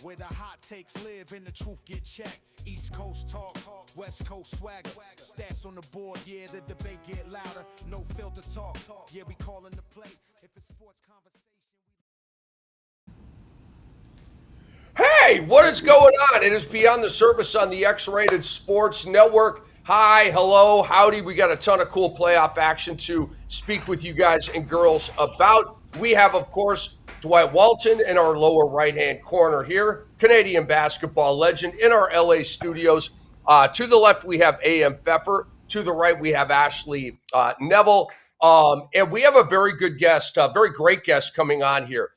where the hot takes live and the truth get checked. East Coast talk, West Coast swagger. Stats on the board, yeah, the debate get louder. No filter talk, yeah, we calling the play. If it's sports conversation, Hey, what is going on? It is Beyond the Surface on the X-Rated Sports Network. Hi, hello, howdy. We got a ton of cool playoff action to speak with you guys and girls about. We have, of course, Dwight Walton in our lower right-hand corner here, Canadian basketball legend in our LA studios. To the left, we have A.M. Pfeffer. To the right, we have Ashley Neville. And we have a very good guest, a very great guest coming on here.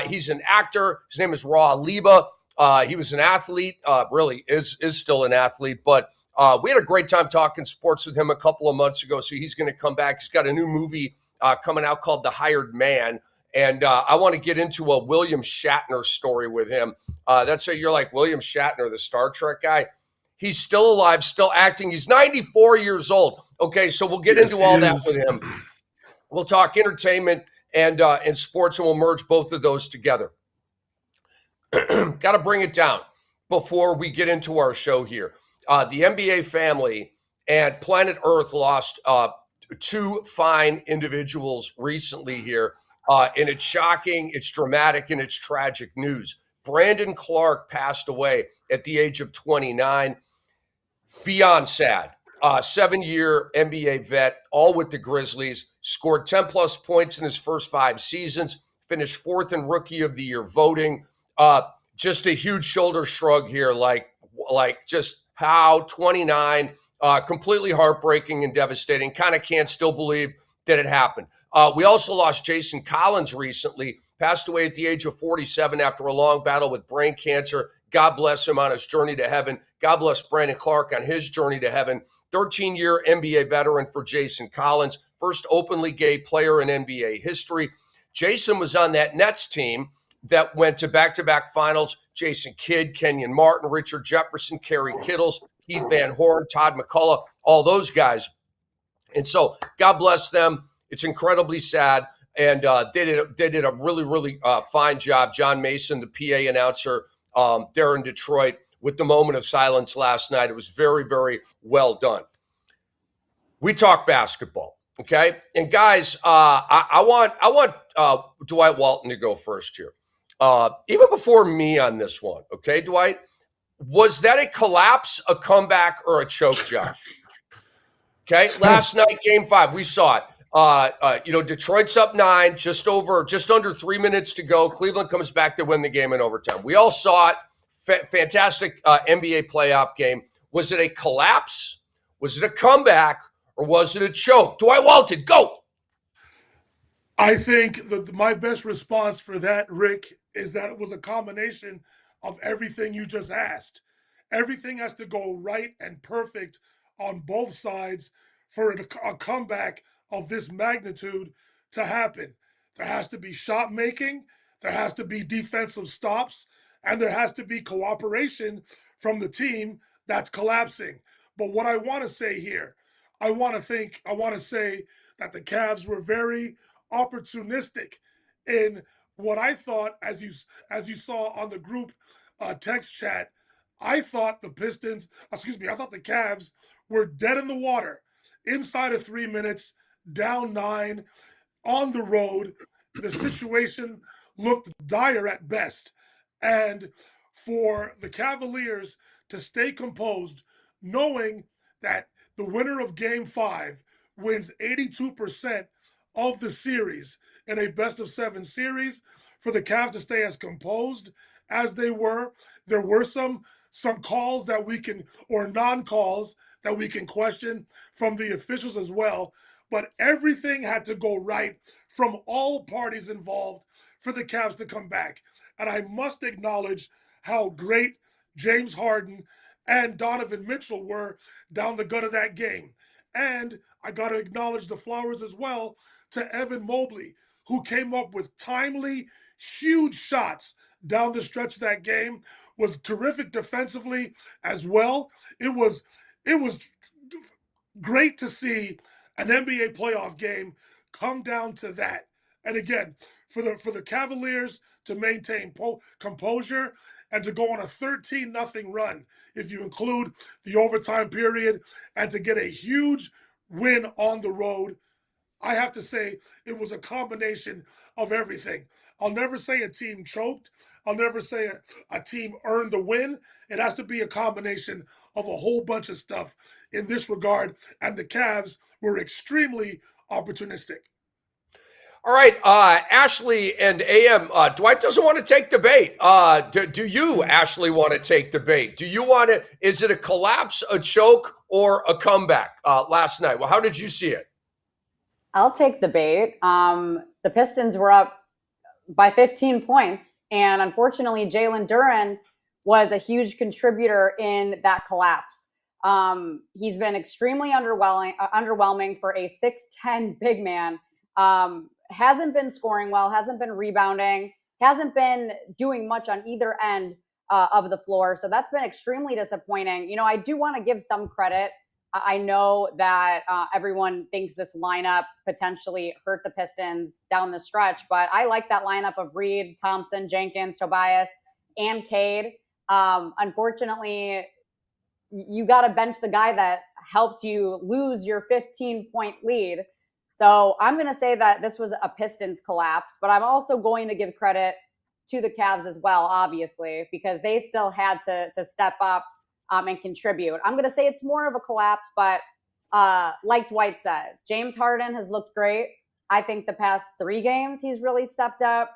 He's an actor. His name is Ra Liba. He was an athlete, really is still an athlete, but we had a great time talking sports with him a couple of months ago, so he's going to come back. He's got a new movie coming out called The Hired Man, and I want to get into a William Shatner story with him. That's what you're like, William Shatner, the Star Trek guy. He's still alive, still acting. He's 94 years old. Okay, so we'll get into all that with him. We'll talk entertainment and sports, and we'll merge both of those together. Got to bring it down before we get into our show here. The NBA family and planet Earth lost two fine individuals recently here, and it's shocking, it's dramatic, and it's tragic news. Brandon Clark passed away at the age of 29. Beyond sad. 7-year NBA vet, all with the Grizzlies, scored 10 plus points in his first 5 seasons, finished 4th in Rookie of the Year voting. Just a huge shoulder shrug here, like just how 29, completely heartbreaking and devastating. Kind of can't still believe that it happened. We also lost Jason Collins recently, passed away at the age of 47 after a long battle with brain cancer. God bless him on his journey to heaven. God bless Brandon Clark on his journey to heaven. 13-year NBA veteran for Jason Collins, first openly gay player in NBA history. Jason was on that Nets team that went to back-to-back finals. Jason Kidd, Kenyon Martin, Richard Jefferson, Kerry Kittles, Keith Van Horn, Todd McCullough, all those guys. And so God bless them. It's incredibly sad. And they did a really, really fine job. John Mason, the PA announcer there in Detroit, with the moment of silence last night. It was very, very well done. We talk basketball, okay? And guys, I want Dwight Walton to go first here. Even before me on this one, okay, Dwight? Was that a collapse, a comeback, or a choke job? Okay, last night, Game 5, we saw it. Detroit's up 9, just under 3 minutes to go. Cleveland comes back to win the game in overtime. We all saw it. Fantastic NBA playoff game. Was it a collapse? Was it a comeback? Or was it a choke? Dwight Walton, go! I think my best response for that, Rick, is that it was a combination of everything you just asked. Everything has to go right and perfect on both sides for a comeback of this magnitude to happen. There has to be shot making, there has to be defensive stops, and there has to be cooperation from the team that's collapsing. But what I want to say here, I want to say that the Cavs were very opportunistic in what I thought, as you saw on the group text chat. I thought the Cavs were dead in the water inside of 3 minutes, down 9 on the road. The situation looked dire at best, and for the Cavaliers to stay composed, knowing that the winner of Game 5 wins 82% of the series in a best of 7 series, for the Cavs to stay as composed as they were. There were some calls that we can, or non-calls that we can question from the officials as well, but everything had to go right from all parties involved for the Cavs to come back. And I must acknowledge how great James Harden and Donovan Mitchell were down the gut of that game. And I got to acknowledge the flowers as well to Evan Mobley, who came up with timely, huge shots down the stretch of that game, was terrific defensively as well. It was great to see an NBA playoff game come down to that. And again, for the Cavaliers to maintain composure and to go on a 13-0 run, if you include the overtime period, and to get a huge win on the road. I have to say it was a combination of everything. I'll never say a team choked. I'll never say a team earned the win. It has to be a combination of a whole bunch of stuff in this regard. And the Cavs were extremely opportunistic. All right, Ashley and AM. Dwight doesn't want to take the bait. Do you, Ashley, want to take the bait? Do you want to? Is it a collapse, a choke, or a comeback last night? Well, how did you see it? I'll take the bait. The Pistons were up by 15 points, and unfortunately, Jalen Duren was a huge contributor in that collapse. He's been extremely underwhelming for a 6'10" big man. Hasn't been scoring well, hasn't been rebounding, hasn't been doing much on either end of the floor. So that's been extremely disappointing. You know, I do want to give some credit. I know that everyone thinks this lineup potentially hurt the Pistons down the stretch, but I like that lineup of Reed, Thompson, Jenkins, Tobias, and Cade. Unfortunately, you got to bench the guy that helped you lose your 15-point lead. So I'm going to say that this was a Pistons collapse, but I'm also going to give credit to the Cavs as well, obviously, because they still had to step up and contribute. I'm going to say it's more of a collapse, but like Dwight said, James Harden has looked great. I think the past 3 games, he's really stepped up.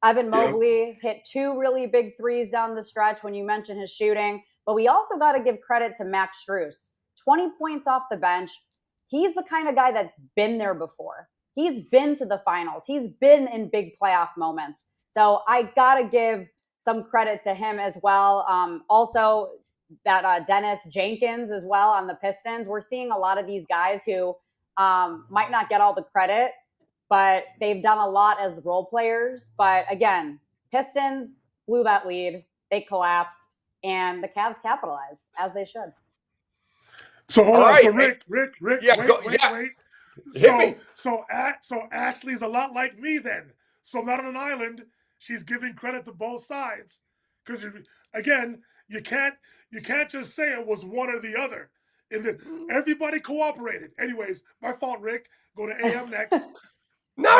Evan Mobley hit 2 really big threes down the stretch when you mentioned his shooting. But we also got to give credit to Max Strus. 20 points off the bench. He's the kind of guy that's been there before. He's been to the finals. He's been in big playoff moments. So I got to give some credit to him as well. Also, that Dennis Jenkins as well on the Pistons. We're seeing a lot of these guys who might not get all the credit, but they've done a lot as role players. But again, Pistons blew that lead. They collapsed, and the Cavs capitalized, as they should. So hold on. Right. So Rick, Yeah, wait. So Ashley's a lot like me then. So I'm not on an island. She's giving credit to both sides. Because again, you can't just say it was one or the other. Everybody cooperated. Anyways, my fault, Rick. Go to AM next. No.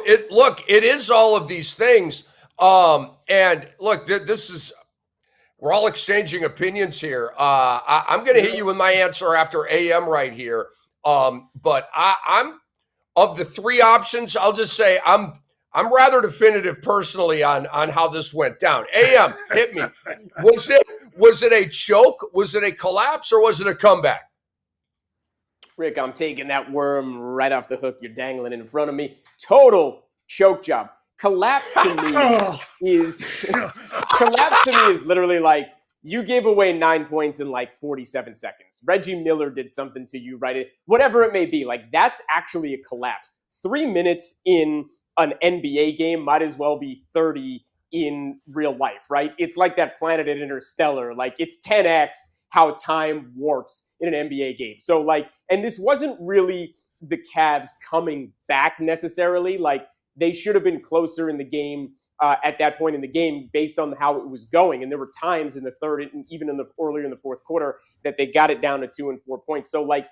It is all of these things. And look, this is. We're all exchanging opinions here. I'm going to hit you with my answer after AM right here. But I'm of the 3 options. I'll just say I'm rather definitive personally on how this went down. AM, hit me. Was it a choke? Was it a collapse, or was it a comeback? Rick, I'm taking that worm right off the hook you're dangling in front of me. Total choke job. Collapse to me is literally like you gave away 9 points in like 47 seconds. Reggie Miller did something to you, right? Whatever it may be, like that's actually a collapse. 3 minutes in an NBA game might as well be 30 in real life, right? It's like that planet in Interstellar. Like it's 10x how time warps in an NBA game. So like, and this wasn't really the Cavs coming back necessarily. Like, they should have been closer in the game at that point in the game based on how it was going. And there were times in the third and even earlier in the fourth quarter that they got it down to 2 and 4 points. So like,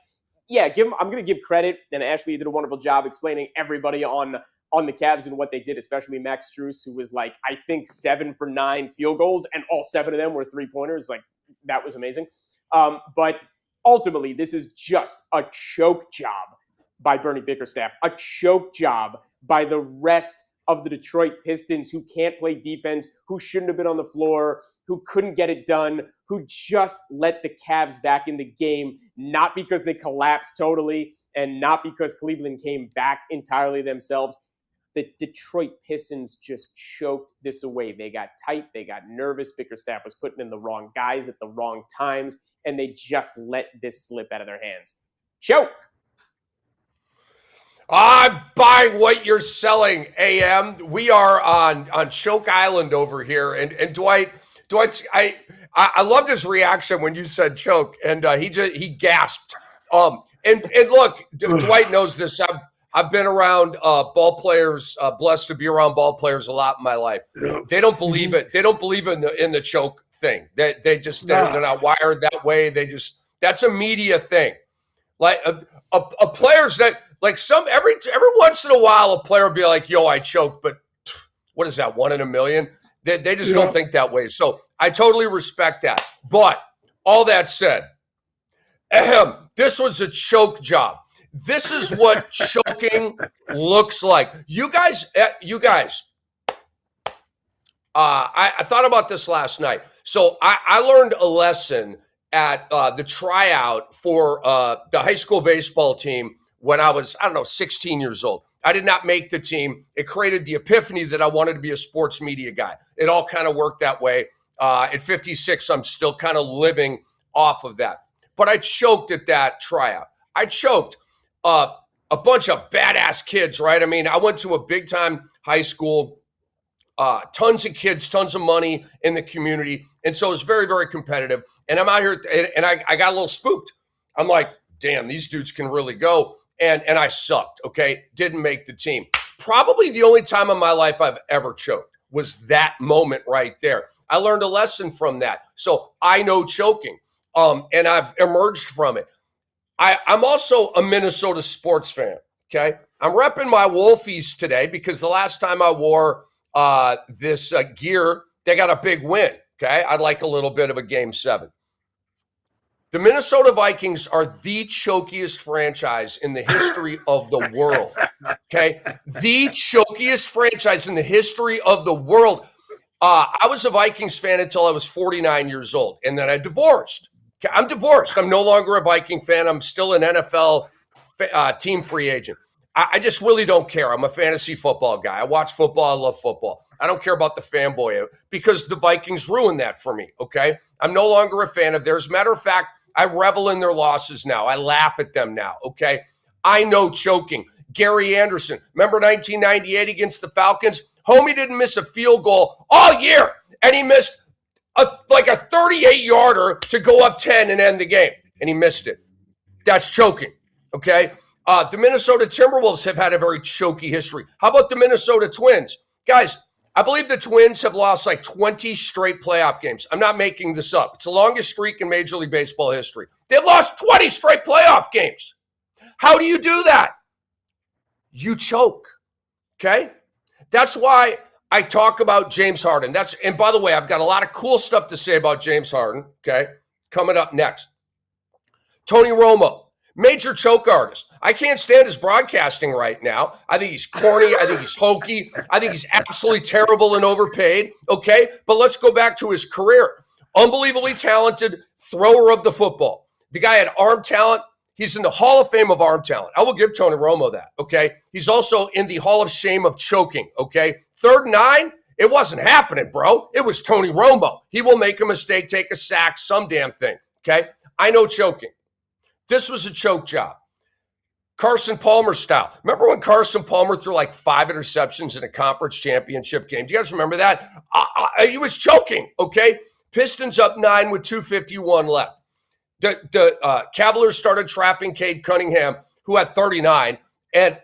yeah, I'm going to give credit. And Ashley did a wonderful job explaining everybody on the Cavs and what they did, especially Max Strus, who was like, I think 7 for 9 field goals, and all 7 of them were 3-pointers. Like, that was amazing. But ultimately, this is just a choke job by Bernie Bickerstaff, a choke job by the rest of the Detroit Pistons, who can't play defense, who shouldn't have been on the floor, who couldn't get it done, who just let the Cavs back in the game, not because they collapsed totally and not because Cleveland came back entirely themselves. The Detroit Pistons just choked this away. They got tight. They got nervous. Bickerstaff was putting in the wrong guys at the wrong times, and they just let this slip out of their hands. Choke. I'm buying what you're selling, AM. We are on Choke Island over here, and Dwight's I loved his reaction when you said choke, and he gasped. And look, Dwight knows this. I've been around ball players, blessed to be around ball players a lot in my life. Yeah. They don't believe it. They don't believe in the choke thing. They're not wired that way. That's a media thing. Like a players that like every once in a while a player will be like, yo, I choked, but what is that, 1 in a million? They just don't think that way. So I totally respect that. But all that said, this was a choke job. This is what choking looks like. You guys, I thought about this last night. So I learned a lesson at the tryout for the high school baseball team when I was, 16 years old. I did not make the team. It created the epiphany that I wanted to be a sports media guy. It all kind of worked that way. At 56, I'm still kind of living off of that. But I choked at that tryout. I choked a bunch of badass kids, right? I mean, I went to a big-time high school, tons of kids, tons of money in the community. And so it was very, very competitive. And I'm out here, and I got a little spooked. I'm like, damn, these dudes can really go. And I sucked, okay? Didn't make the team. Probably the only time in my life I've ever choked was that moment right there. I learned a lesson from that. So I know choking, and I've emerged from it. I'm also a Minnesota sports fan, okay? I'm repping my Wolfies today because the last time I wore this gear, they got a big win, okay? I'd like a little bit of a Game 7. The Minnesota Vikings are the chokiest franchise in the history of the world, okay? The chokiest franchise in the history of the world. I was a Vikings fan until I was 49 years old, and then I divorced. Okay, I'm divorced. I'm no longer a Viking fan. I'm still an NFL team free agent. I just really don't care. I'm a fantasy football guy. I watch football. I love football. I don't care about the fanboy because the Vikings ruined that for me, okay? I'm no longer a fan of theirs. Matter of fact, I revel in their losses now. I laugh at them now, okay? I know choking. Gary Anderson, remember 1998 against the Falcons? Homie didn't miss a field goal all year, and he missed a 38-yarder to go up 10 and end the game, and he missed it. That's choking, okay? The Minnesota Timberwolves have had a very choky history. How about the Minnesota Twins? Guys, I believe the Twins have lost like 20 straight playoff games. I'm not making this up. It's the longest streak in Major League Baseball history. They've lost 20 straight playoff games. How do you do that? You choke, okay? That's why I talk about James Harden. And by the way, I've got a lot of cool stuff to say about James Harden, okay? Coming up next. Tony Romo, major choke artist. I can't stand his broadcasting right now. I think he's corny. I think he's hokey. I think he's absolutely terrible and overpaid, okay? But let's go back to his career. Unbelievably talented thrower of the football. The guy had arm talent. He's in the Hall of Fame of arm talent. I will give Tony Romo that, okay? He's also in the Hall of Shame of choking, okay? 3rd and 9, it wasn't happening, bro. It was Tony Romo. He will make a mistake, take a sack, some damn thing, okay? I know choking. This was a choke job. Carson Palmer style. Remember when Carson Palmer threw like 5 interceptions in a conference championship game? Do you guys remember that? He was choking, okay? Pistons up 9 with 2:51 left. The Cavaliers started trapping Cade Cunningham, who had 39, and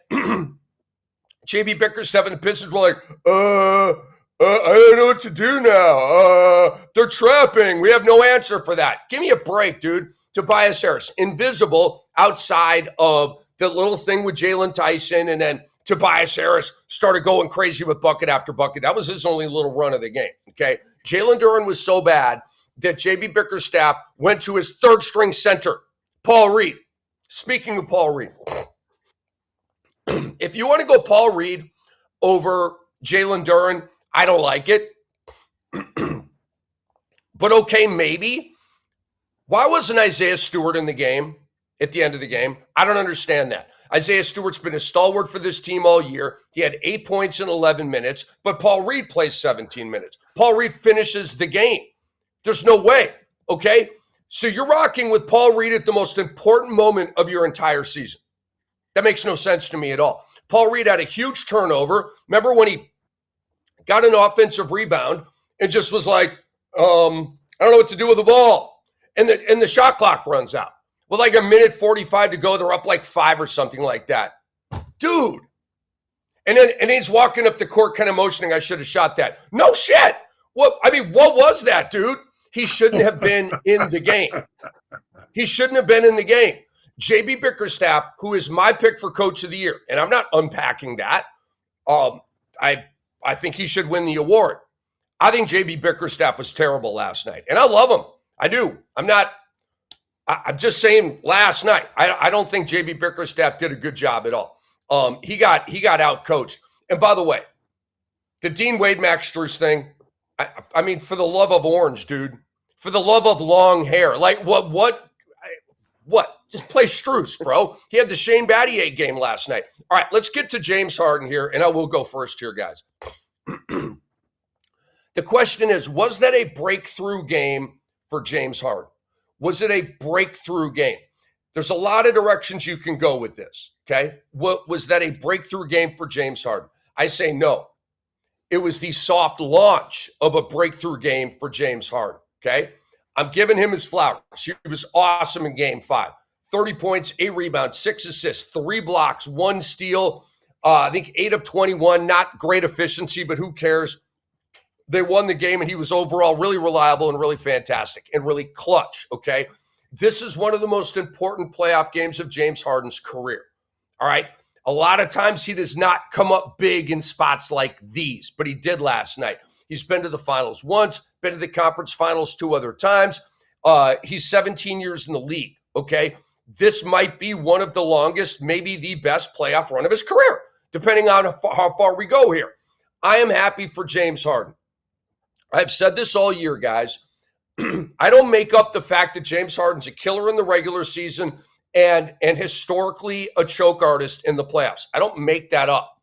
J.B. Bickerstaff and the Pistons were like, I don't know what to do now. They're trapping. We have no answer for that. Give me a break, dude. Tobias Harris, invisible outside of the little thing with Jalen Tyson, and then Tobias Harris started going crazy with bucket after bucket. That was his only little run of the game, okay? Jalen Duren was so bad that J.B. Bickerstaff went to his 3rd-string center, Paul Reed. Speaking of Paul Reed, if you want to go Paul Reed over Jalen Duren, I don't like it. But okay, maybe. Why wasn't Isaiah Stewart in the game at the end of the game? I don't understand that. Isaiah Stewart's been a stalwart for this team all year. He had 8 points in 11 minutes, but Paul Reed plays 17 minutes. Paul Reed finishes the game. There's no way, okay? So you're rocking with Paul Reed at the most important moment of your entire season. That makes no sense to me at all. Paul Reed had a huge turnover. Remember when he got an offensive rebound and just was like, I don't know what to do with the ball. And the shot clock runs out. With like a minute 45 to go, they're up like 5 or something like that. dude. And then he's walking up the court kind of motioning, I should have shot that. No shit. What was that, dude? He shouldn't have been in the game. He shouldn't have been in the game. JB Bickerstaff, who is my pick for Coach of the Year, and I'm not unpacking that. I think he should win the award. I think JB Bickerstaff was terrible last night, and I love him. I do. I'm just saying last night, I don't think JB Bickerstaff did a good job at all. He got out coached. And by the way, the Dean Wade Max Strus thing, I mean, for the love of orange, dude, for the love of long hair, like what? Just play Strus, bro. He had the Shane Battier game last night. All right, let's get to James Harden here, and I will go first here, guys. The question is, was that a breakthrough game for James Harden? Was it a breakthrough game? There's a lot of directions you can go with this, okay? Was that a breakthrough game for James Harden? I say no. It was the soft launch of a breakthrough game for James Harden, okay? I'm giving him his flowers. He was awesome in game 5. 30 points, 8 rebounds, 6 assists, 3 blocks, 1 steal. I think 8 of 21, not great efficiency, but who cares? They won the game, and he was overall really reliable and really fantastic and really clutch, okay? This is one of the most important playoff games of James Harden's career, all right? A lot of times he does not come up big in spots like these, but he did last night. He's been to the finals once, been to the conference finals 2 other times. He's 17 years in the league, okay? This might be one of the longest, maybe the best playoff run of his career, depending on how far we go here. I am happy for James Harden. I've said this all year, guys. I don't make up the fact that James Harden's a killer in the regular season and historically a choke artist in the playoffs. I don't make that up.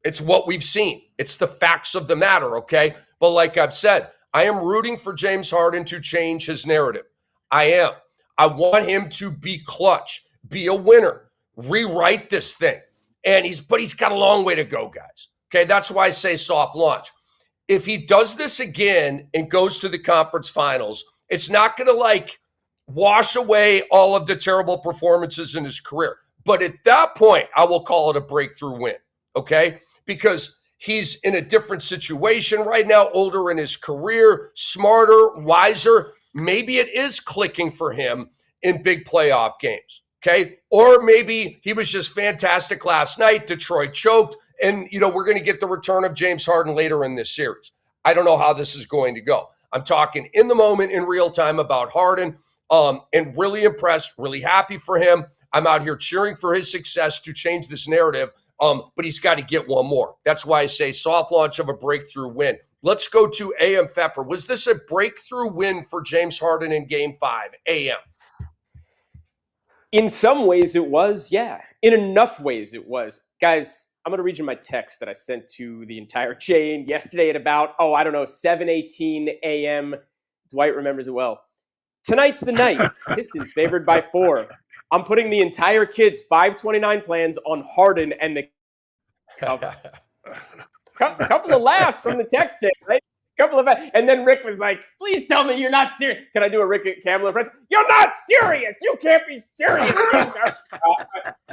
It's what we've seen. It's the facts of the matter, okay? But like I've said, I am rooting for James Harden to change his narrative. I am. I want him to be clutch, be a winner, rewrite this thing. But he's got a long way to go, guys. Okay, that's why I say soft launch. If he does this again and goes to the conference finals, it's not going to wash away all of the terrible performances in his career. But at that point, I will call it a breakthrough win, okay? Because he's in a different situation right now, older in his career, smarter, wiser. Maybe it is clicking for him in big playoff games, okay? Or maybe he was just fantastic last night. Detroit choked, and, we're going to get the return of James Harden later in this series. I don't know how this is going to go. I'm talking in the moment, in real time about Harden, and really impressed, really happy for him. I'm out here cheering for his success to change this narrative, but he's got to get one more. That's why I say soft launch of a breakthrough win. Let's go to AM Pfeffer. Was this a breakthrough win for James Harden in Game 5? AM. In some ways it was, yeah. In enough ways it was. Guys, I'm going to read you my text that I sent to the entire chain yesterday at about, 7:18 a.m. Dwight remembers it well. Tonight's the night. Pistons favored by 4. I'm putting the entire kids' 529 plans on Harden and the cover. Couple of laughs from the text chain, right? And then Rick was like, please tell me you're not serious. Can I do a Rick Campbell reference? You're not serious. You can't be serious.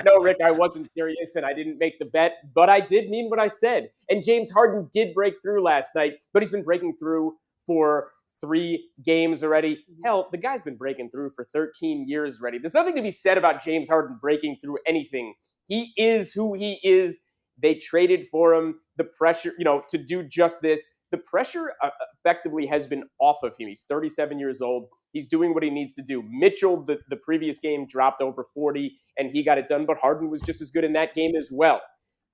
No, Rick, I wasn't serious, and I didn't make the bet, but I did mean what I said. And James Harden did break through last night, but he's been breaking through for 3 games already. Hell, the guy's been breaking through for 13 years already. There's nothing to be said about James Harden breaking through anything. He is who he is. They traded for him. The pressure, to do just this. The pressure effectively has been off of him. He's 37 years old. He's doing what he needs to do. Mitchell, the previous game, dropped over 40, and he got it done, but Harden was just as good in that game as well.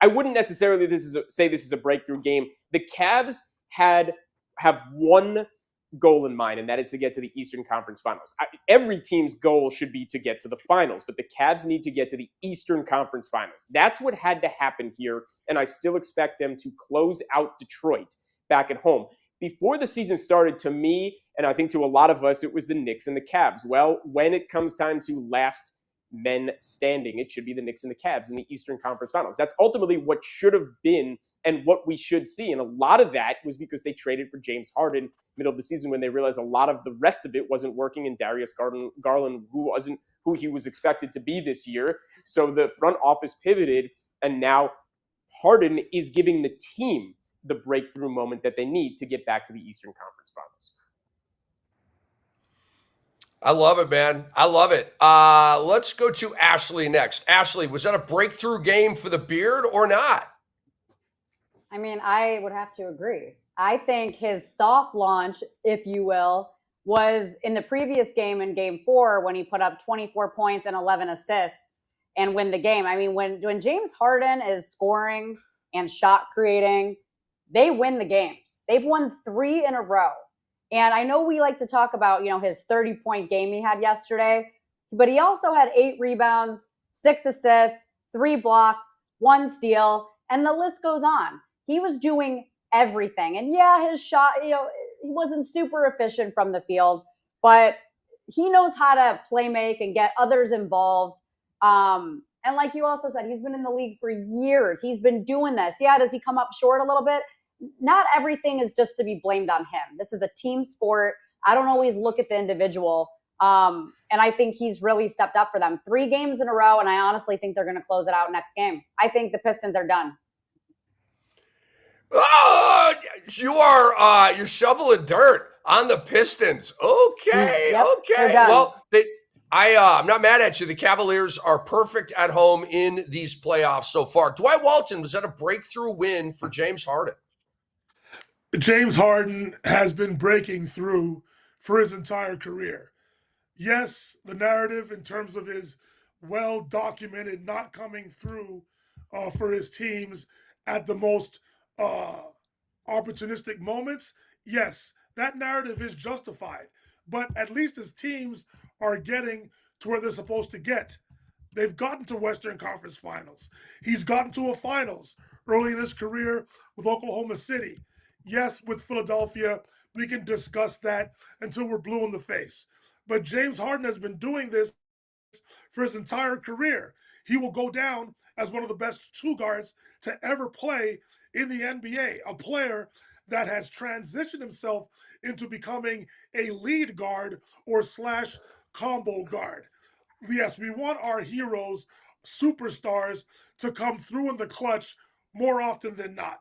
I wouldn't necessarily say this is a breakthrough game. The Cavs have one goal in mind, and that is to get to the Eastern Conference Finals. Every team's goal should be to get to the finals, but the Cavs need to get to the Eastern Conference Finals. That's what had to happen here, and I still expect them to close out Detroit back at home. Before the season started, to me, and I think to a lot of us, it was the Knicks and the Cavs. Well, when it comes time to last men standing, it should be the Knicks and the Cavs in the Eastern Conference Finals. That's ultimately what should have been and what we should see. And a lot of that was because they traded for James Harden middle of the season when they realized a lot of the rest of it wasn't working, and Darius Garland, who who he was expected to be this year. So the front office pivoted, and now Harden is giving the team the breakthrough moment that they need to get back to the Eastern Conference Finals. I love it, man. I love it. Let's go to Ashley next. Ashley, was that a breakthrough game for the Beard or not? I mean, I would have to agree. I think his soft launch, if you will, was in the previous game in game 4 when he put up 24 points and 11 assists and win the game. I mean, when James Harden is scoring and shot creating, they win the games. They've won 3 in a row. And I know we like to talk about, his 30-point game he had yesterday, but he also had 8 rebounds, 6 assists, 3 blocks, 1 steal, and the list goes on. He was doing everything. And yeah, his shot, he wasn't super efficient from the field, but he knows how to play make and get others involved. And like you also said, he's been in the league for years. He's been doing this. Yeah, does he come up short a little bit? Not everything is just to be blamed on him. This is a team sport. I don't always look at the individual. And I think he's really stepped up for them. 3 games in a row, and I honestly think they're going to close it out next game. I think the Pistons are done. Oh, you're shoveling dirt on the Pistons. Okay, Yep, okay. Well, I'm not mad at you. The Cavaliers are perfect at home in these playoffs so far. Dwight Walton, was that a breakthrough win for James Harden? James Harden has been breaking through for his entire career. Yes, the narrative in terms of his well-documented not coming through for his teams at the most opportunistic moments, yes, that narrative is justified. But at least his teams are getting to where they're supposed to get. They've gotten to Western Conference Finals. He's gotten to a finals early in his career with Oklahoma City. Yes, with Philadelphia, we can discuss that until we're blue in the face. But James Harden has been doing this for his entire career. He will go down as one of the best 2 guards to ever play in the NBA, a player that has transitioned himself into becoming a lead guard or / combo guard. Yes, we want our heroes, superstars, to come through in the clutch more often than not.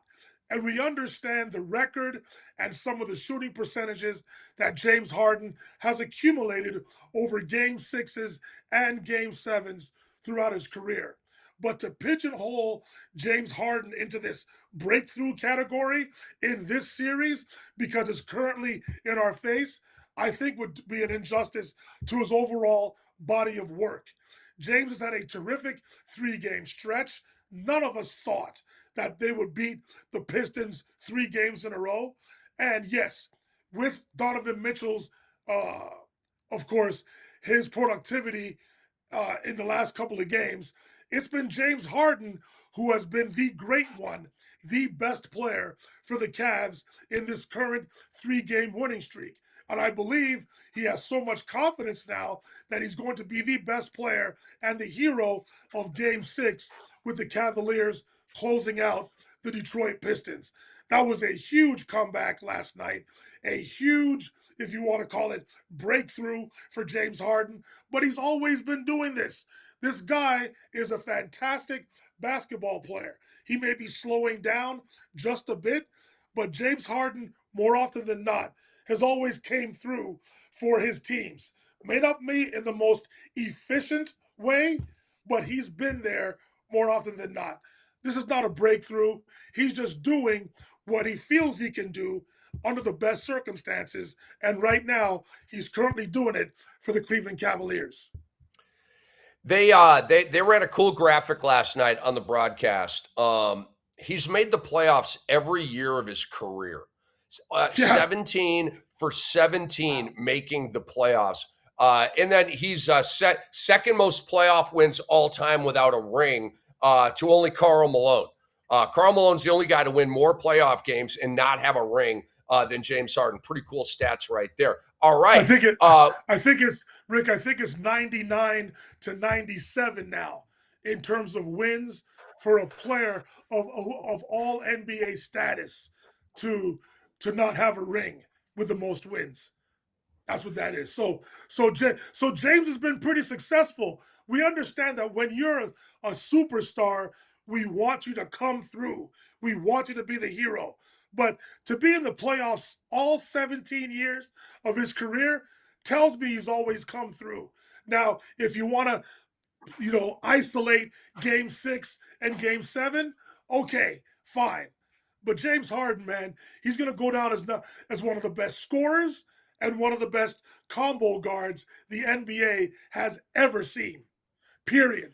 And we understand the record and some of the shooting percentages that James Harden has accumulated over game 6s and game 7s throughout his career. But to pigeonhole James Harden into this breakthrough category in this series because it's currently in our face, I think would be an injustice to his overall body of work. James has had a terrific 3-game stretch. None of us thought that they would beat the Pistons 3 games in a row. And yes, with Donovan Mitchell's, of course, his productivity in the last couple of games, it's been James Harden who has been the great one, the best player for the Cavs in this current 3-game winning streak. And I believe he has so much confidence now that he's going to be the best player and the hero of Game 6 with the Cavaliers closing out the Detroit Pistons. That was a huge comeback last night, a huge, if you want to call it, breakthrough for James Harden. But he's always been doing this. This guy is a fantastic basketball player. He may be slowing down just a bit, but James Harden, more often than not, has always came through for his teams. May not be in the most efficient way, but he's been there more often than not. This is not a breakthrough. He's just doing what he feels he can do under the best circumstances. And right now, he's currently doing it for the Cleveland Cavaliers. They ran a cool graphic last night on the broadcast. He's made the playoffs every year of his career. 17 for 17 making the playoffs. And then he's second most playoff wins all time without a ring to only Karl Malone. Karl Malone's the only guy to win more playoff games and not have a ring than James Harden. Pretty cool stats right there. All right. I think it's Rick. I think it's 99 to 97 now in terms of wins for a player of all NBA status to not have a ring with the most wins. That's what that is. So James has been pretty successful. We understand that when you're a superstar, we want you to come through. We want you to be the hero. But to be in the playoffs all 17 years of his career tells me he's always come through. Now, if you want to, isolate Game 6 and Game 7, okay, fine. But James Harden, man, he's going to go down as one of the best scorers and one of the best combo guards the NBA has ever seen. Period.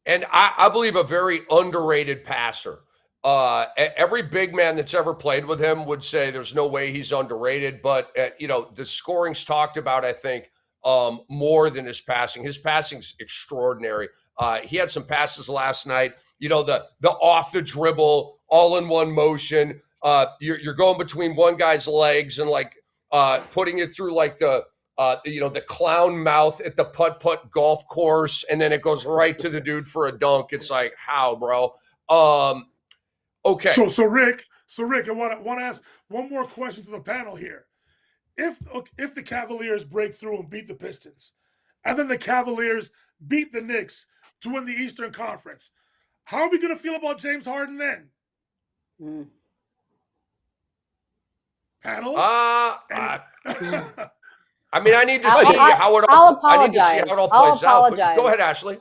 And I believe a very underrated passer. Every big man that's ever played with him would say there's no way he's underrated. But, the scoring's talked about, I think, more than his passing. His passing's extraordinary. He had some passes last night, the off the dribble, all in one motion. You're going between one guy's legs and putting it through the clown mouth at the putt-putt golf course, and then it goes right to the dude for a dunk. It's like, how, bro? Okay. So Rick, I want to ask one more question to the panel here. If the Cavaliers break through and beat the Pistons, and then the Cavaliers beat the Knicks to win the Eastern Conference, how are we going to feel about James Harden then? Panel? I need to see how it all. I need to see how it all plays out. But go ahead, Ashley.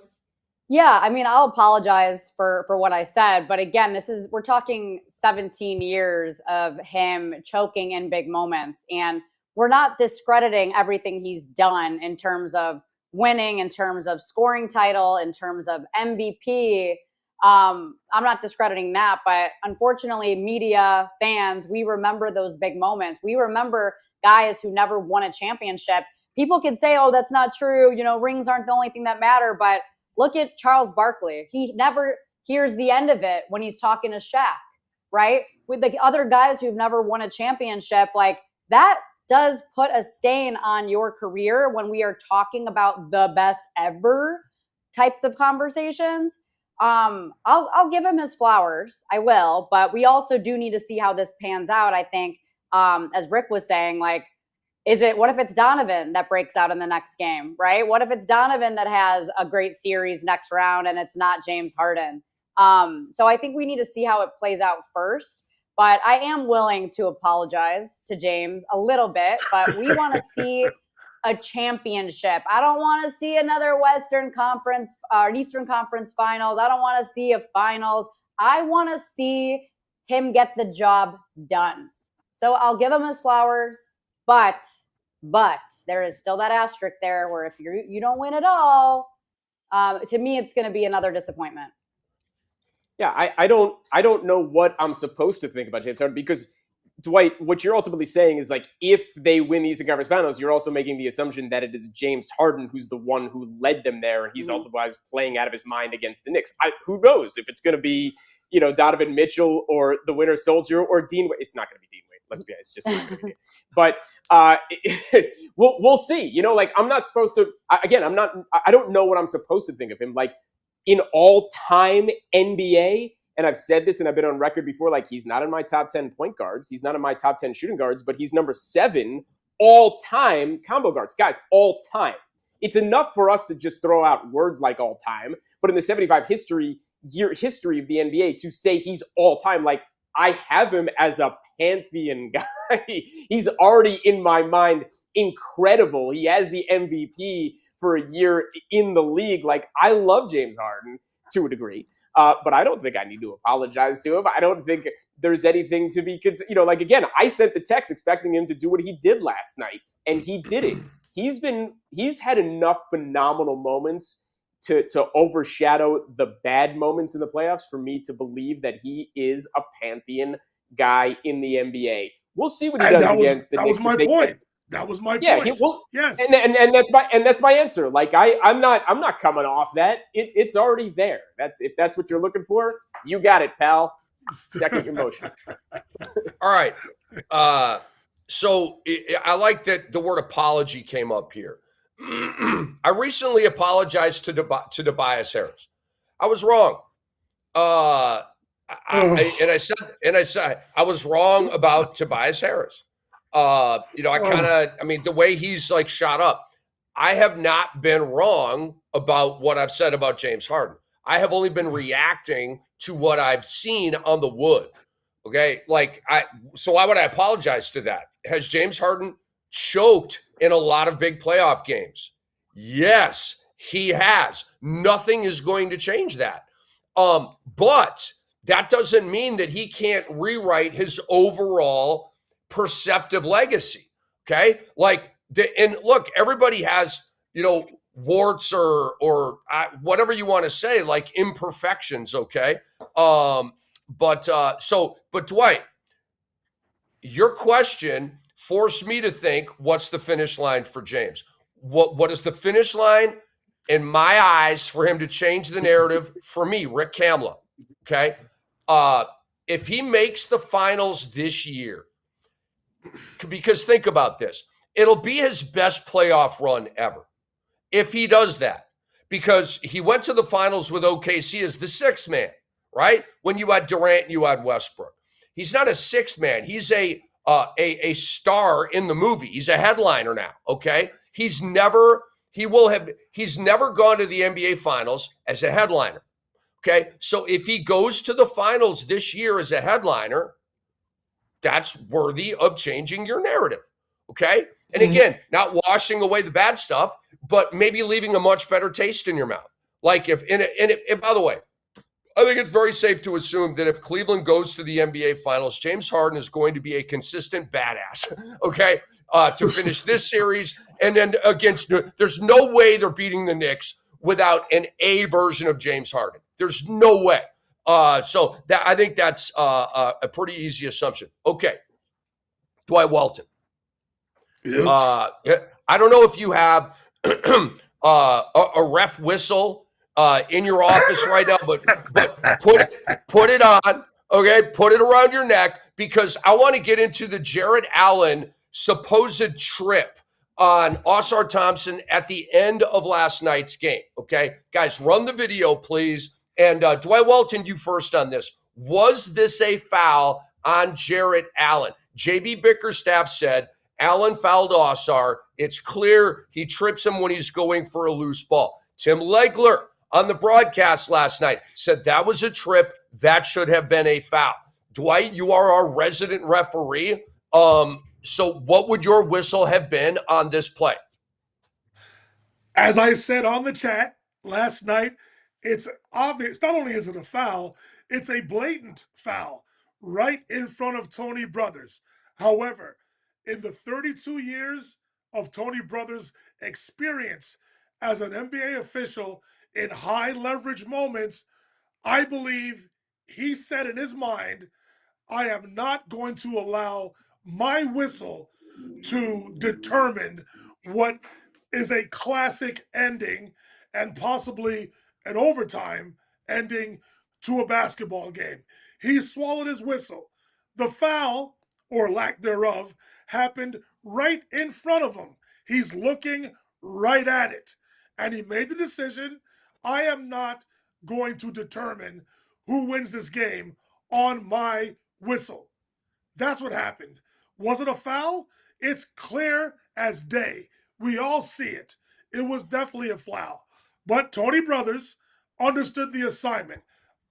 Yeah, I'll apologize for what I said, but again, we're talking 17 years of him choking in big moments, and we're not discrediting everything he's done in terms of winning, in terms of scoring title, in terms of MVP. I'm not discrediting that, but unfortunately, media, fans, we remember those big moments. We remember guys who never won a championship. People can say, oh, that's not true. Rings aren't the only thing that matter, but look at Charles Barkley. He never hears the end of it when he's talking to Shaq, right? With the other guys who've never won a championship, that does put a stain on your career when we are talking about the best ever types of conversations. I'll give him his flowers. I will, but we also do need to see how this pans out. I think, as Rick was saying, what if it's Donovan that breaks out in the next game, right? What if it's Donovan that has a great series next round and it's not James Harden? So I think we need to see how it plays out first. But I am willing to apologize to James a little bit, but we want to see a championship. I don't want to see another Western Conference or Eastern Conference finals. I don't want to see a finals. I want to see him get the job done. So I'll give him his flowers, but there is still that asterisk there where if you don't win at all, to me, it's going to be another disappointment. Yeah, I don't know what I'm supposed to think about James Harden, because Dwight, what you're ultimately saying is if they win the Eastern Conference Finals, you're also making the assumption that it is James Harden who's the one who led them there, and he's otherwise playing out of his mind against the Knicks. Who knows if it's going to be Donovan Mitchell or the Winter Soldier or Dean Wade. It's not going to be Dean Wade. Let's be honest, it's just not going to be. But we'll see. I'm not supposed to. Again, I don't know what I'm supposed to think of him. In all-time NBA, and I've said this and I've been on record before, he's not in my top 10 point guards. He's not in my top 10 shooting guards, but he's number 7 all-time combo guards. Guys, all-time. It's enough for us to just throw out words like all-time, but in the 75 year history of the NBA to say he's all-time, I have him as a pantheon guy. He's already in my mind incredible. He has the MVP for a year in the league. I love James Harden to a degree, but I don't think I need to apologize to him. I don't think there's anything to be, again, I sent the text expecting him to do what he did last night, and he did it. He's had enough phenomenal moments to overshadow the bad moments in the playoffs for me to believe that he is a pantheon guy in the NBA. We'll see what he does against the Knicks. That was my point. That was my point. Yes, and that's my answer. I'm not coming off that. It's already there. If that's what you're looking for, you got it, pal. Second your motion. All right. So I like that the word apology came up here. I recently apologized to Tobias Harris. I was wrong. I said I was wrong about Tobias Harris. I mean, the way he's like shot up, I have not been wrong about what I've said about James Harden. I have only been reacting to what I've seen on the wood. Okay. So why would I apologize to that? Has James Harden choked in a lot of big playoff games? Yes, he has. Nothing is going to change that. But that doesn't mean that he can't rewrite his overall perceptive legacy. Okay. And look, everybody has, warts or whatever you want to say, like imperfections. Okay. But Dwight, your question forced me to think, what's the finish line for James? What is the finish line in my eyes for him to change the narrative for me, Rick Kamla? Okay. If he makes the finals this year, because think about this, it'll be his best playoff run ever if he does that, because he went to the finals with OKC as the sixth man, right? When you had Durant and you had Westbrook. He's not a sixth man. He's a star in the movie. He's a headliner now, okay? He's never gone to the NBA finals as a headliner, okay? So if he goes to the finals this year as a headliner, that's worthy of changing your narrative, okay? And again, not washing away the bad stuff, but maybe leaving a much better taste in your mouth. Like and by the way, I think it's very safe to assume that if Cleveland goes to the NBA Finals, James Harden is going to be a consistent badass, okay, to finish this series. And then there's no way they're beating the Knicks without an A version of James Harden. There's no way. So I think that's a pretty easy assumption. Okay, Dwight Walton. Yes. I don't know if you have a ref whistle in your office right now, but put it on, okay? Put it around your neck, because I want to get into the Jarrett Allen supposed trip on Ausar Thompson at the end of last night's game, okay? Guys, run the video, please. And Dwight Walton, you first on this. Was this a foul on Jarrett Allen? JB Bickerstaff said Allen fouled Ausar. It's clear he trips him when he's going for a loose ball. Tim Legler on the broadcast last night said that was a trip. That should have been a foul. Dwight, you are our resident referee. So what would your whistle have been on this play? As I said on the chat last night, it's obvious. Not only is it a foul, it's a blatant foul right in front of Tony Brothers. However, in the 32 years of Tony Brothers' experience as an NBA official in high leverage moments, I believe he said in his mind, I am not going to allow my whistle to determine what is a classic ending and possibly an overtime ending to a basketball game. He swallowed his whistle. The foul, or lack thereof, happened right in front of him. He's looking right at it. And he made the decision, I am not going to determine who wins this game on my whistle. That's what happened. Was it a foul? It's clear as day. We all see it. It was definitely a foul. But Tony Brothers understood the assignment.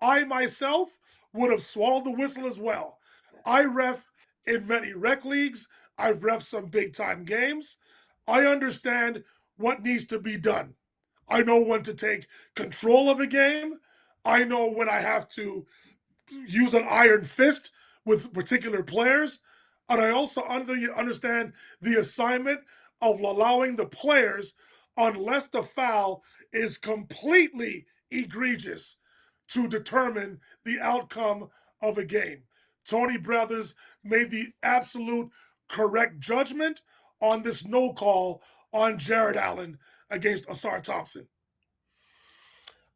I myself would have swallowed the whistle as well. I ref in many rec leagues. I've ref some big time games. I understand what needs to be done. I know when to take control of a game. I know when I have to use an iron fist with particular players. And I also understand the assignment of allowing the players, unless the foul is completely egregious, to determine the outcome of a game. Tony Brothers made the absolute correct judgment on this no call on Jarrett Allen against Ausar Thompson.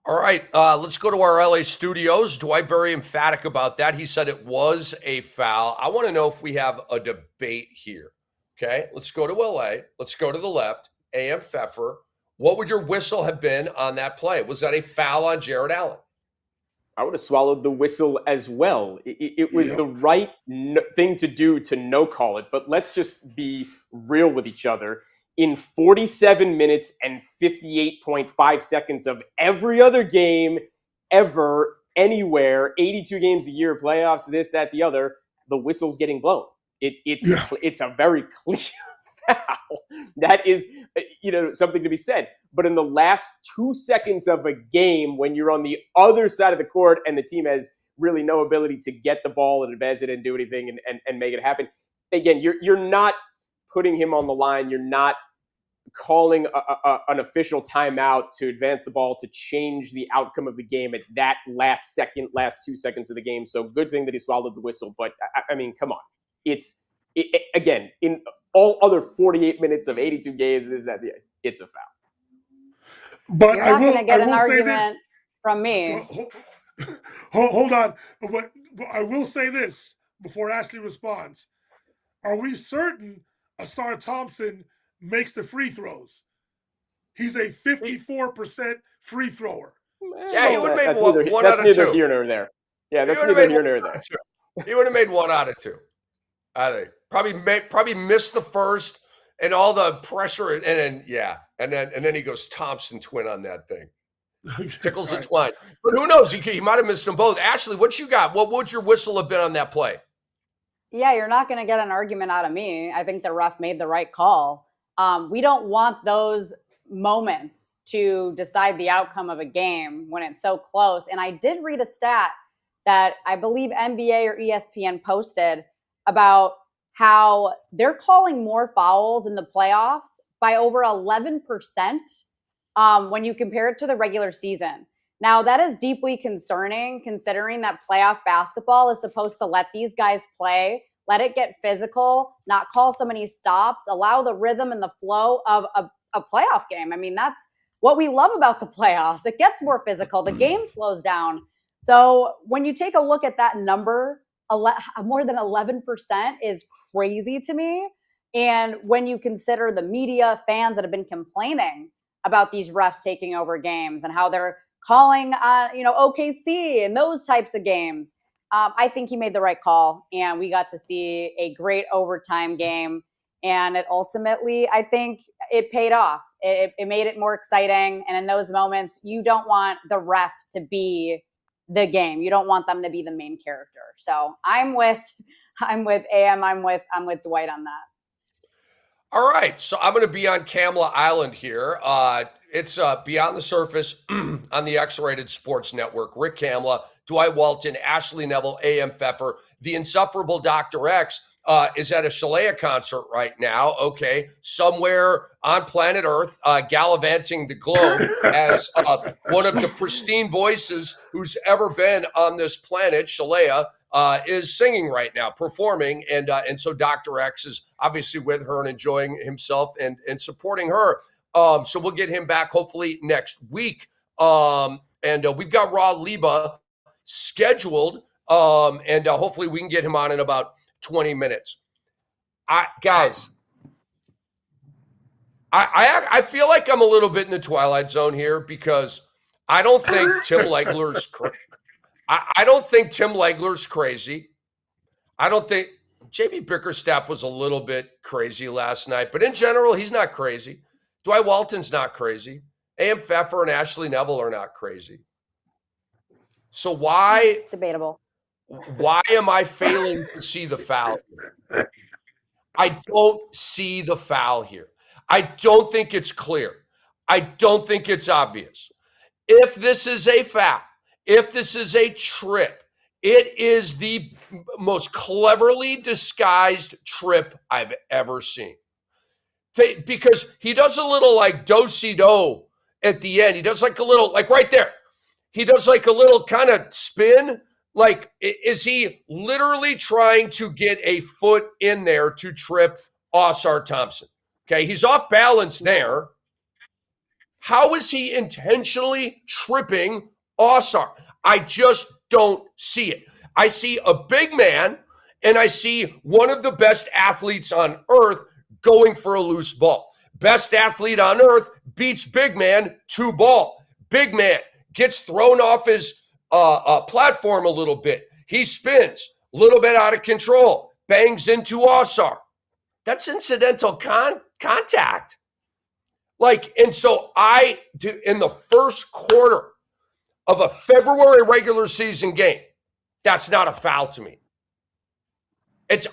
All right, let's go to our LA studios. Dwight, very emphatic about that. He said it was a foul. I want to know if we have a debate here. Okay, let's go to LA. Let's go to the left. AM Pfeffer, what would your whistle have been on that play? Was that a foul on Jarrett Allen? I would have swallowed the whistle as well. It was the right thing to do to no call it, but let's just be real with each other. In 47 minutes and 58.5 seconds of every other game ever, anywhere, 82 games a year, playoffs, this, that, the other, the whistle's getting blown. It's a very clear foul. That is, something to be said. But in the last 2 seconds of a game, when you're on the other side of the court and the team has really no ability to get the ball and advance it and do anything and make it happen, again, you're not putting him on the line. You're not calling an official timeout to advance the ball to change the outcome of the game at that last 2 seconds of the game. So good thing that he swallowed the whistle. But, I mean, come on. Again, in all other 48 minutes of 82 games, it's a foul. But You're not going to get an say argument this. from me. Hold on. But I will say this before Ashley responds. Are we certain Asar Thompson makes the free throws? He's a 54% free thrower. Yeah, he would have made one that's out of two. Neither here nor there. Yeah, that's neither here nor there. He would have made 1 out of 2. I think probably missed the first and all the pressure, and then he goes Thompson twin on that thing. Tickles the twine. But who knows? He might have missed them both. Ashley, what you got? What would your whistle have been on that play? Yeah, you're not going to get an argument out of me. I think the ref made the right call. We don't want those moments to decide the outcome of a game when it's so close. And I did read a stat that I believe NBA or ESPN posted about how they're calling more fouls in the playoffs by over 11% when you compare it to the regular season. Now, that is deeply concerning considering that playoff basketball is supposed to let these guys play, let it get physical, not call so many stops, allow the rhythm and the flow of a playoff game. I mean, that's what we love about the playoffs. It gets more physical. The game slows down. So when you take a look at that number, more than 11% is crazy to me. And when you consider the media, fans that have been complaining about these refs taking over games and how they're calling OKC and those types of games, I think he made the right call. And we got to see a great overtime game. And it ultimately, I think it paid off. It made it more exciting. And in those moments, you don't want the ref to be the game. You don't want them to be the main character. So I'm with AM. I'm with Dwight on that. All right, so I'm going to be on Kamla Island here. It's Beyond the Surface on the X-Rated Sports Network. Rick Kamla, Dwight Walton, Ashley Neville, AM Pfeffer, the insufferable Dr. X is at a Shalea concert right now, okay, somewhere on planet Earth, gallivanting the globe as one of the pristine voices who's ever been on this planet. Shalea is singing right now, performing, and so Dr. X is obviously with her and enjoying himself and supporting her. So we'll get him back hopefully next week. And we've got Raw Liba scheduled, and hopefully we can get him on in about 20 minutes. I feel like I'm a little bit in the twilight zone here because I don't think Tim Legler's I don't think Tim Legler's crazy. I don't think JB Bickerstaff was a little bit crazy last night, but in general, he's not crazy. Dwight Walton's not crazy. AM Pfeffer and Ashley Neville are not crazy. So why? Debatable. Why am I failing to see the foul here? I don't see the foul here. I don't think it's clear. I don't think it's obvious. If this is a foul, if this is a trip, it is the most cleverly disguised trip I've ever seen. Because he does a little like do-si-do at the end. He does like a little, like right there. He does like a little kind of spin. Like, is he literally trying to get a foot in there to trip Asar Thompson? Okay, he's off balance there. How is he intentionally tripping Asar? I just don't see it. I see a big man, and I see one of the best athletes on earth going for a loose ball. Best athlete on earth beats big man to ball. Big man gets thrown off his platform a little bit. He spins a little bit out of control, bangs into Osar. That's incidental contact. And so I do in the first quarter of a February regular season game, that's not a foul to me.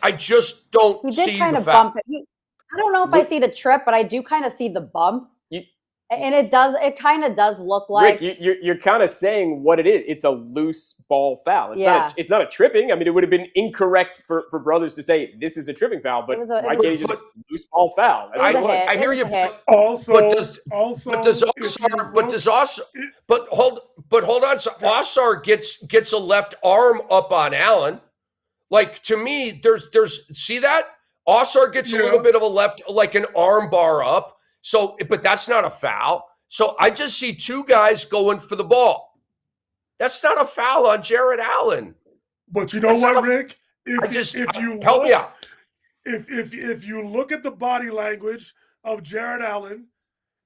I just don't see the foul. Bump it. I don't know if I see the trip, but I do kind of see the bump. And it kind of does look like Rick, you're kind of saying what it is. It's a loose ball foul. It's not a tripping. I mean, it would have been incorrect for brothers to say this is a tripping foul, but why can't you just loose ball foul? I hear you. Hold on. So Osar gets a left arm up on Allen. To me, there's see that? Osar gets a little bit of a left, like an arm bar up. So, but that's not a foul. So I just see two guys going for the ball. That's not a foul on Jared Allen. But you know what, Rick? Help me out. If you look at the body language of Jared Allen,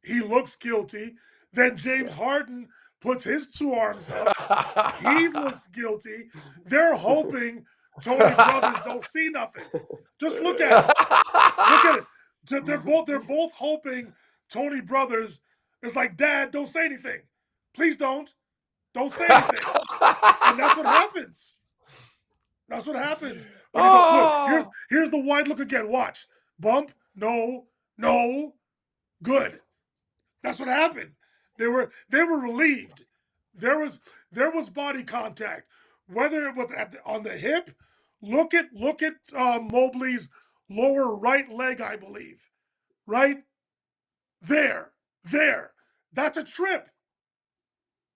he looks guilty. Then James Harden puts his two arms up. He looks guilty. They're hoping Tony Brothers don't see nothing. Just look at it. Look at it. They're both hoping Tony Brothers is like, Dad, don't say anything. Please don't. Don't say anything. And that's what happens. That's what happens. Look, here's the wide look again. Watch. Bump. No. Good. That's what happened. They were relieved. There was body contact. Whether it was on the hip, look at Mobley's lower right leg, I believe. Right? There. That's a trip.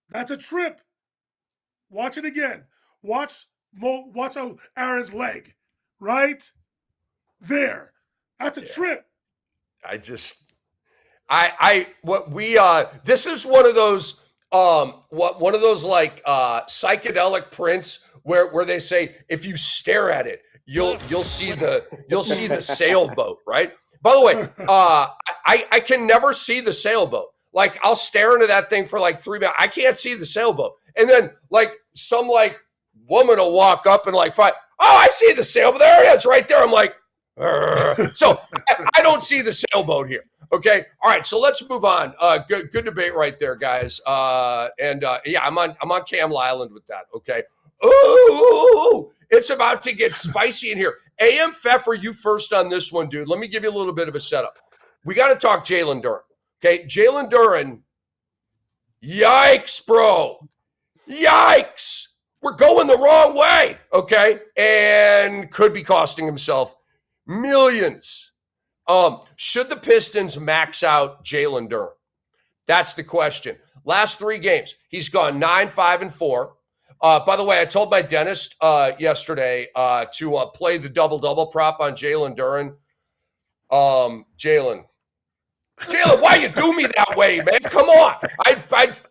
That's a trip. Watch it again. Watch Aaron's leg. Right? There. That's a trip. This is one of those psychedelic prints where they say if you stare at it, you'll see the sailboat, right? By the way, I can never see the sailboat. I'll stare into that thing for 3 minutes. I can't see the sailboat. And then some woman will walk up and find, oh, I see the sailboat. There it is right there. I'm like, so I don't see the sailboat here. Okay. All right. So let's move on. Good debate right there, guys. I'm on Camel Island with that. Okay. Ooh, it's about to get spicy in here. AM Pfeffer, you first on this one, dude. Let me give you a little bit of a setup. We got to talk Jalen Duren. Okay. Jalen Duren. Yikes, bro. Yikes. We're going the wrong way. Okay. And could be costing himself millions. Should the Pistons max out Jalen Duren? That's the question. Last 3 games, he's gone 9-5-4. By the way, I told my dentist yesterday to play the double-double prop on Jalen Duren. Jalen, why you do me that way, man? Come on.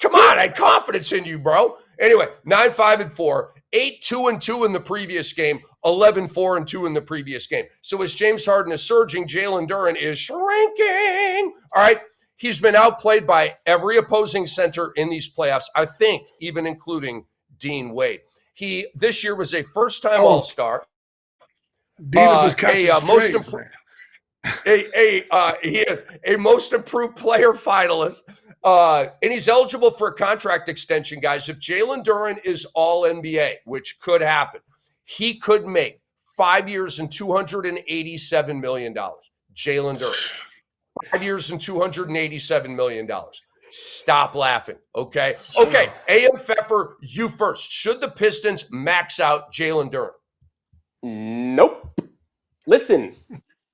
Come on. I had confidence in you, bro. Anyway, 9-5-4, 8-2-2 in the previous game, 11-4-2 in the previous game. So as James Harden is surging, Jalen Duren is shrinking. All right. He's been outplayed by every opposing center in these playoffs, I think, even including Dean Wade. He this year was a first-time All-Star. Dean is just catching strays, man. He is a most improved player finalist, and he's eligible for a contract extension, guys. If Jalen Duren is all NBA, which could happen, he could make 5 years and $287 million. Jalen Duren, 5 years and $287 million. Stop laughing, okay? Okay, AM Pfeffer, you first. Should the Pistons max out Jalen Duren? Nope. Listen,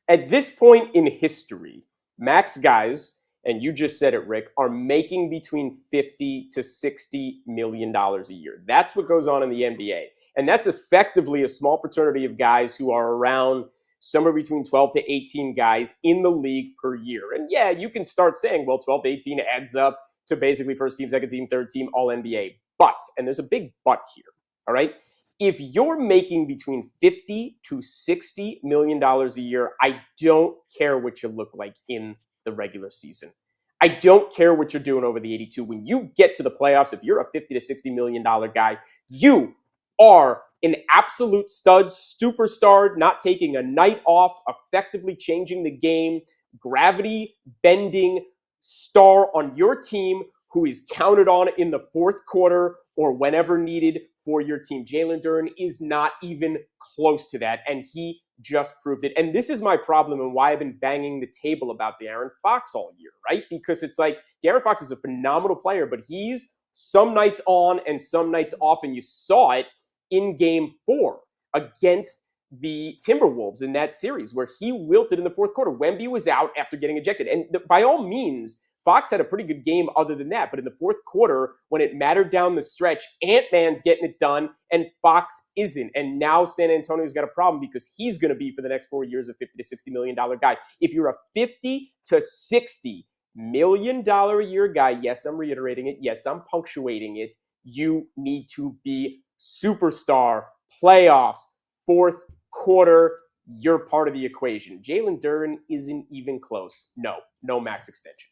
at this point in history, max guys, and you just said it, Rick, are making between $50 to $60 million a year. That's what goes on in the NBA. And that's effectively a small fraternity of guys who are around somewhere between 12 to 18 guys in the league per year. And yeah, you can start saying, well, 12 to 18 adds up to basically first team, second team, third team, all NBA. But, and there's a big but here, all right? If you're making between $50 to $60 million a year, I don't care what you look like in the regular season. I don't care what you're doing over the 82. When you get to the playoffs, if you're a $50 to $60 million guy, you are an absolute stud, superstar, not taking a night off, effectively changing the game, gravity bending star on your team who is counted on in the fourth quarter or whenever needed for your team. Jalen Duren is not even close to that, and he just proved it. And this is my problem and why I've been banging the table about De'Aaron Fox all year, right? Because it's like De'Aaron Fox is a phenomenal player, but he's some nights on and some nights off, and you saw it in Game 4 against the Timberwolves in that series where he wilted in the fourth quarter. Wemby was out after getting ejected. And by all means, Fox had a pretty good game other than that. But in the fourth quarter, when it mattered down the stretch, Ant-Man's getting it done and Fox isn't. And now San Antonio's got a problem because he's going to be for the next 4 years a $50 to $60 million guy. If you're a $50 to $60 million a year guy, yes, I'm reiterating it. Yes, I'm punctuating it. You need to be superstar, playoffs, fourth quarter. You're part of the equation. Jalen Duren isn't even close. No max extension.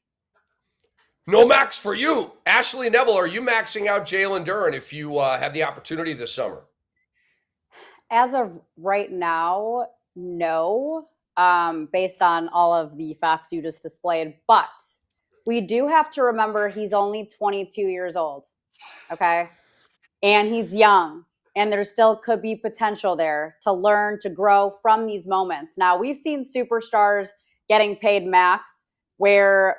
No max for you. Ashley Neville, are you maxing out Jalen Duren if you have the opportunity this summer? As of right now, no, based on all of the facts you just displayed. But we do have to remember he's only 22 years old, okay? And he's young, and there still could be potential there to learn, to grow from these moments. Now, we've seen superstars getting paid max where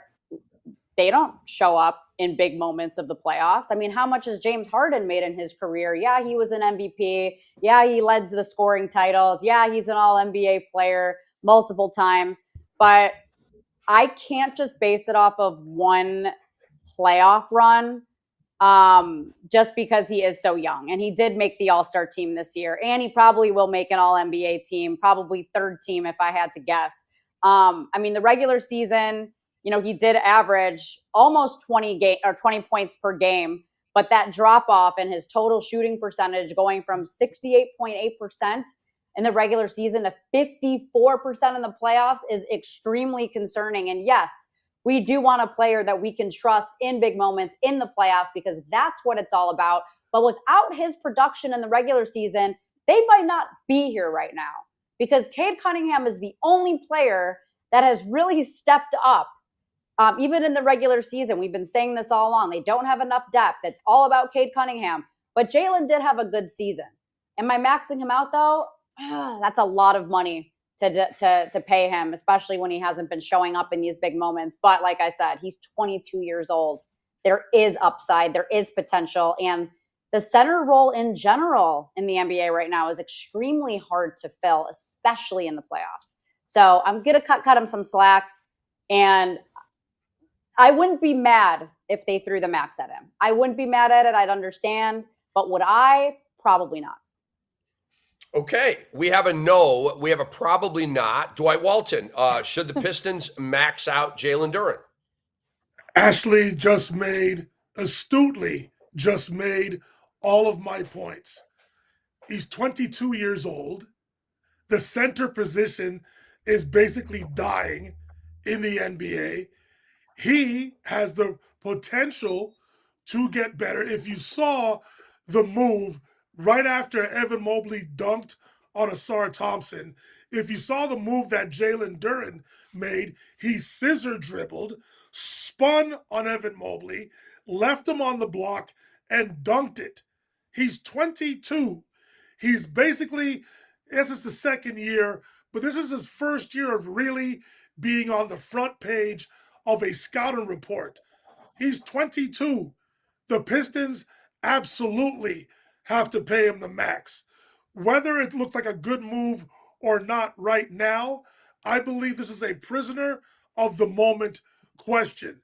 they don't show up in big moments of the playoffs. I mean, how much has James Harden made in his career? Yeah, he was an MVP. Yeah, he led to the scoring titles. Yeah, he's an all-NBA player multiple times. But I can't just base it off of one playoff run just because he is so young. And he did make the all-star team this year. And he probably will make an all-NBA team, probably third team if I had to guess. I mean, the regular season, you know, he did average almost 20 points per game, but that drop off in his total shooting percentage going from 68.8% in the regular season to 54% in the playoffs is extremely concerning. And yes, we do want a player that we can trust in big moments in the playoffs because that's what it's all about. But without his production in the regular season, they might not be here right now because Cade Cunningham is the only player that has really stepped up. Even in the regular season, we've been saying this all along. They don't have enough depth. It's all about Cade Cunningham. But Jalen did have a good season. Am I maxing him out, though? That's a lot of money to pay him, especially when he hasn't been showing up in these big moments. But like I said, he's 22 years old. There is upside. There is potential. And the center role in general in the NBA right now is extremely hard to fill, especially in the playoffs. So I'm going to cut him some slack. And I wouldn't be mad if they threw the max at him. I wouldn't be mad at it. I'd understand. But would I? Probably not. Okay. We have a no. We have a probably not. Dwight Walton, should the Pistons max out Jalen Duren? Ashley astutely just made all of my points. He's 22 years old. The center position is basically dying in the NBA. He has the potential to get better. If you saw the move right after Evan Mobley dunked on Asar Thompson, if you saw the move that Jalen Duren made, he scissor dribbled, spun on Evan Mobley, left him on the block, and dunked it. He's 22. He's basically, this is the second year, but this is his first year of really being on the front page of a scouting report. He's 22. The Pistons absolutely have to pay him the max. Whether it looks like a good move or not right now, I believe this is a prisoner of the moment question.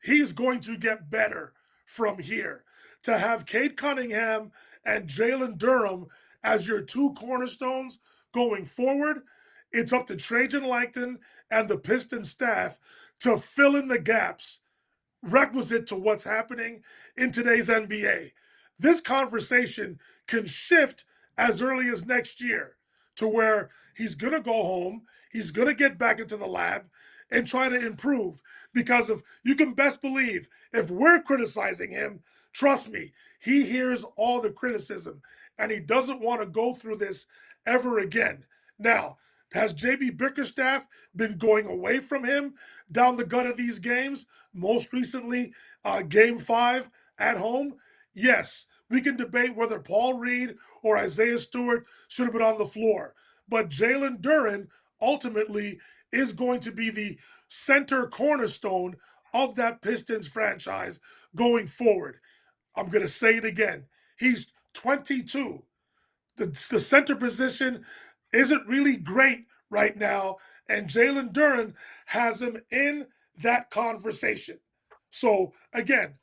He's going to get better from here. To have Cade Cunningham and Jalen Duren as your two cornerstones going forward, it's up to Trajan Langton and the Pistons staff to fill in the gaps requisite to what's happening in today's NBA. This conversation can shift as early as next year to where he's going to go home, he's going to get back into the lab, and try to improve. Because if you can best believe, if we're criticizing him, trust me, he hears all the criticism and he doesn't want to go through this ever again. Now, has JB Bickerstaff been going away from him down the gut of these games? Most recently, game 5 at home? Yes, we can debate whether Paul Reed or Isaiah Stewart should have been on the floor. But Jalen Duren ultimately is going to be the center cornerstone of that Pistons franchise going forward. I'm going to say it again. He's 22. The center position isn't really great right now, and Jalen Duren has him in that conversation. So, again,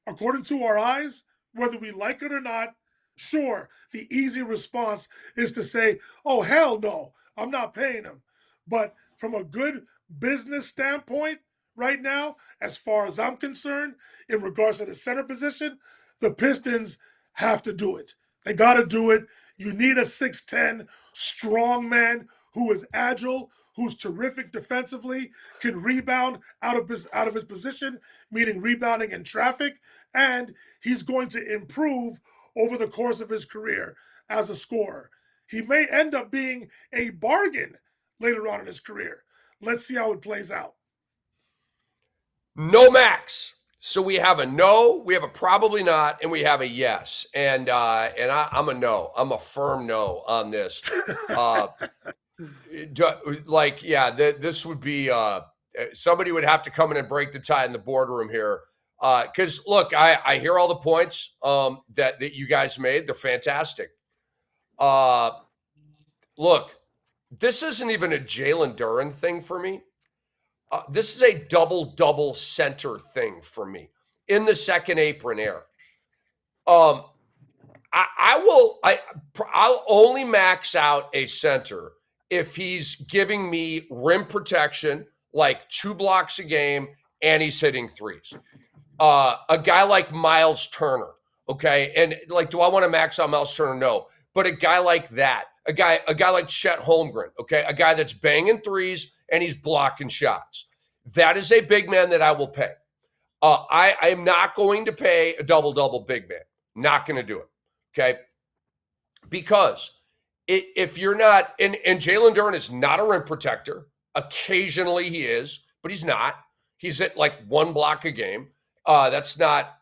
according to our eyes, whether we like it or not, sure, the easy response is to say, oh, hell no, I'm not paying him. But from a good business standpoint, right now, as far as I'm concerned, in regards to the center position, the Pistons have to do it. They got to do it. You need a 6'10 strong man who is agile, who's terrific defensively, can rebound out of his position, meaning rebounding in traffic, and he's going to improve over the course of his career as a scorer. He may end up being a bargain later on in his career. Let's see how it plays out. No max. So we have a no, we have a probably not, and we have a yes. And I'm a no. I'm a firm no on this. This would be somebody would have to come in and break the tie in the boardroom here. Because look, I hear all the points that you guys made. They're fantastic. Look, this isn't even a Jalen Duren thing for me. This is a double-double center thing for me in the second apron era. I'll only max out a center if he's giving me rim protection, like 2 blocks a game, and he's hitting threes. A guy like Miles Turner, okay? And like, do I want to max out Miles Turner? No. But a guy like that, a guy like Chet Holmgren, okay? A guy that's banging threes and he's blocking shots. That is a big man that I will pay. I am not going to pay a double-double big man. Not going to do it, okay? Because if you're not, and Jalen Duren is not a rim protector. Occasionally he is, but he's not. He's at like 1 block a game. That's not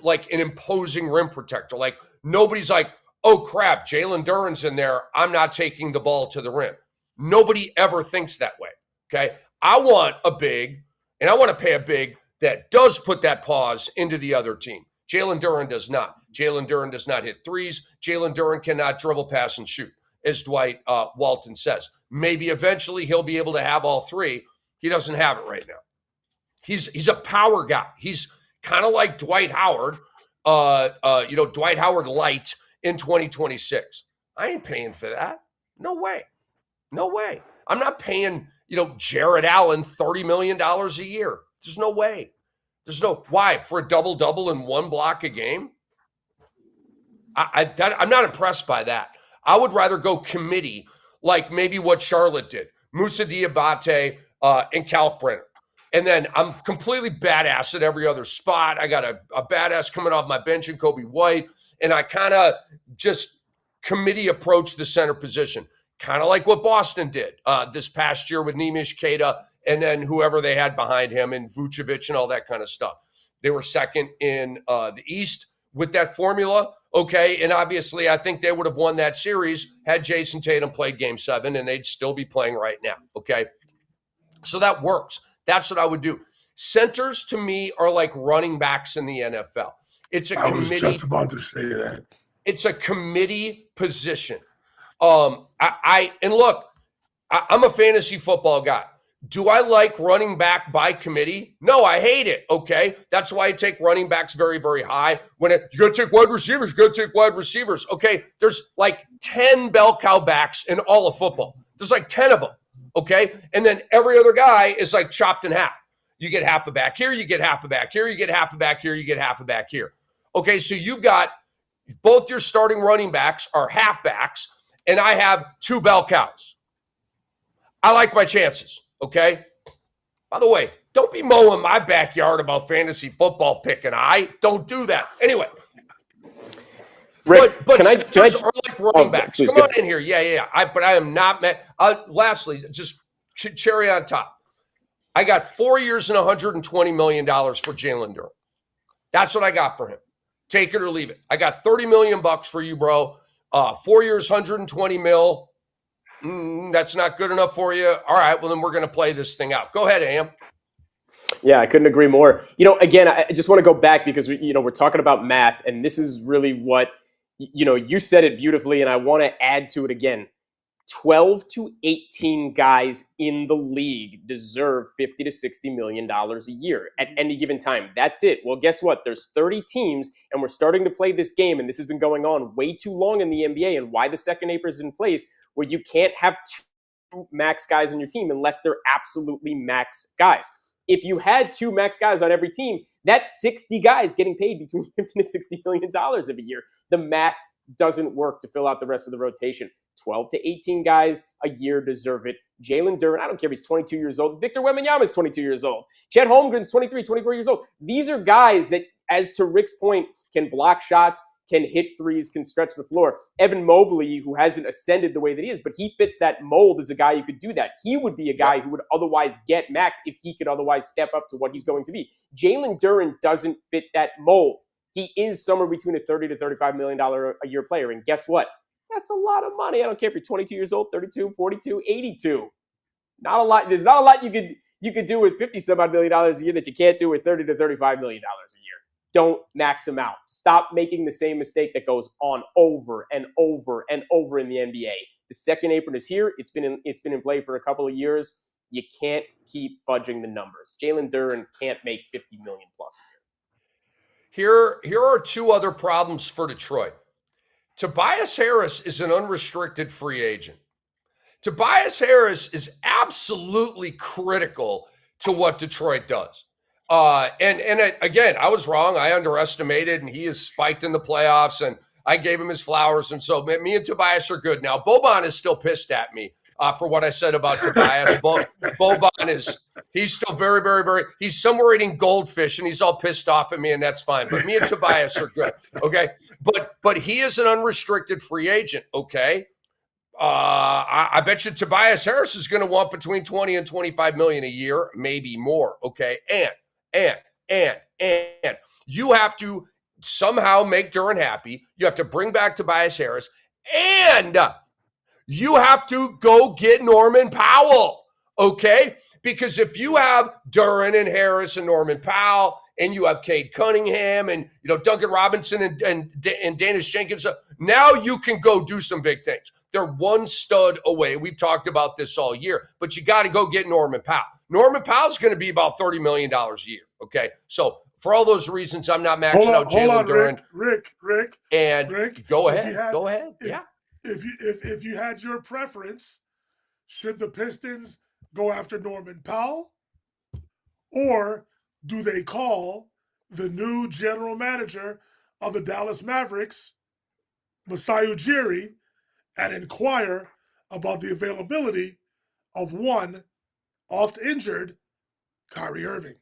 like an imposing rim protector. Like nobody's like, oh crap, Jalen Duren's in there. I'm not taking the ball to the rim. Nobody ever thinks that way, okay? I want a big, and I want to pay a big that does put that pause into the other team. Jalen Duren does not. Jalen Duren does not hit threes. Jalen Duren cannot dribble, pass, and shoot, as Dwight Walton says. Maybe eventually he'll be able to have all 3. He doesn't have it right now. He's a power guy. He's kind of like Dwight Howard, Dwight Howard light in 2026. I ain't paying for that. No way. No way. I'm not paying, Jared Allen $30 million a year. There's no way. Why? For a double-double in 1 block a game? I'm not impressed by that. I would rather go committee, like maybe what Charlotte did. Moussa Diabate and Kalkbrenner. And then I'm completely badass at every other spot. I got a badass coming off my bench in Kobe White. And I kind of just committee approach the center position. Kind of like what Boston did this past year with Nemish Keita and then whoever they had behind him and Vucevic and all that kind of stuff. They were second in the East with that formula. Okay, and obviously I think they would have won that series had Jason Tatum played Game 7, and they'd still be playing right now, okay? So that works. That's what I would do. Centers, to me, are like running backs in the NFL. It's a committee. I was just about to say that. It's a committee position. I'm a fantasy football guy. Do I like running back by committee? No, I hate it, okay? That's why I take running backs very, very high. You got to take wide receivers, okay? There's like 10 bell cow backs in all of football. There's like 10 of them, okay? And then every other guy is like chopped in half. You get half a back here, you get half a back here, you get half a back here, you get half a back here. Okay, so you've got both your starting running backs are halfbacks, and I have 2 bell cows. I like my chances. Okay. By the way, don't be mowing my backyard about fantasy football picking. Don't do that. Anyway. Rick, but centers are like running backs. Come on in here. Yeah. But I am not mad. Lastly, just cherry on top. I got 4 years and $120 million for Jalen Duren. That's what I got for him. Take it or leave it. I got $30 million for you, bro. 4 years, 120 mil. That's not good enough for you. All right, well, then we're going to play this thing out. Go ahead, Am. Yeah, I couldn't agree more. Again, I just want to go back because we're talking about math, and this is really what, you said it beautifully, and I want to add to it again. 12 to 18 guys in the league deserve $50 to $60 million a year at any given time. That's it. Well, guess what? There's 30 teams, and we're starting to play this game, and this has been going on way too long in the NBA, and why the second apron is in place, where you can't have two max guys on your team unless they're absolutely max guys. If you had two max guys on every team, that's 60 guys getting paid between $50 to $60 million every year. The math doesn't work to fill out the rest of the rotation. 12 to 18 guys a year deserve it. Jalen Duren, I don't care if he's 22 years old. Victor Wembanyama is 22 years old. Chet Holmgren's 23, 24 years old. These are guys that, as to Rick's point, can block shots, can hit threes, can stretch the floor. Evan Mobley, who hasn't ascended the way that he is, but he fits that mold as a guy who could do that. He would be a guy who would otherwise get max if he could otherwise step up to what he's going to be. Jalen Duren doesn't fit that mold. He is somewhere between a $30 to $35 million a year player. And guess what? That's a lot of money. I don't care if you're 22 years old, 32, 42, 82. Not a lot. There's not a lot you could do with $50-some-odd million a year that you can't do with $30 to $35 million a year. Don't max them out. Stop making the same mistake that goes on over and over and over in the NBA. The second apron is here. It's been in play for a couple of years. You can't keep fudging the numbers. Jalen Duren can't make $50 million plus a year. Here are two other problems for Detroit. Tobias Harris is an unrestricted free agent. Tobias Harris is absolutely critical to what Detroit does. Again, I was wrong. I underestimated, and he has spiked in the playoffs, and I gave him his flowers. And so me and Tobias are good. Now, Boban is still pissed at me for what I said about Tobias. Boban he's still very, very, very, he's somewhere eating goldfish, and he's all pissed off at me, and that's fine. But me and Tobias are good, okay? But he is an unrestricted free agent, okay? I bet you Tobias Harris is going to want between 20 and 25 million a year, maybe more, okay? And you have to somehow make Duren happy. You have to bring back Tobias Harris, and you have to go get Norman Powell, okay? Because if you have Duren and Harris and Norman Powell, and you have Cade Cunningham and Duncan Robinson and Danish Jenkins, now you can go do some big things. They're one stud away. We've talked about this all year, but you got to go get Norman Powell. Norman Powell's going to be about $30 million a year, okay? So for all those reasons, I'm not maxing out Jalen Duren. Rick. And go ahead. Yeah. If you had your preference, should the Pistons go after Norman Powell, or do they call the new general manager of the Dallas Mavericks, Masai Ujiri, and inquire about the availability of one oft-injured Kyrie Irving?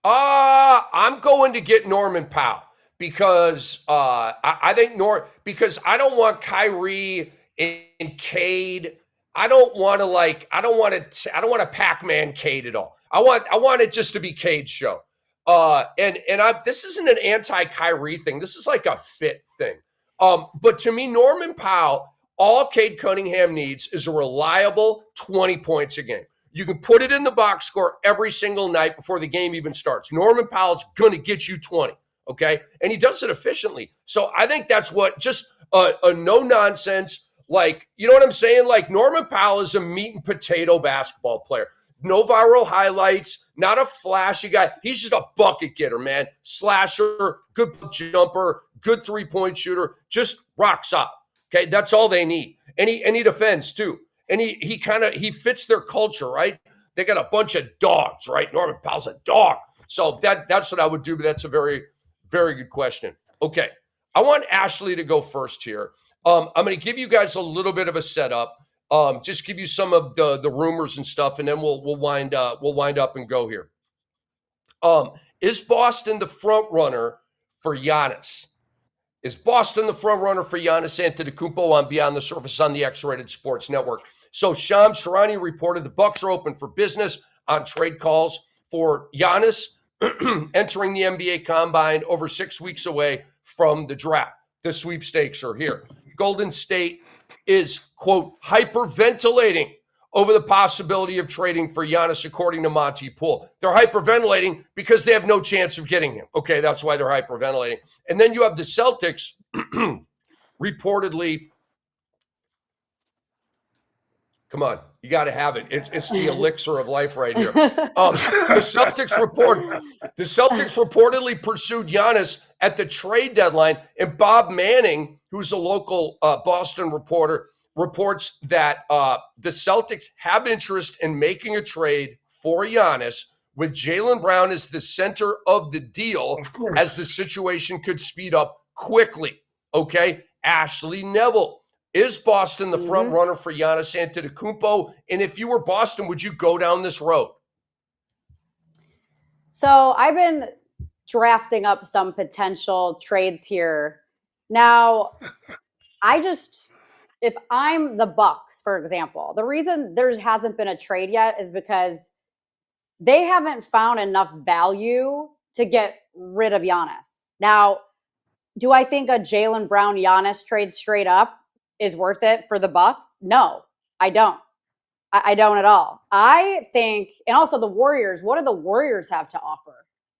I'm going to get Norman Powell because I think because I don't want Kyrie and Cade. I don't want to Pac-Man Cade at all. I want it just to be Cade's show. This isn't an anti-Kyrie thing. This is like a fit thing. But to me, Norman Powell, all Cade Cunningham needs is a reliable 20 points a game. You can put it in the box score every single night before the game even starts. Norman Powell's going to get you 20, okay? And he does it efficiently. So I think that's what, just a no-nonsense, like, you know what I'm saying? Like, Norman Powell is a meat and potato basketball player. No viral highlights, not a flashy guy. He's just a bucket getter, man. Slasher, good jumper, good three-point shooter, just rock solid. Okay, that's all they need. And he defends too. And he fits their culture, right? They got a bunch of dogs, right? Norman Powell's a dog. So that's what I would do, but that's a very, very good question. Okay, I want Ashley to go first here. I'm going to give you guys a little bit of a setup. Just give you some of the rumors and stuff, and then we'll wind up and go here. Is Boston the front runner for Giannis? Is Boston the front runner for Giannis Antetokounmpo on Beyond the Surface on the X-Rated Sports Network? So Shams Charania reported the Bucks are open for business on trade calls for Giannis entering the NBA Combine over 6 weeks away from the draft. The sweepstakes are here. Golden State is, quote, hyperventilating over the possibility of trading for Giannis, according to Monty Poole. They're hyperventilating because they have no chance of getting him. Okay, that's why they're hyperventilating. And then you have the Celtics reportedly. Come on, you got to have it. It's the elixir of life right here. The Celtics reportedly pursued Giannis at the trade deadline, and Bob Manning, who's a local Boston reporter, reports that the Celtics have interest in making a trade for Giannis, with Jaylen Brown as the center of the deal, as the situation could speed up quickly. Okay, Ashley Neville. Is Boston the front runner for Giannis Antetokounmpo? And if you were Boston, would you go down this road? So I've been drafting up some potential trades here. Now, if I'm the Bucks, for example, the reason there hasn't been a trade yet is because they haven't found enough value to get rid of Giannis. Now, do I think a Jaylen Brown Giannis trade straight up is worth it for the Bucks? No, I don't. I don't at all. I think, and also the Warriors, what do the Warriors have to offer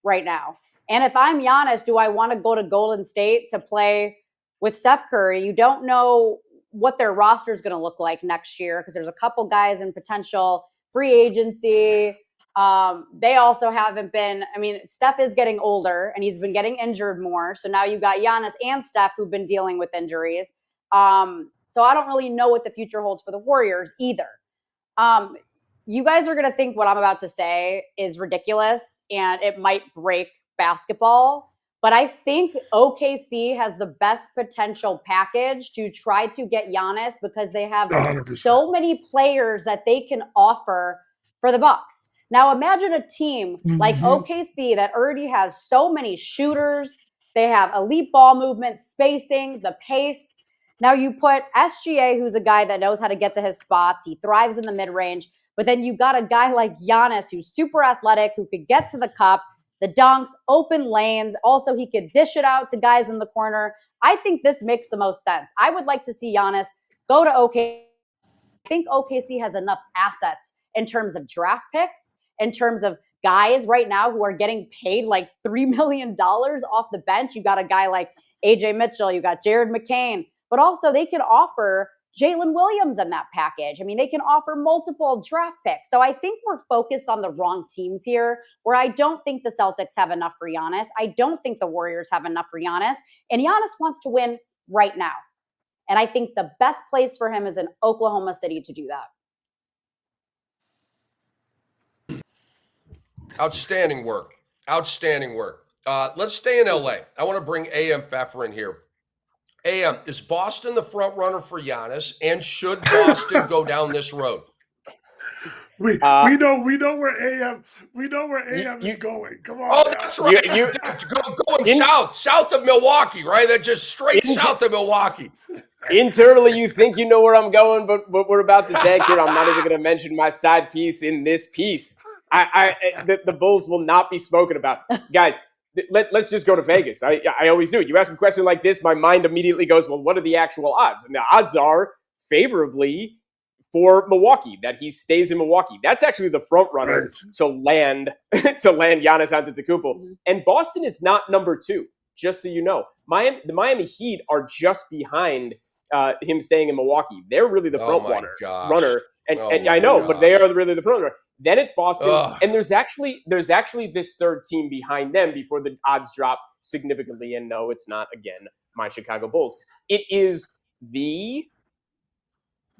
right now? And if I'm Giannis, do I want to go to Golden State to play with Steph Curry? You don't know what their roster is going to look like next year because there's a couple guys in potential free agency. They also haven't been, Steph is getting older and he's been getting injured more. So now you've got Giannis and Steph who've been dealing with injuries. So I don't really know what the future holds for the Warriors either. You guys are going to think what I'm about to say is ridiculous and it might break basketball, but I think OKC has the best potential package to try to get Giannis because they have 100%. so many players that they can offer for the Bucks. Now imagine a team like OKC that already has so many shooters. They have elite ball movement, spacing, the pace. Now you put SGA, who's a guy that knows how to get to his spots. He thrives in the mid-range. But then you got a guy like Giannis, who's super athletic, who could get to the cup, the dunks, open lanes. Also, he could dish it out to guys in the corner. I think this makes the most sense. I would like to see Giannis go to OKC. I think OKC has enough assets in terms of draft picks, in terms of guys right now who are getting paid like $3 million off the bench. You got a guy like AJ Mitchell. You got Jared McCain. But also they can offer Jalen Williams in that package. They can offer multiple draft picks. So I think we're focused on the wrong teams here, where I don't think the Celtics have enough for Giannis. I don't think the Warriors have enough for Giannis. And Giannis wants to win right now. And I think the best place for him is in Oklahoma City to do that. Outstanding work. Outstanding work. Let's stay in LA. I want to bring AM Pfeffer in here. AM, is Boston the front runner for Giannis, and should Boston go down this road? We know where AM is going. Come on. Oh, that's right. Going south of Milwaukee, right? That just straight south of Milwaukee. Internally, you think you know where I'm going, but what we're about to say here, I'm not even going to mention my side piece in this piece. The Bulls will not be spoken about, guys. Let's just go to Vegas. I always do. You ask a question like this, my mind immediately goes, well, what are the actual odds? And the odds are favorably for Milwaukee, that he stays in Milwaukee. That's actually the front runner to land Giannis Antetokounmpo. And Boston is not number 2, just so you know. The Miami Heat are just behind him staying in Milwaukee. They're really the front runner. And I know, but they are really the front runner. Then it's Boston, and there's actually this third team behind them before the odds drop significantly. And no, it's not, again, my Chicago Bulls. It is the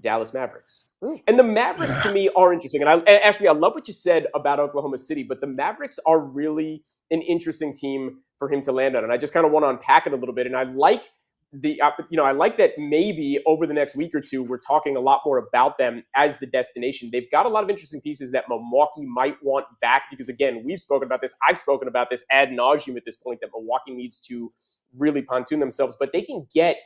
Dallas Mavericks. Ooh. And the Mavericks, to me, are interesting. And I love what you said about Oklahoma City, but the Mavericks are really an interesting team for him to land on. And I just kind of want to unpack it a little bit. And I like I like that maybe over the next week or two, we're talking a lot more about them as the destination. They've got a lot of interesting pieces that Milwaukee might want back because, again, we've spoken about this. I've spoken about this ad nauseum at this point that Milwaukee needs to really pontoon themselves, but they can get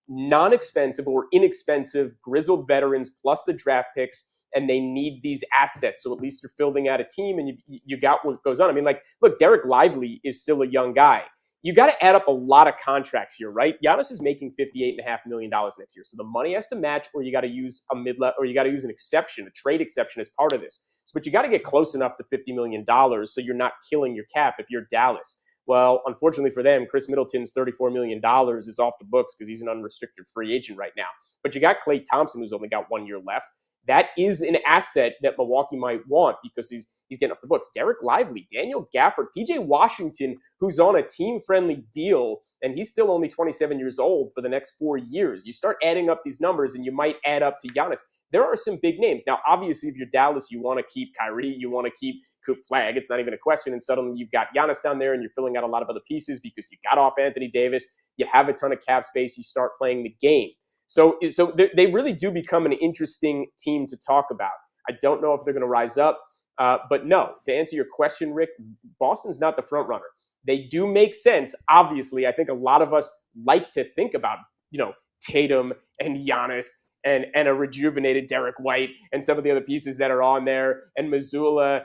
non-expensive or inexpensive grizzled veterans plus the draft picks, and they need these assets. So at least you're building out a team and you got what goes on. I mean, like, look, Derek Lively is still a young guy. You got to add up a lot of contracts here, right? Giannis is making $58.5 million next year. So the money has to match, or you got to use a mid-level, or you got to use an exception, a trade exception as part of this. So, but you got to get close enough to $50 million so you're not killing your cap if you're Dallas. Well, unfortunately for them, Chris Middleton's $34 million is off the books because he's an unrestricted free agent right now. But you got Klay Thompson, who's only got 1 year left. That is an asset that Milwaukee might want because he's getting off the books. Derek Lively, Daniel Gafford, PJ Washington, who's on a team-friendly deal, and he's still only 27 years old for the next 4 years. You start adding up these numbers, and you might add up to Giannis. There are some big names. Now, obviously, if you're Dallas, you want to keep Kyrie, you want to keep Coop Flag. It's not even a question. And suddenly you've got Giannis down there, and you're filling out a lot of other pieces because you got off Anthony Davis. You have a ton of cap space. You start playing the game. So they really do become an interesting team to talk about. I don't know if they're going to rise up, but no, to answer your question, Rick, Boston's not the front runner. They do make sense. Obviously, I think a lot of us like to think about, Tatum and Giannis and a rejuvenated Derek White and some of the other pieces that are on there, and Mazzulla,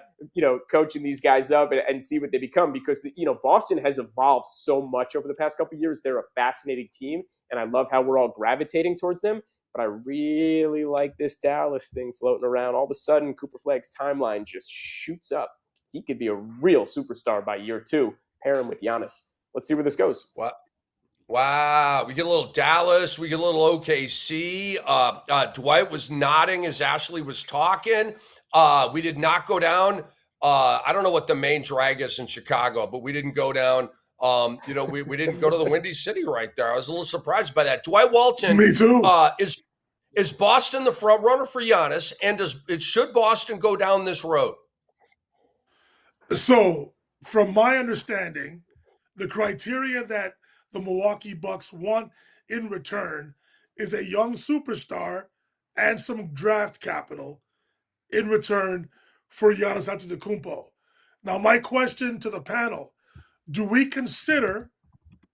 coaching these guys up and see what they become, because, Boston has evolved so much over the past couple of years. They're a fascinating team, and I love how we're all gravitating towards them. But I really like this Dallas thing floating around. All of a sudden, Cooper Flag's timeline just shoots up. He could be a real superstar by year 2. Pair him with Giannis. Let's see where this goes. What? Wow, we get a little Dallas, we get a little OKC. Dwight was nodding as Ashley was talking. We did not go down. I don't know what the main drag is in Chicago, but we didn't go down. We didn't go to the Windy City right there. I was a little surprised by that. Dwight Walton. Me too. Is Boston the front runner for Giannis, and should Boston go down this road? So, from my understanding, the criteria that the Milwaukee Bucks want in return is a young superstar and some draft capital in return for Giannis Antetokounmpo. Now, my question to the panel, do we consider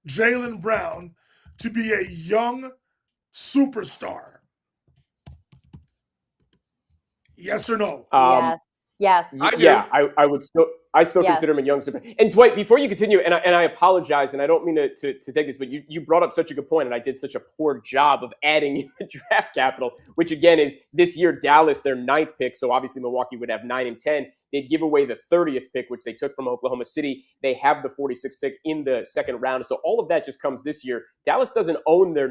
Jalen Brown to be a young superstar? Yes or no? Yes. I would still consider him a young super. And Dwight, before you continue, and I apologize, and I don't mean to take this, but you brought up such a good point, and I did such a poor job of adding in the draft capital, which again is this year Dallas, their 9th pick, so obviously Milwaukee would have 9 and 10. They'd give away the 30th pick, which they took from Oklahoma City. They have the 46th pick in the second round, so all of that just comes this year. Dallas doesn't own their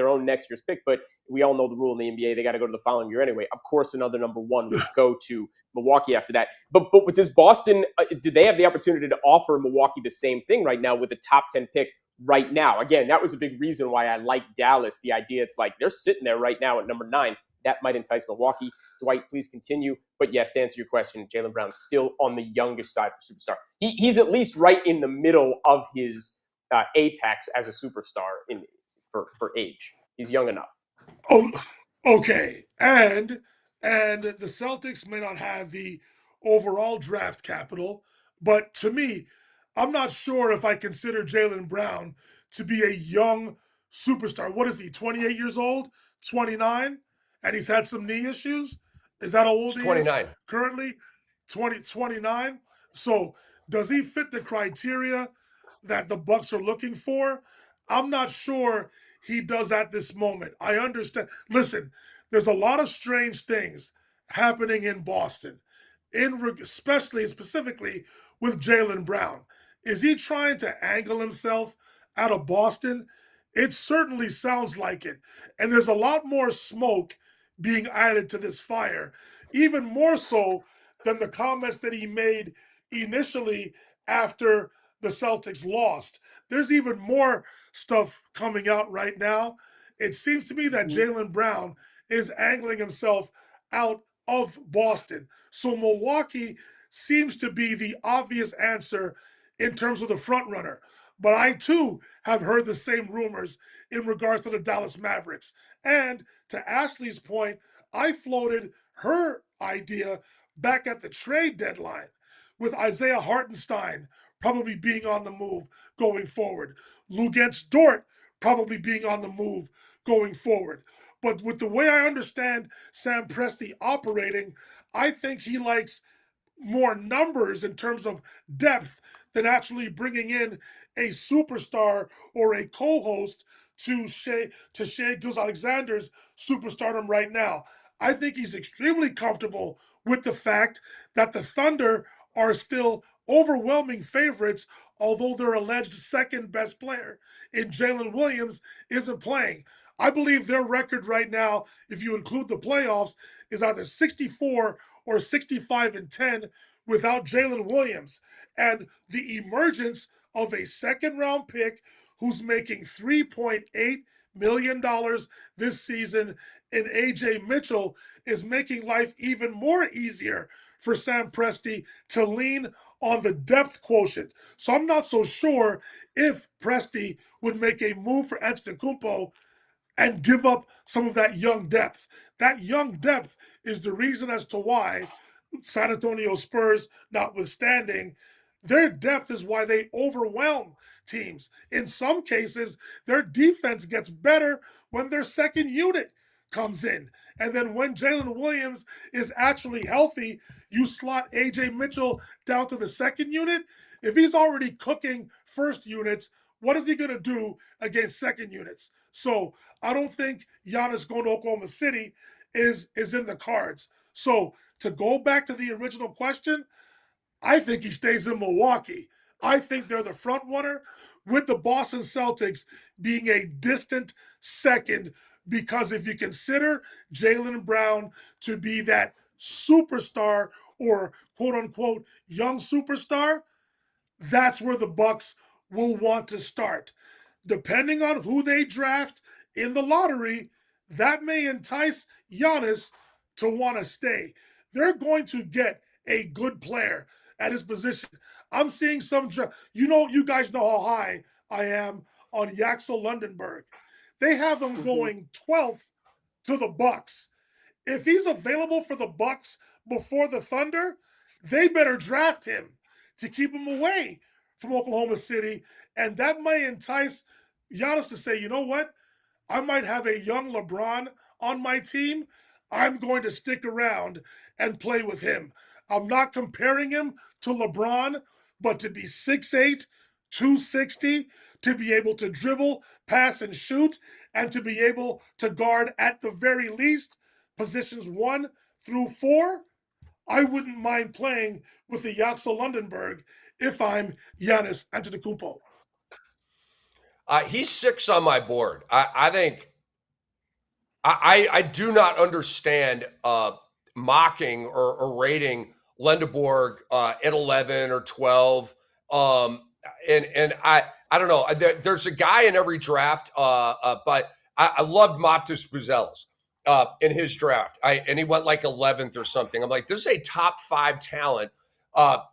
own next year's pick, but we all know the rule in the NBA. They got to go to the following year anyway. Of course, another number 1 would go to Milwaukee after that. But does Boston, do they have the opportunity to offer Milwaukee the same thing right now with the top 10 pick right now? Again, that was a big reason why I like Dallas. The idea, it's like they're sitting there right now at number 9. That might entice Milwaukee. Dwight, please continue. But yes, to answer your question, Jalen Brown's still on the youngest side for superstar. He's at least right in the middle of his apex as a superstar for age. He's young enough. Oh, okay. And the Celtics may not have the overall draft capital, but to me, I'm not sure if I consider Jalen Brown to be a young superstar. What is he, 28 years old, 29? And he's had some knee issues? Is that how old he 29. is currently? 29? So does he fit the criteria that the Bucks are looking for? I'm not sure he does at this moment. I understand. Listen, there's a lot of strange things happening in Boston, specifically with Jalen Brown. Is he trying to angle himself out of Boston? It certainly sounds like it. And there's a lot more smoke being added to this fire, even more so than the comments that he made initially after the Celtics lost. There's even more stuff coming out right now. It seems to me that Jalen Brown is angling himself out of Boston. So Milwaukee seems to be the obvious answer in terms of the front runner. But I too have heard the same rumors in regards to the Dallas Mavericks. And to Ashley's point, I floated her idea back at the trade deadline with Isaiah Hartenstein probably being on the move going forward. Luguentz Dort probably being on the move going forward. But with the way I understand Sam Presti operating, I think he likes more numbers in terms of depth than actually bringing in a superstar or a co-host to Shai Gilgeous-Alexander's superstardom right now. I think he's extremely comfortable with the fact that the Thunder are still overwhelming favorites, although their alleged second best player in Jalen Williams isn't playing. I believe their record right now, if you include the playoffs, is either 64 or 65-10 without Jalen Williams. And the emergence of a second round pick who's making $3.8 million this season in AJ Mitchell is making life even more easier for Sam Presti to lean on the depth quotient. So I'm not so sure if Presti would make a move for Antetokounmpo and give up some of that young depth. That young depth is the reason as to why San Antonio Spurs, notwithstanding, their depth is why they overwhelm teams. In some cases, their defense gets better when their second unit comes in. And then when Jalen Williams is actually healthy, you slot AJ Mitchell down to the second unit. If he's already cooking first units, what is he going to do against second units? So I don't think Giannis going to Oklahoma City is in the cards. So to go back to the original question, I think he stays in Milwaukee. I think they're the front runner, with the Boston Celtics being a distant second, because if you consider Jaylen Brown to be that superstar or quote unquote young superstar, that's where the Bucks will want to start. Depending on who they draft in the lottery, that may entice Giannis to want to stay. They're going to get a good player at his position. I'm seeing some, you guys know how high I am on Yaxel Lundenberg. They have him going 12th to the Bucks. If he's available for the Bucks before the Thunder, they better draft him to keep him away from Oklahoma City. And that may entice Giannis to say, you know what? I might have a young LeBron on my team. I'm going to stick around and play with him. I'm not comparing him to LeBron, but to be 6'8", 260, to be able to dribble, pass, and shoot, and to be able to guard at the very least positions 1 through 4, I wouldn't mind playing with the Yaxel Lundenberg if I'm Giannis Antetokounmpo. He's 6 on my board. I think I do not understand mocking or rating Lundenberg at 11 or 12. And I don't know. There's a guy in every draft, but I loved Matus Buzelis in his draft. And he went like 11th or something. I'm like, this is a top 5 talent. Arturas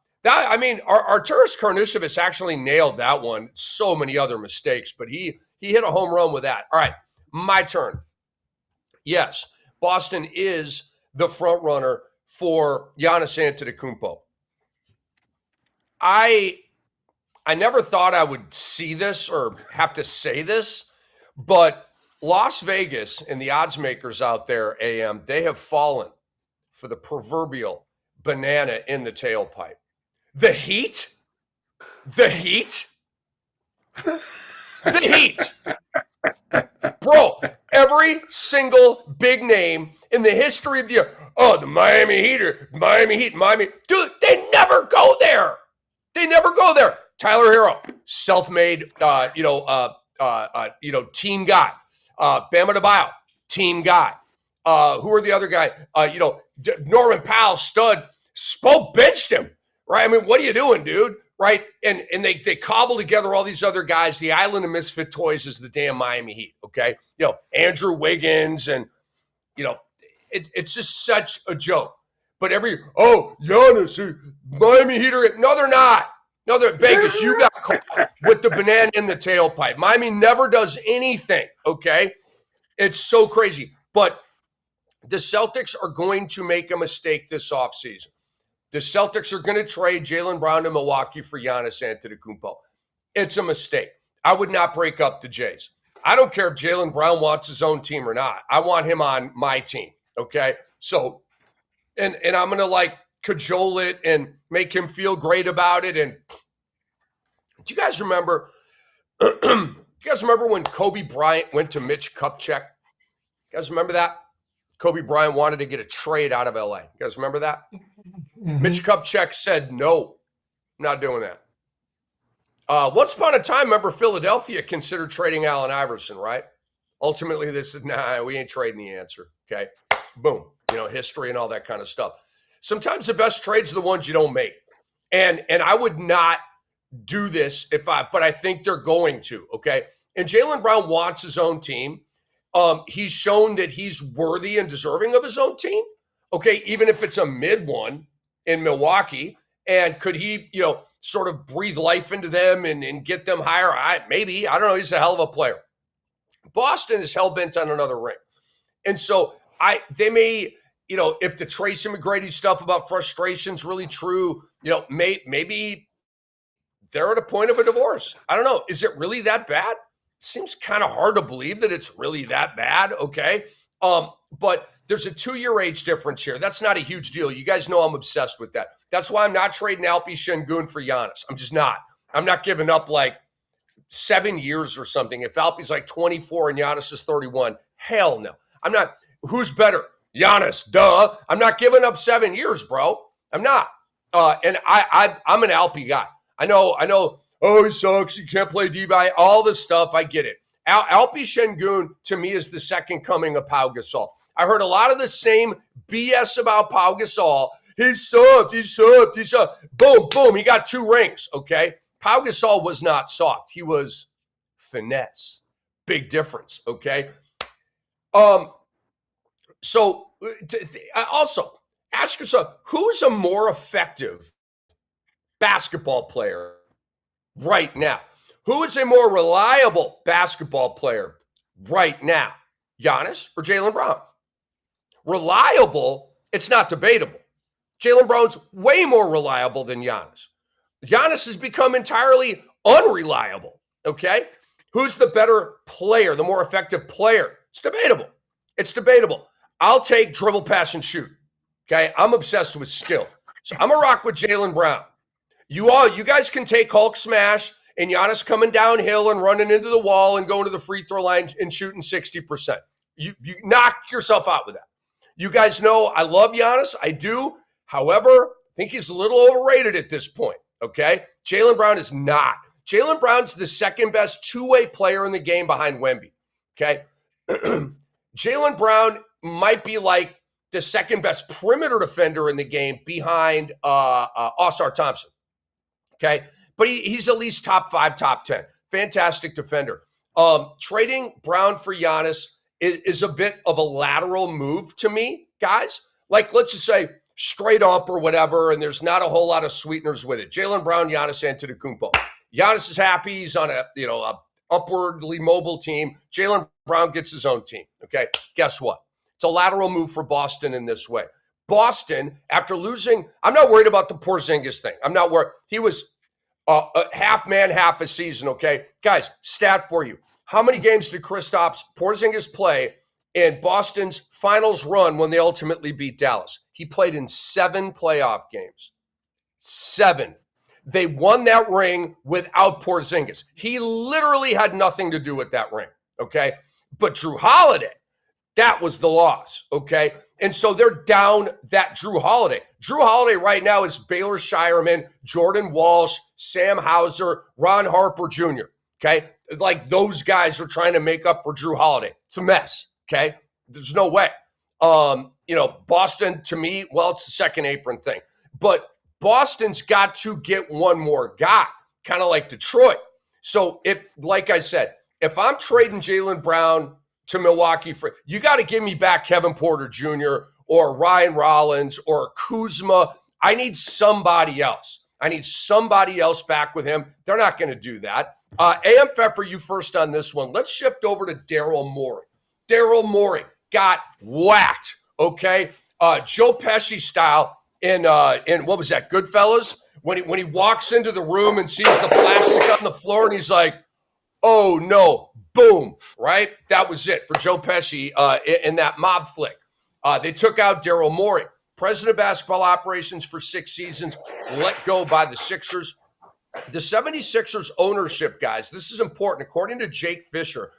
Karnisovas actually nailed that one. So many other mistakes, but he hit a home run with that. All right, my turn. Yes, Boston is the front runner for Giannis Antetokounmpo. I never thought I would see this or have to say this, but Las Vegas and the odds makers out there, AM, they have fallen for the proverbial banana in the tailpipe. The Heat? The Heat? The Heat. Bro, every single big name in the history of the Miami Heat. Dude, they never go there. They never go there. Tyler Hero, self-made, team guy. Bam Adebayo, team guy. Who are the other guy? Norman Powell, stud. Spo benched him, right? I mean, what are you doing, dude? Right? And they cobble together all these other guys. The island of misfit toys is the damn Miami Heat, okay? Andrew Wiggins and, it's just such a joke. But Giannis, Miami Heat no, they're not. No, they're Vegas. You got caught with the banana in the tailpipe. Miami never does anything, okay? It's so crazy. But the Celtics are going to make a mistake this offseason. The Celtics are going to trade Jalen Brown to Milwaukee for Giannis Antetokounmpo. It's a mistake. I would not break up the Jays. I don't care if Jalen Brown wants his own team or not. I want him on my team, okay? So, and I'm going to like cajole it and make him feel great about it. And do you guys remember? You guys remember when Kobe Bryant went to Mitch Kupchak? You guys remember that? Kobe Bryant wanted to get a trade out of LA. You guys remember that? Mm-hmm. Mitch Kupchak said, no, I'm not doing that. Once upon a time, remember Philadelphia considered trading Allen Iverson, right? Ultimately, they said, nah, we ain't trading the answer, okay? Boom. History and all that kind of stuff. Sometimes the best trades are the ones you don't make. And I would not do this but I think they're going to, okay? And Jalen Brown wants his own team. He's shown that he's worthy and deserving of his own team, okay, even if it's a mid one in Milwaukee. And could he, sort of breathe life into them and get them higher? Maybe. I don't know. He's a hell of a player. Boston is hell-bent on another ring. And so they may, if the Tracy McGrady stuff about frustration is really true, maybe they're at a point of a divorce. I don't know. Is it really that bad? Seems kind of hard to believe that it's really that bad, okay? But there's a 2-year age difference here. That's not a huge deal. You guys know I'm obsessed with that. That's why I'm not trading Alpi Şengün for Giannis. I'm just not. I'm not giving up like 7 years or something. If Alpi's like 24 and Giannis is 31, hell no. I'm not. Who's better? Giannis, duh. I'm not giving up 7 years, bro. I'm not. And I'm an Alpi guy. I know. Oh, he sucks. He can't play D-by. All this stuff. I get it. Alpi Şengün, to me, is the second coming of Pau Gasol. I heard a lot of the same BS about Pau Gasol. He sucked. Boom, boom. He got 2 rings, okay? Pau Gasol was not soft. He was finesse. Big difference, okay? So also, ask yourself, who's a more effective basketball player right now? Who is a more reliable basketball player right now? Giannis or Jalen Brown? Reliable, it's not debatable. Jalen Brown's way more reliable than Giannis. Giannis has become entirely unreliable, okay? Who's the better player, the more effective player? It's debatable. It's debatable. I'll take dribble, pass, and shoot, okay? I'm obsessed with skill. So I'm going to rock with Jalen Brown. You guys can take Hulk smash and Giannis coming downhill and running into the wall and going to the free throw line and shooting 60%. You knock yourself out with that. You guys know I love Giannis. I do. However, I think he's a little overrated at this point, okay? Jalen Brown is not. Jalen Brown's the second best two-way player in the game behind Wemby, okay? Jalen Brown might be like the second best perimeter defender in the game behind Oscar Thompson, okay? But he's at least top 5, top 10. Fantastic defender. Trading Brown for Giannis is a bit of a lateral move to me, guys. Like, let's just say straight up or whatever, and there's not a whole lot of sweeteners with it. Jalen Brown, Giannis Antetokounmpo. Giannis is happy. He's on a upwardly mobile team. Jalen Brown gets his own team, okay? Guess what? It's a lateral move for Boston in this way. Boston, after losing, I'm not worried about the Porzingis thing. I'm not worried. He was a half man, half a season, okay? Guys, stat for you. How many games did Kristaps Porzingis play in Boston's finals run when they ultimately beat Dallas? He played in 7 playoff games. 7. They won that ring without Porzingis. He literally had nothing to do with that ring, okay? But Jrue Holiday, that was the loss, okay? And so they're down that Jrue Holiday. Jrue Holiday right now is Baylor Shireman, Jordan Walsh, Sam Hauser, Ron Harper Jr., okay? Like those guys are trying to make up for Jrue Holiday. It's a mess, okay? There's no way. Boston, to me, well, it's the second apron thing. But Boston's got to get one more guy, kind of like Detroit. So, like I said, if I'm trading Jalen Brown to Milwaukee you got to give me back Kevin Porter Jr. or Ryan Rollins or Kuzma. I need somebody else. I need somebody else back with him. They're not going to do that. AM Pfeffer, you first on this one. Let's shift over to Daryl Morey. Daryl Morey got whacked, okay? Joe Pesci style in what was that, Goodfellas? When he walks into the room and sees the plastic on the floor and he's like, oh no, boom, right? That was it for Joe Pesci in that mob flick. They took out Daryl Morey, president of basketball operations for 6 seasons, let go by the Sixers. The 76ers ownership, guys, this is important. According to Jake Fisher,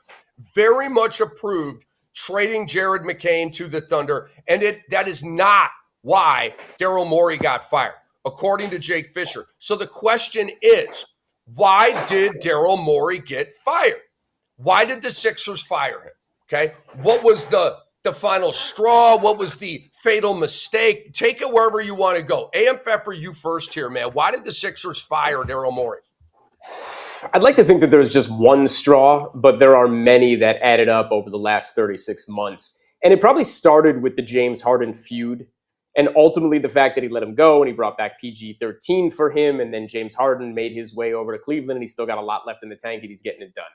very much approved trading Jared McCain to the Thunder, and that is not why Daryl Morey got fired, according to Jake Fisher. So the question is, why did Daryl Morey get fired? Why did the Sixers fire him? Okay, what was the final straw? What was the fatal mistake? Take it wherever you want to go. AM Pfeffer, you first here, man. Why did the Sixers fire Daryl Morey? I'd like to think that there's just one straw, but there are many that added up over the last 36 months. And it probably started with the James Harden feud, and ultimately the fact that he let him go and he brought back PG-13 for him, and then James Harden made his way over to Cleveland, and he's still got a lot left in the tank, and he's getting it done.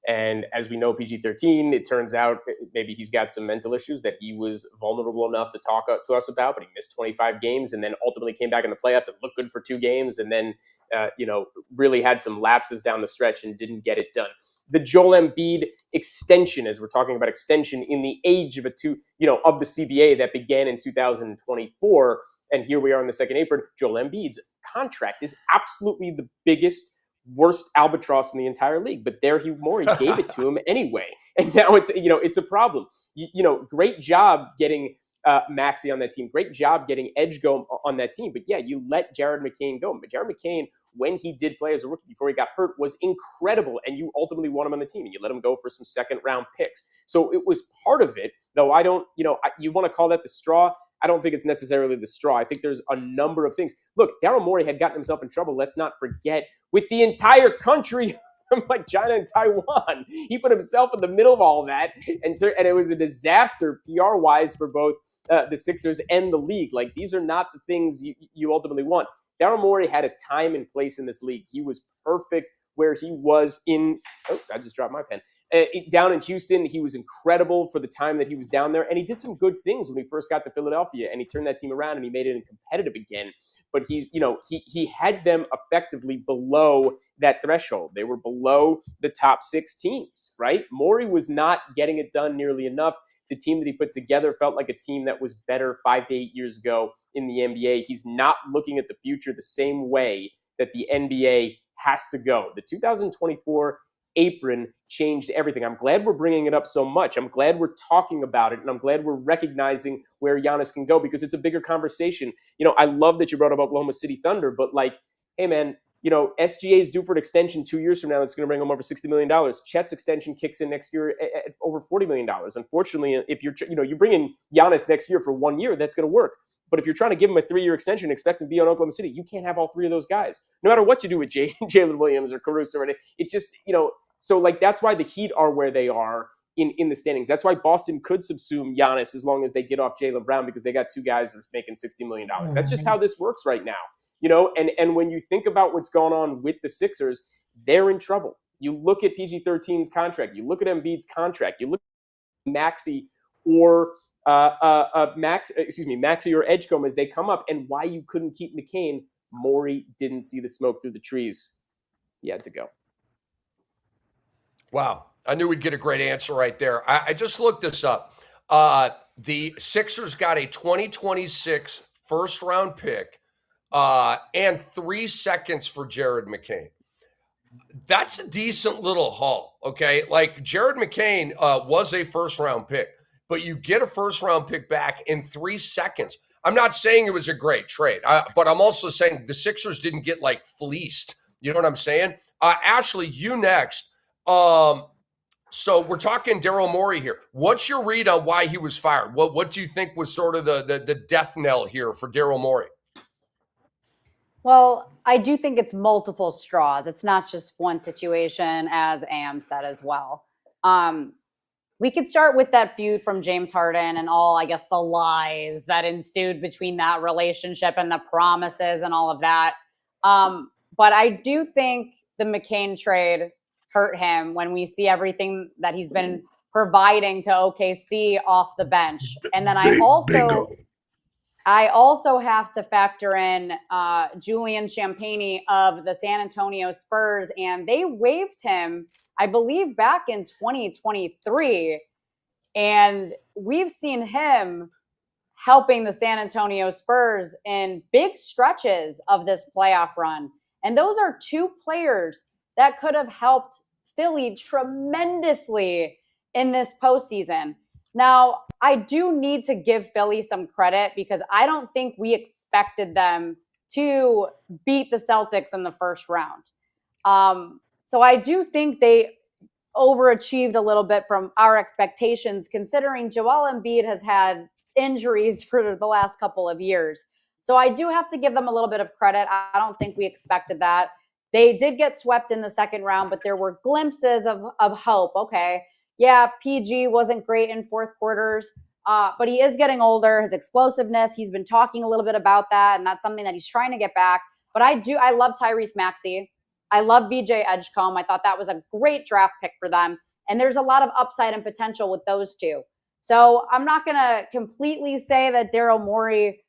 And as we know, PG-13, it turns out maybe he's got some mental issues that he was vulnerable enough to talk to us about, but he missed 25 games and then ultimately came back in the playoffs and looked good for 2 games and then, really had some lapses down the stretch and didn't get it done. The Joel Embiid extension, as we're talking about extension in the age of of the CBA that began in 2024, and here we are in the second apron, Joel Embiid's contract is absolutely the worst albatross in the entire league, but Morey gave it to him anyway, and now it's a problem. Great job getting Maxey on that team. Great job getting Edge go on that team. But yeah, you let Jared McCain go. But Jared McCain, when he did play as a rookie before he got hurt, was incredible, and you ultimately want him on the team, and you let him go for some second-round picks. So it was part of it, though. I don't, you want to call that the straw? I don't think it's necessarily the straw. I think there's a number of things. Look, Daryl Morey had gotten himself in trouble. Let's not forget, with the entire country like China and Taiwan. He put himself in the middle of all of that, and it was a disaster PR-wise for both the Sixers and the league. Like, these are not the things you ultimately want. Daryl Morey had a time and place in this league. He was perfect where he was in – oh, I just dropped my pen. Down in Houston, he was incredible for the time that he was down there, and he did some good things when he first got to Philadelphia, and he turned that team around and he made it competitive again. But he had them effectively below that threshold. They were below the top 6 teams, right? Morey was not getting it done nearly enough. The team that he put together felt like a team that was better 5 to 8 years ago in the NBA. He's not looking at the future the same way that the NBA has to go. The 2024 apron changed everything. I'm glad we're bringing it up so much. I'm glad we're talking about it, and I'm glad we're recognizing where Giannis can go, because it's a bigger conversation. I love that you brought up Oklahoma City Thunder, but hey man, SGA is due for an extension 2 years from now. It's going to bring him over $60 million. Chet's extension kicks in next year at over $40 million. Unfortunately, if you bring in Giannis next year for 1 year, that's going to work. But if you're trying to give him a 3-year extension, expect him to be on Oklahoma City, you can't have all 3 of those guys. No matter what you do with Jalen Williams or Caruso, it just, so that's why the Heat are where they are in the standings. That's why Boston could subsume Giannis as long as they get off Jaylen Brown, because they got 2 guys that's making $60 million. That's just how this works right now. And when you think about what's going on with the Sixers, they're in trouble. You look at PG-13's contract, you look at Embiid's contract, you look at Maxey or Maxey or Edgecombe as they come up, and why you couldn't keep McCain. Morey didn't see the smoke through the trees. He had to go. Wow. I knew we'd get a great answer right there. I just looked this up. The Sixers got a 2026 first-round pick and 3 seconds for Jared McCain. That's a decent little haul, okay? Like, Jared McCain was a first-round pick, but you get a first-round pick back in 3 seconds. I'm not saying it was a great trade, but I'm also saying the Sixers didn't get, fleeced. You know what I'm saying? Ashley, you next. So we're talking Daryl Morey here. What's your read on why he was fired? What do you think was sort of the death knell here for Daryl Morey? Well, I do think it's multiple straws. It's not just one situation, as Am said as well. We could start with that feud from James Harden and all, I guess, the lies that ensued between that relationship and the promises and all of that. But I do think the McCain trade hurt him when we see everything that he's been providing to OKC off the bench. And then Bingo. I also have to factor in Julian Champagnie of the San Antonio Spurs, and they waived him, I believe, back in 2023. And we've seen him helping the San Antonio Spurs in big stretches of this playoff run. And those are two players that could have helped Philly tremendously in this postseason. Now, I do need to give Philly some credit because I don't think we expected them to beat the Celtics in the first round. So I do think they overachieved a little bit from our expectations, considering Joel Embiid has had injuries for the last couple of years. So I do have to give them a little bit of credit. I don't think we expected that. They did get swept in the second round, but there were glimpses of hope. Okay, yeah, PG wasn't great in fourth quarters, but he is getting older. His explosiveness, he's been talking a little bit about that, and that's something that he's trying to get back. But I love Tyrese Maxey. I love VJ Edgecombe. I thought that was a great draft pick for them. And there's a lot of upside and potential with those two. So I'm not going to completely say that Daryl Morey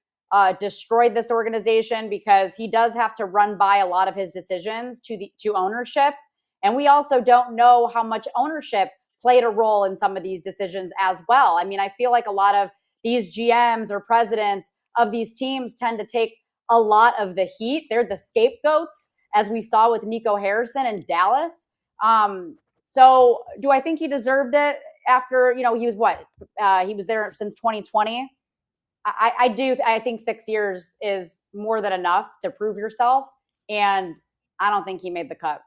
destroyed this organization, because he does have to run by a lot of his decisions to ownership. And we also don't know how much ownership played a role in some of these decisions as well. I mean, I feel like a lot of these GMs or presidents of these teams tend to take a lot of the heat. They're the scapegoats, as we saw with Nico Harrison in Dallas. So do I think he deserved it after, he was he was there since 2020. I do. I think 6 years is more than enough to prove yourself. And I don't think he made the cut.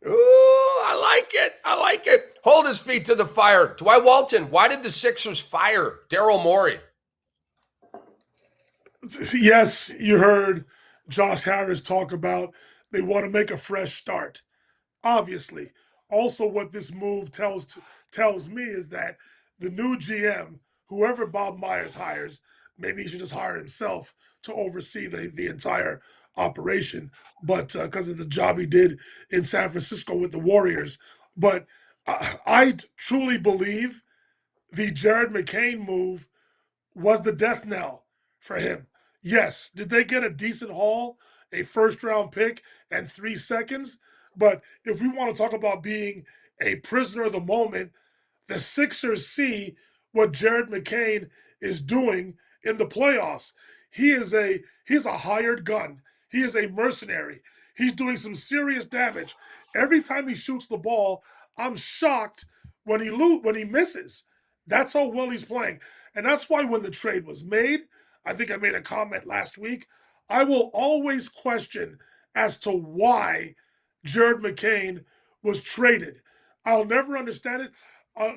Ooh, I like it. I like it. Hold his feet to the fire. Dwight Walton, why did the Sixers fire Daryl Morey? Yes, you heard Josh Harris talk about they want to make a fresh start. Obviously. Also, what this move tells me is that the new GM, whoever Bob Myers hires, maybe he should just hire himself to oversee the entire operation. But because of the job he did in San Francisco with the Warriors. But I truly believe the Jared McCain move was the death knell for him. Yes, did they get a decent haul, a first round pick, and 3 seconds? But if we want to talk about being a prisoner of the moment, the Sixers see what Jared McCain is doing in the playoffs. He's a hired gun. He is a mercenary. He's doing some serious damage. Every time he shoots the ball, I'm shocked when he misses. That's how well he's playing. And that's why when the trade was made, I think I made a comment last week, I will always question as to why Jared McCain was traded. I'll never understand it.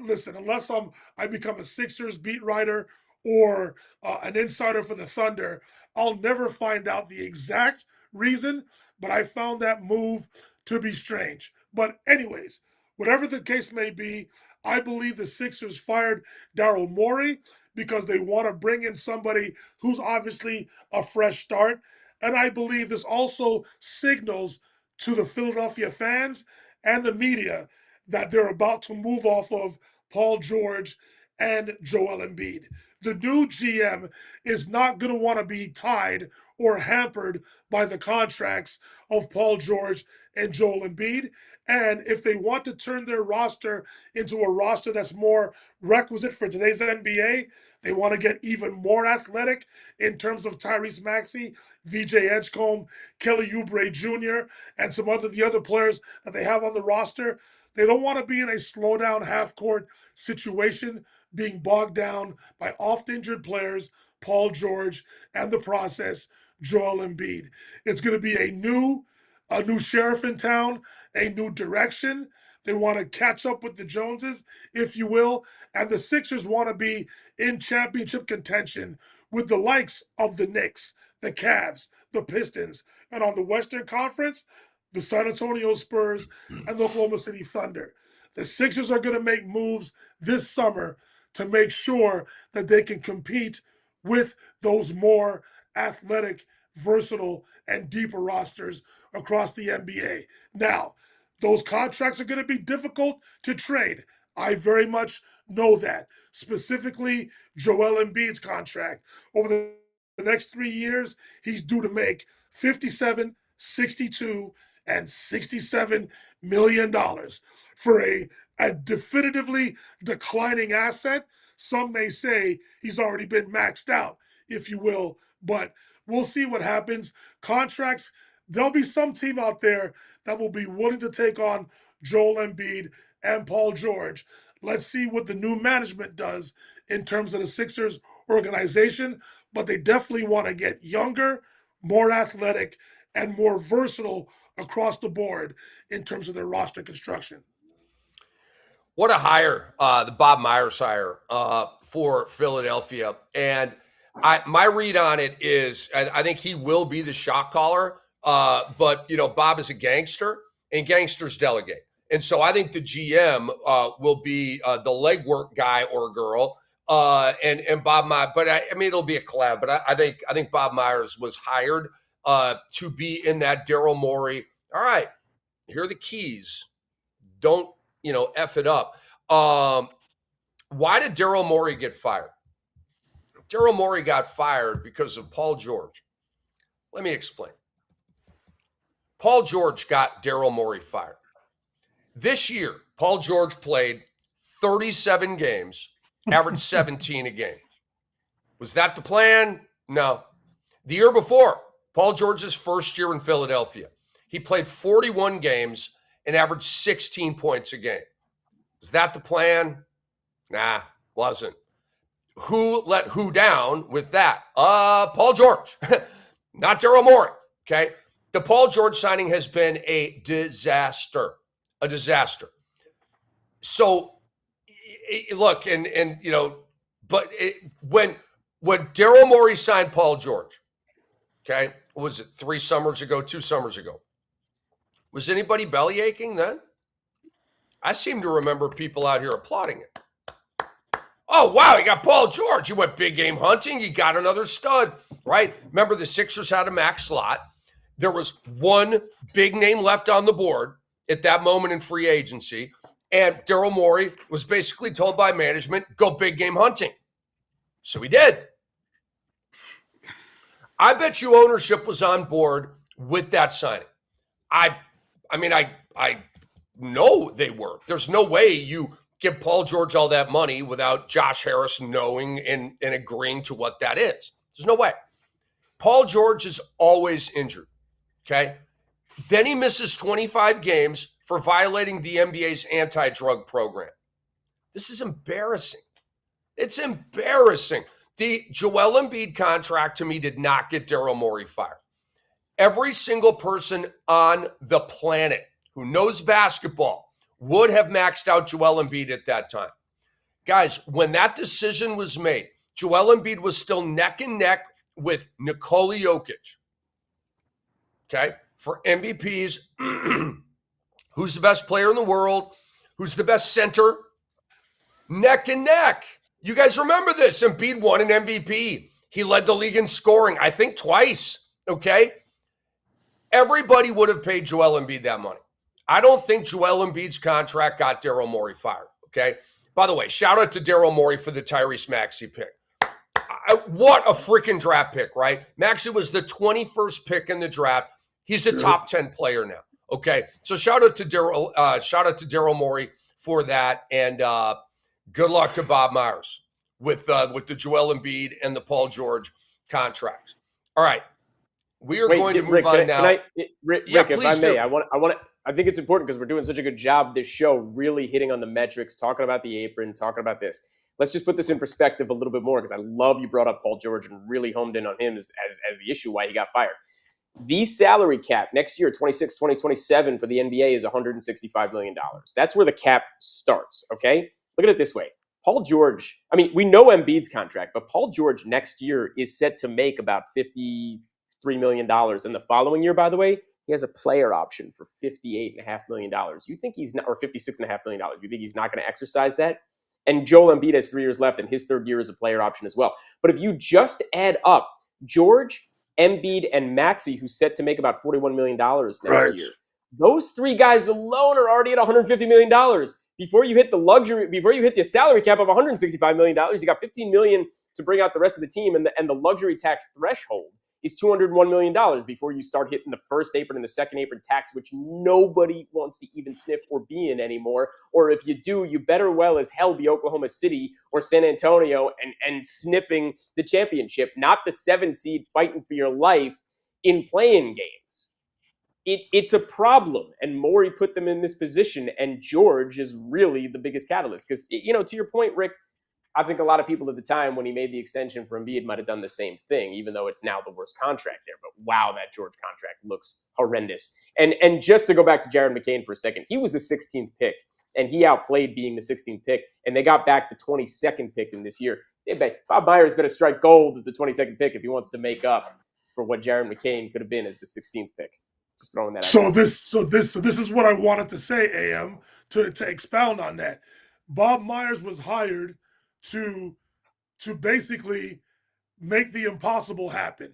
Listen, unless I become a Sixers beat writer or an insider for the Thunder, I'll never find out the exact reason, but I found that move to be strange. But anyways, whatever the case may be, I believe the Sixers fired Daryl Morey because they want to bring in somebody who's obviously a fresh start. And I believe this also signals to the Philadelphia fans and the media that they're about to move off of Paul George and Joel Embiid. The new GM is not going to want to be tied or hampered by the contracts of Paul George and Joel Embiid. And if they want to turn their roster into a roster that's more requisite for today's NBA, they want to get even more athletic in terms of Tyrese Maxey, VJ Edgecombe, Kelly Oubre Jr., and the other players that they have on the roster. They don't want to be in a slow down half court situation, being bogged down by oft-injured players, Paul George, and the process, Joel Embiid. It's going to be a new sheriff in town, a new direction. They want to catch up with the Joneses, if you will. And the Sixers want to be in championship contention with the likes of the Knicks, the Cavs, the Pistons, and on the Western Conference, the San Antonio Spurs and the Oklahoma City Thunder. The Sixers are going to make moves this summer to make sure that they can compete with those more athletic versatile, and deeper rosters across the NBA. Now, those contracts are going to be difficult to trade. I very much know that. Specifically, Joel Embiid's contract. Over the next 3 years, he's due to make 57, 62, and $67 million for a definitively declining asset. Some may say he's already been maxed out, if you will, but we'll see what happens. Contracts, there'll be some team out there that will be willing to take on Joel Embiid and Paul George. Let's see what the new management does in terms of the Sixers organization, but they definitely want to get younger, more athletic, and more versatile across the board in terms of their roster construction. What a hire, the Bob Myers hire for Philadelphia. And my read on it is I think he will be the shot caller, but, Bob is a gangster, and gangsters delegate. And so I think the GM will be the legwork guy or girl, and Bob Myers. But it'll be a collab. But I think Bob Myers was hired to be in that Daryl Morey. All right, here are the keys. Don't F it up. Why did Daryl Morey get fired? Daryl Morey got fired because of Paul George. Let me explain. Paul George got Daryl Morey fired. This year, Paul George played 37 games, averaged 17 a game. Was that the plan? No. The year before, Paul George's first year in Philadelphia, he played 41 games and averaged 16 points a game. Was that the plan? Nah, wasn't. Who let who down with that? Paul George, not Daryl Morey. Okay. The Paul George signing has been a disaster. A disaster. So look, when Daryl Morey signed Paul George, okay, what was it 2 summers ago? Was anybody belly aching then? I seem to remember people out here applauding it. Oh, wow, you got Paul George. You went big game hunting. You got another stud, right? Remember, the Sixers had a max slot. There was one big name left on the board at that moment in free agency, and Daryl Morey was basically told by management, go big game hunting. So he did. I bet you ownership was on board with that signing. I know they were. There's no way you give Paul George all that money without Josh Harris knowing and agreeing to what that is. There's no way. Paul George is always injured, okay? Then he misses 25 games for violating the NBA's anti-drug program. This is embarrassing. It's embarrassing. The Joel Embiid contract, to me, did not get Daryl Morey fired. Every single person on the planet who knows basketball would have maxed out Joel Embiid at that time. Guys, when that decision was made, Joel Embiid was still neck and neck with Nikola Jokic, okay, for MVPs. Who's the best player in the world? Who's the best center? Neck and neck. You guys remember this. Embiid won an MVP. He led the league in scoring, I think twice, okay? Everybody would have paid Joel Embiid that money. I don't think Joel Embiid's contract got Daryl Morey fired, okay? By the way, shout out to Daryl Morey for the Tyrese Maxey pick. What a freaking draft pick, right? Maxey was the 21st pick in the draft. He's a top 10 player now, okay? So shout out to Daryl Morey for that, and good luck to Bob Myers with the Joel Embiid and the Paul George contracts. All right, we are going to move on now. Rick, if I may, I think it's important because we're doing such a good job this show, really hitting on the metrics, talking about the apron, talking about this. Let's just put this in perspective a little bit more because I love you brought up Paul George and really homed in on him as the issue why he got fired. The salary cap next year, 26, 2027 for the NBA is $165 million. That's where the cap starts, okay? Look at it this way. Paul George, we know Embiid's contract, but Paul George next year is set to make about $53 million. And the following year, by the way, he has a player option for $58.5 million. You think he's not, or $56.5 million. You think he's not going to exercise that? And Joel Embiid has 3 years left, and his third year is a player option as well. But if you just add up George Embiid, and Maxey, who's set to make about $41 million next Right. year. Those three guys alone are already at $150 million. Before you hit the salary cap of $165 million, you got $15 million to bring out the rest of the team, and the luxury tax threshold is $201 million before you start hitting the first apron and the second apron tax, which nobody wants to even sniff or be in anymore. Or if you do, you better well as hell be Oklahoma City or San Antonio and sniffing the championship, not the 7 seed fighting for your life in playing games. It's a problem, and Morey put them in this position, and George is really the biggest catalyst. Because, to your point, Rick, I think a lot of people at the time when he made the extension for Embiid might have done the same thing, even though it's now the worst contract there. But wow, that George contract looks horrendous. And just to go back to Jared McCain for a second, he was the 16th pick, and he outplayed being the 16th pick, and they got back the 22nd pick in this year. Bob Myers better strike gold with the 22nd pick if he wants to make up for what Jared McCain could have been as the 16th pick. Just throwing that out. So this is what I wanted to say, AM, to expound on that. Bob Myers was hired to basically make the impossible happen.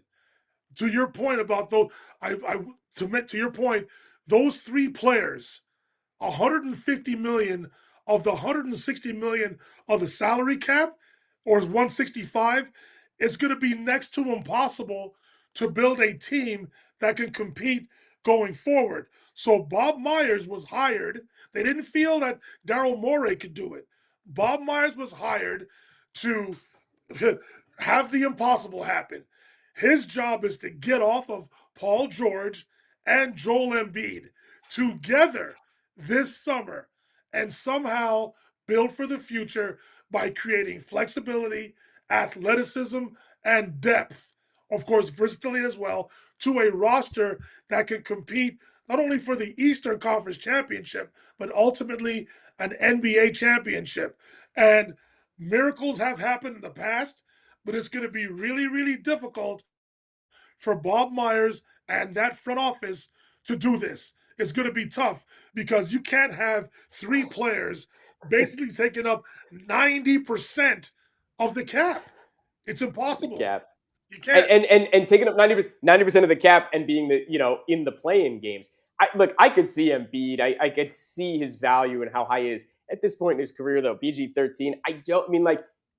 To your point about those, to your point, those 3 players, $150 million of the $160 million of the salary cap, or 165, it's going to be next to impossible to build a team that can compete going forward. So Bob Myers was hired. They didn't feel that Daryl Morey could do it. Bob Myers was hired to have the impossible happen. His job is to get off of Paul George and Joel Embiid together this summer and somehow build for the future by creating flexibility, athleticism, and depth. Of course, versatility as well, to a roster that can compete not only for the Eastern Conference Championship, but ultimately an NBA championship. And miracles have happened in the past, but it's going to be really, really difficult for Bob Myers and that front office to do this. It's going to be tough because you can't have 3 players basically taking up 90% of the cap. It's impossible. Cap. You can't. And taking up 90% of the cap and being in the play-in games. I could see Embiid. I could see his value and how high he is at this point in his career, though. PG-13.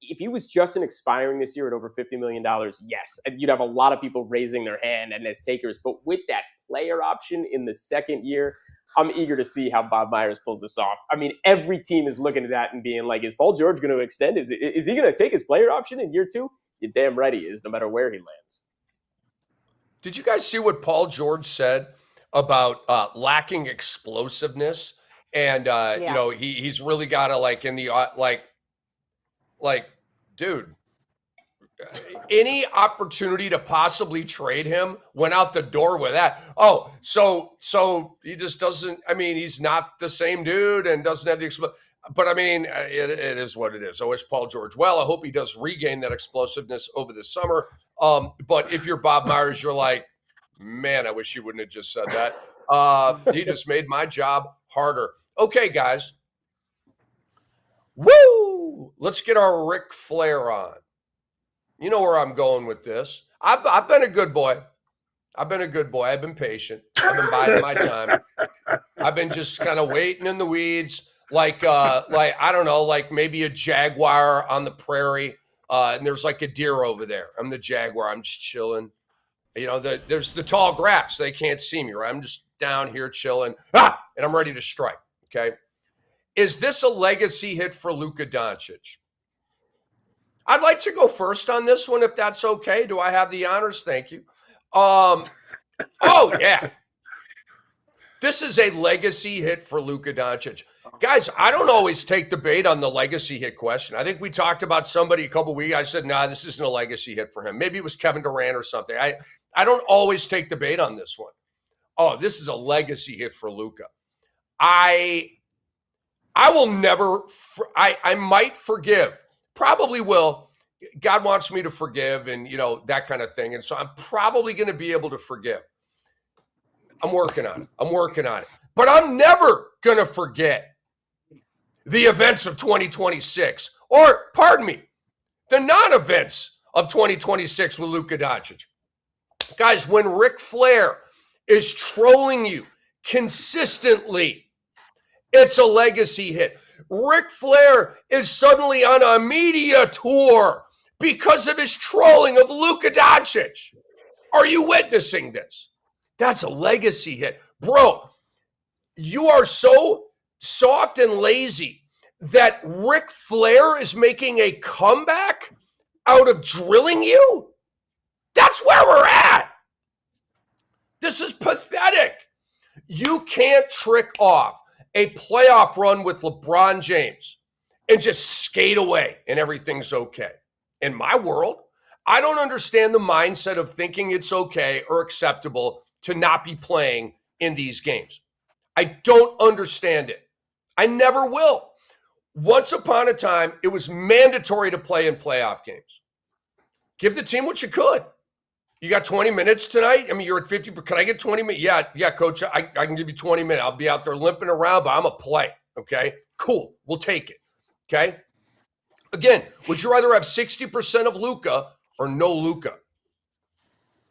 If he was just an expiring this year at over $50 million, yes, and you'd have a lot of people raising their hand and as takers. But with that player option in the second year, I'm eager to see how Bob Myers pulls this off. Every team is looking at that and being like, is Paul George going to extend? Is he going to take his player option in year 2? You're damn right he is, no matter where he lands. Did you guys see what Paul George said about lacking explosiveness? And, he's really got to dude, any opportunity to possibly trade him went out the door with that. Oh, so he just doesn't, he's not the same dude and doesn't have the but it is what it is. I wish Paul George well. I hope he does regain that explosiveness over the summer. But if you're Bob Myers, you're like, man, I wish you wouldn't have just said that. He just made my job harder. Okay, guys. Woo! Let's get our Ric Flair on. You know where I'm going with this. I've been a good boy. I've been patient. I've been biding my time. I've been just kind of waiting in the weeds. I don't know, like maybe a jaguar on the prairie, and there's like a deer over there. I'm the jaguar. I'm just chilling. There's the tall grass. They can't see me, right? I'm just down here chilling, and I'm ready to strike, okay? Is this a legacy hit for Luka Doncic? I'd like to go first on this one, if that's okay. Do I have the honors? Thank you. Oh, yeah. This is a legacy hit for Luka Doncic. Guys, I don't always take the bait on the legacy hit question. I think we talked about somebody a couple weeks. I said, nah, this isn't a legacy hit for him. Maybe it was Kevin Durant or something. I don't always take the bait on this one. Oh, this is a legacy hit for Luka. I will never, I might forgive, probably will. God wants me to forgive and, that kind of thing. And so I'm probably going to be able to forgive. I'm working on it. But I'm never going to forget the events of 2026, or, pardon me, the non-events of 2026 with Luka Doncic. Guys, when Ric Flair is trolling you consistently, it's a legacy hit. Ric Flair is suddenly on a media tour because of his trolling of Luka Doncic. Are you witnessing this? That's a legacy hit. Bro, you are so soft and lazy that Ric Flair is making a comeback out of drilling you? That's where we're at. This is pathetic. You can't trick off a playoff run with LeBron James and just skate away and everything's okay. In my world, I don't understand the mindset of thinking it's okay or acceptable to not be playing in these games. I don't understand it. I never will. Once upon a time, it was mandatory to play in playoff games. Give the team what you could. You got 20 minutes tonight? I mean, you're at 50. Can I get 20 minutes? Yeah, coach, I can give you 20 minutes. I'll be out there limping around, but I'm going to play, okay? Cool. We'll take it, okay? Again, would you rather have 60% of Luka or no Luka?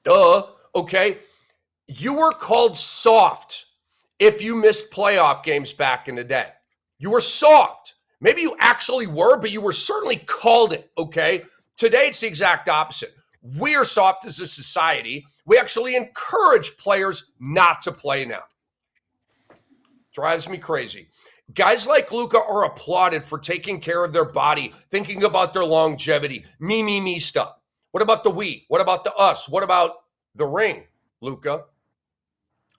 Duh, okay? You were called soft if you missed playoff games back in the day. You were soft. Maybe you actually were, but you were certainly called it, okay? Today, it's the exact opposite. We are soft as a society. We actually encourage players not to play now. Drives me crazy. Guys like Luka are applauded for taking care of their body, thinking about their longevity, me stuff. What about the we? What about the us? What about the ring, Luka?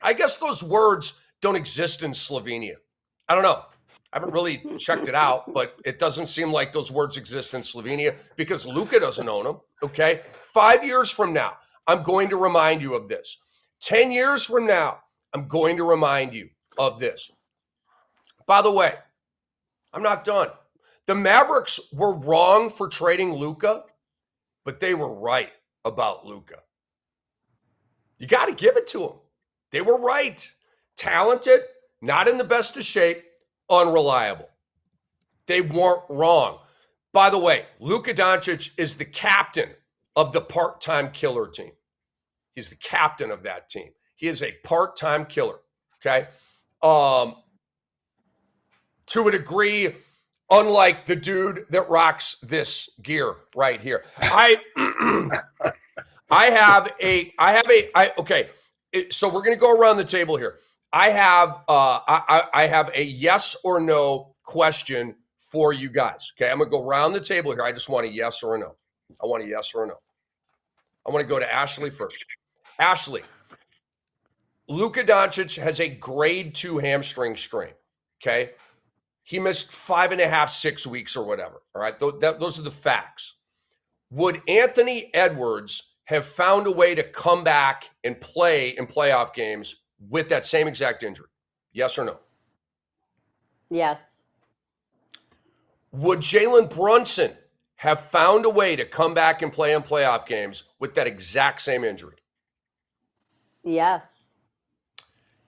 I guess those words don't exist in Slovenia. I don't know. I haven't really checked it out, but it doesn't seem like those words exist in Slovenia because Luka doesn't own them, okay? 5 years from now, I'm going to remind you of this. 10 years from now, I'm going to remind you of this. By the way, I'm not done. The Mavericks were wrong for trading Luka, but they were right about Luka. You got to give it to them. They were right. Talented, not in the best of shape, unreliable. They weren't wrong. By the way, Luka Doncic is the captain of the part-time killer team. He's the captain of that team. He is a part-time killer, okay? To a degree, unlike the dude that rocks this gear right here. So we're going to go around the table here. I have a yes or no question for you guys. Okay, I'm going to go around the table here. I just want a yes or a no. I want a yes or a no. I want to go to Ashley first. Ashley, Luka Doncic has a grade 2 hamstring strain. Okay, he missed 5.5, 6 weeks or whatever. All right, those are the facts. Would Anthony Edwards have found a way to come back and play in playoff games with that same exact injury? Yes or no? Yes. Would Jalen Brunson have found a way to come back and play in playoff games with that exact same injury? Yes.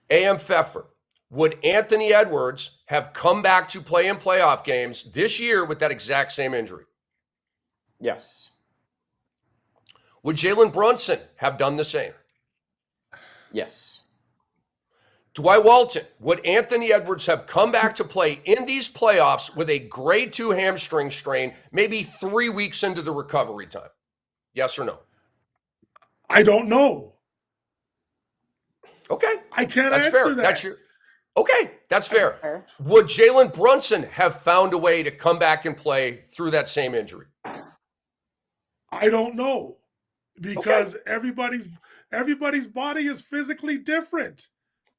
A.M. Pfeffer, would Anthony Edwards have come back to play in playoff games this year with that exact same injury? Yes. Would Jalen Brunson have done the same? Yes. Dwight Walton, would Anthony Edwards have come back to play in these playoffs with a grade 2 hamstring strain, maybe 3 weeks into the recovery time? Yes or no? I don't know. Okay. I can't That's answer fair. that. That's your. Okay, that's fair. Fair. Would Jalen Brunson have found a way to come back and play through that same injury? I don't know. Because everybody's body is physically different.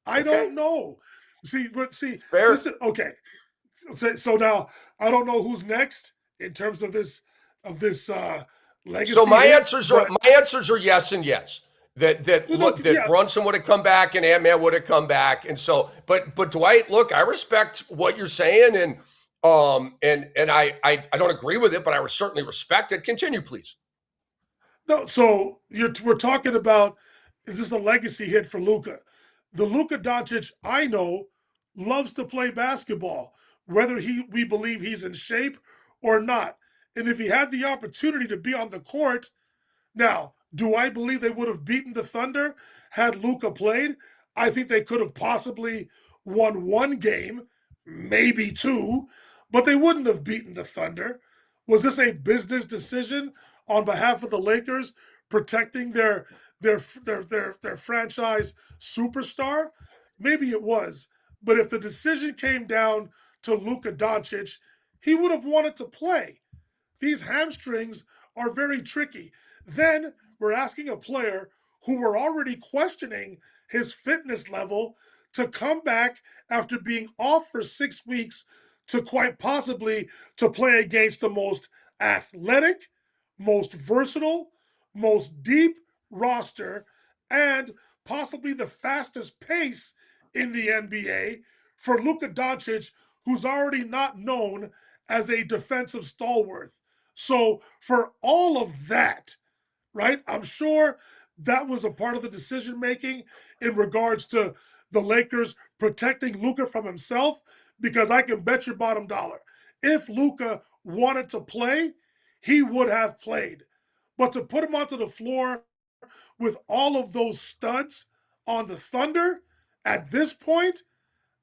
I don't know. See, fair. Listen, okay. So now I don't know who's next in terms of this legacy. So my answers are yes and yes. That Brunson would have come back and Ant-Man would have come back, and so but Dwight, look, I respect what you're saying, and I don't agree with it, but I certainly respect it. Continue, please. No, so we're talking about, is this a legacy hit for Luka? The Luka Doncic I know loves to play basketball, whether we believe he's in shape or not. And if he had the opportunity to be on the court, now Do I believe they would have beaten the Thunder had Luka played? I think they could have possibly won one game, maybe two, but they wouldn't have beaten the Thunder. Was this a business decision on behalf of the Lakers protecting their franchise superstar? Maybe it was. But if the decision came down to Luka Doncic, he would have wanted to play. These hamstrings are very tricky. Then we're asking a player who we're already questioning his fitness level to come back after being off for 6 weeks to quite possibly to play against the most athletic, most versatile, most deep roster, and possibly the fastest pace in the NBA for Luka Doncic, who's already not known as a defensive stalwart. So for all of that, right, I'm sure that was a part of the decision making in regards to the Lakers protecting Luka from himself, because I can bet your bottom dollar, if Luka wanted to play, he would have played. But to put him onto the floor with all of those studs on the Thunder at this point,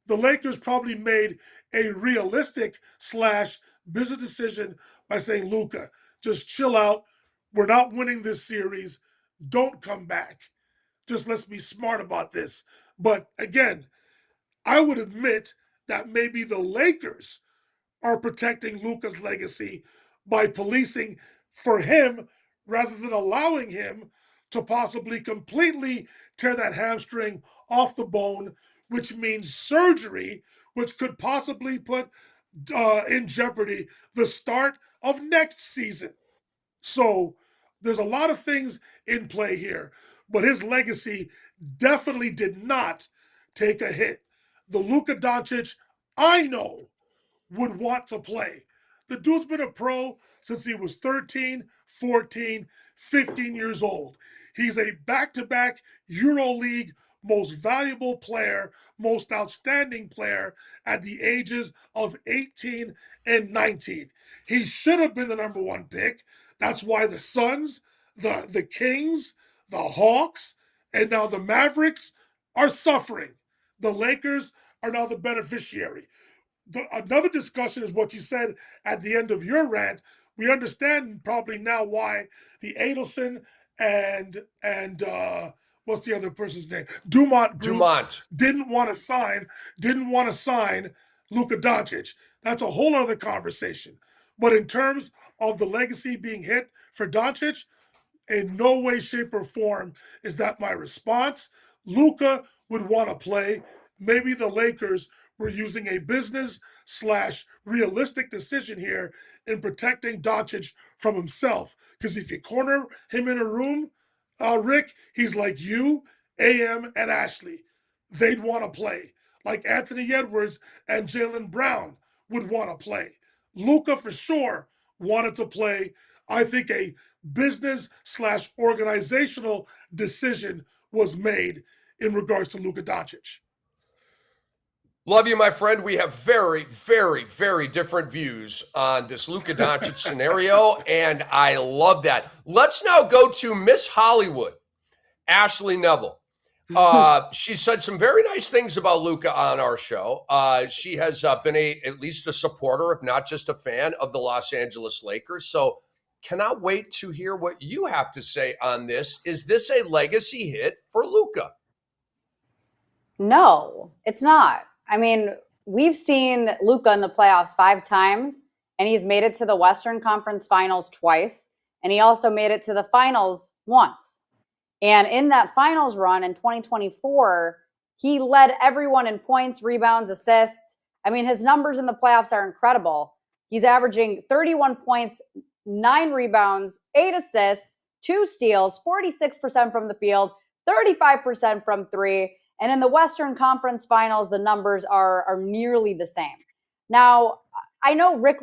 the Lakers probably made a realistic / business decision by saying, Luka, just chill out. We're not winning this series. Don't come back. Just let's be smart about this. But again, I would admit that maybe the Lakers are protecting Luka's legacy by policing for him rather than allowing him to possibly completely tear that hamstring off the bone, which means surgery, which could possibly put in jeopardy the start of next season. So there's a lot of things in play here, but his legacy definitely did not take a hit. The Luka Doncic I know would want to play. The dude's been a pro since he was 13, 14, 15 years old. He's a back-to-back EuroLeague most valuable player, most outstanding player at the ages of 18 and 19. He should have been the number one pick. That's why the Suns, the Kings, the Hawks, and now the Mavericks are suffering. The Lakers are now the beneficiary. Another discussion is what you said at the end of your rant. We understand probably now why the Adelson and what's the other person's name? Dumont groups didn't want to sign Luka Doncic. That's a whole other conversation. But in terms of the legacy being hit for Doncic, in no way, shape, or form is that my response. Luka would want to play. Maybe the Lakers were using a business / realistic decision here in protecting Doncic from himself. Because if you corner him in a room, Rick, he's like you, AM, and Ashley. They'd want to play. Like Anthony Edwards and Jalen Brown would want to play. Luka for sure wanted to play. I think a business / organizational decision was made in regards to Luka Doncic. Love you, my friend. We have very, very, very different views on this Luka Doncic scenario, and I love that. Let's now go to Miss Hollywood, Ashley Neville. She said some very nice things about Luka on our show. She has been at least a supporter, if not just a fan, of the Los Angeles Lakers. So cannot wait to hear what you have to say on this. Is this a legacy hit for Luka? No, it's not. I mean, we've seen Luka in the playoffs 5 times, and he's made it to the Western Conference Finals twice, and he also made it to the finals once. And in that finals run in 2024, he led everyone in points, rebounds, assists. I mean, his numbers in the playoffs are incredible. He's averaging 31 points, 9 rebounds, 8 assists, 2 steals, 46% from the field, 35% from 3. And in the Western Conference Finals, the numbers are nearly the same. Now, I know Ric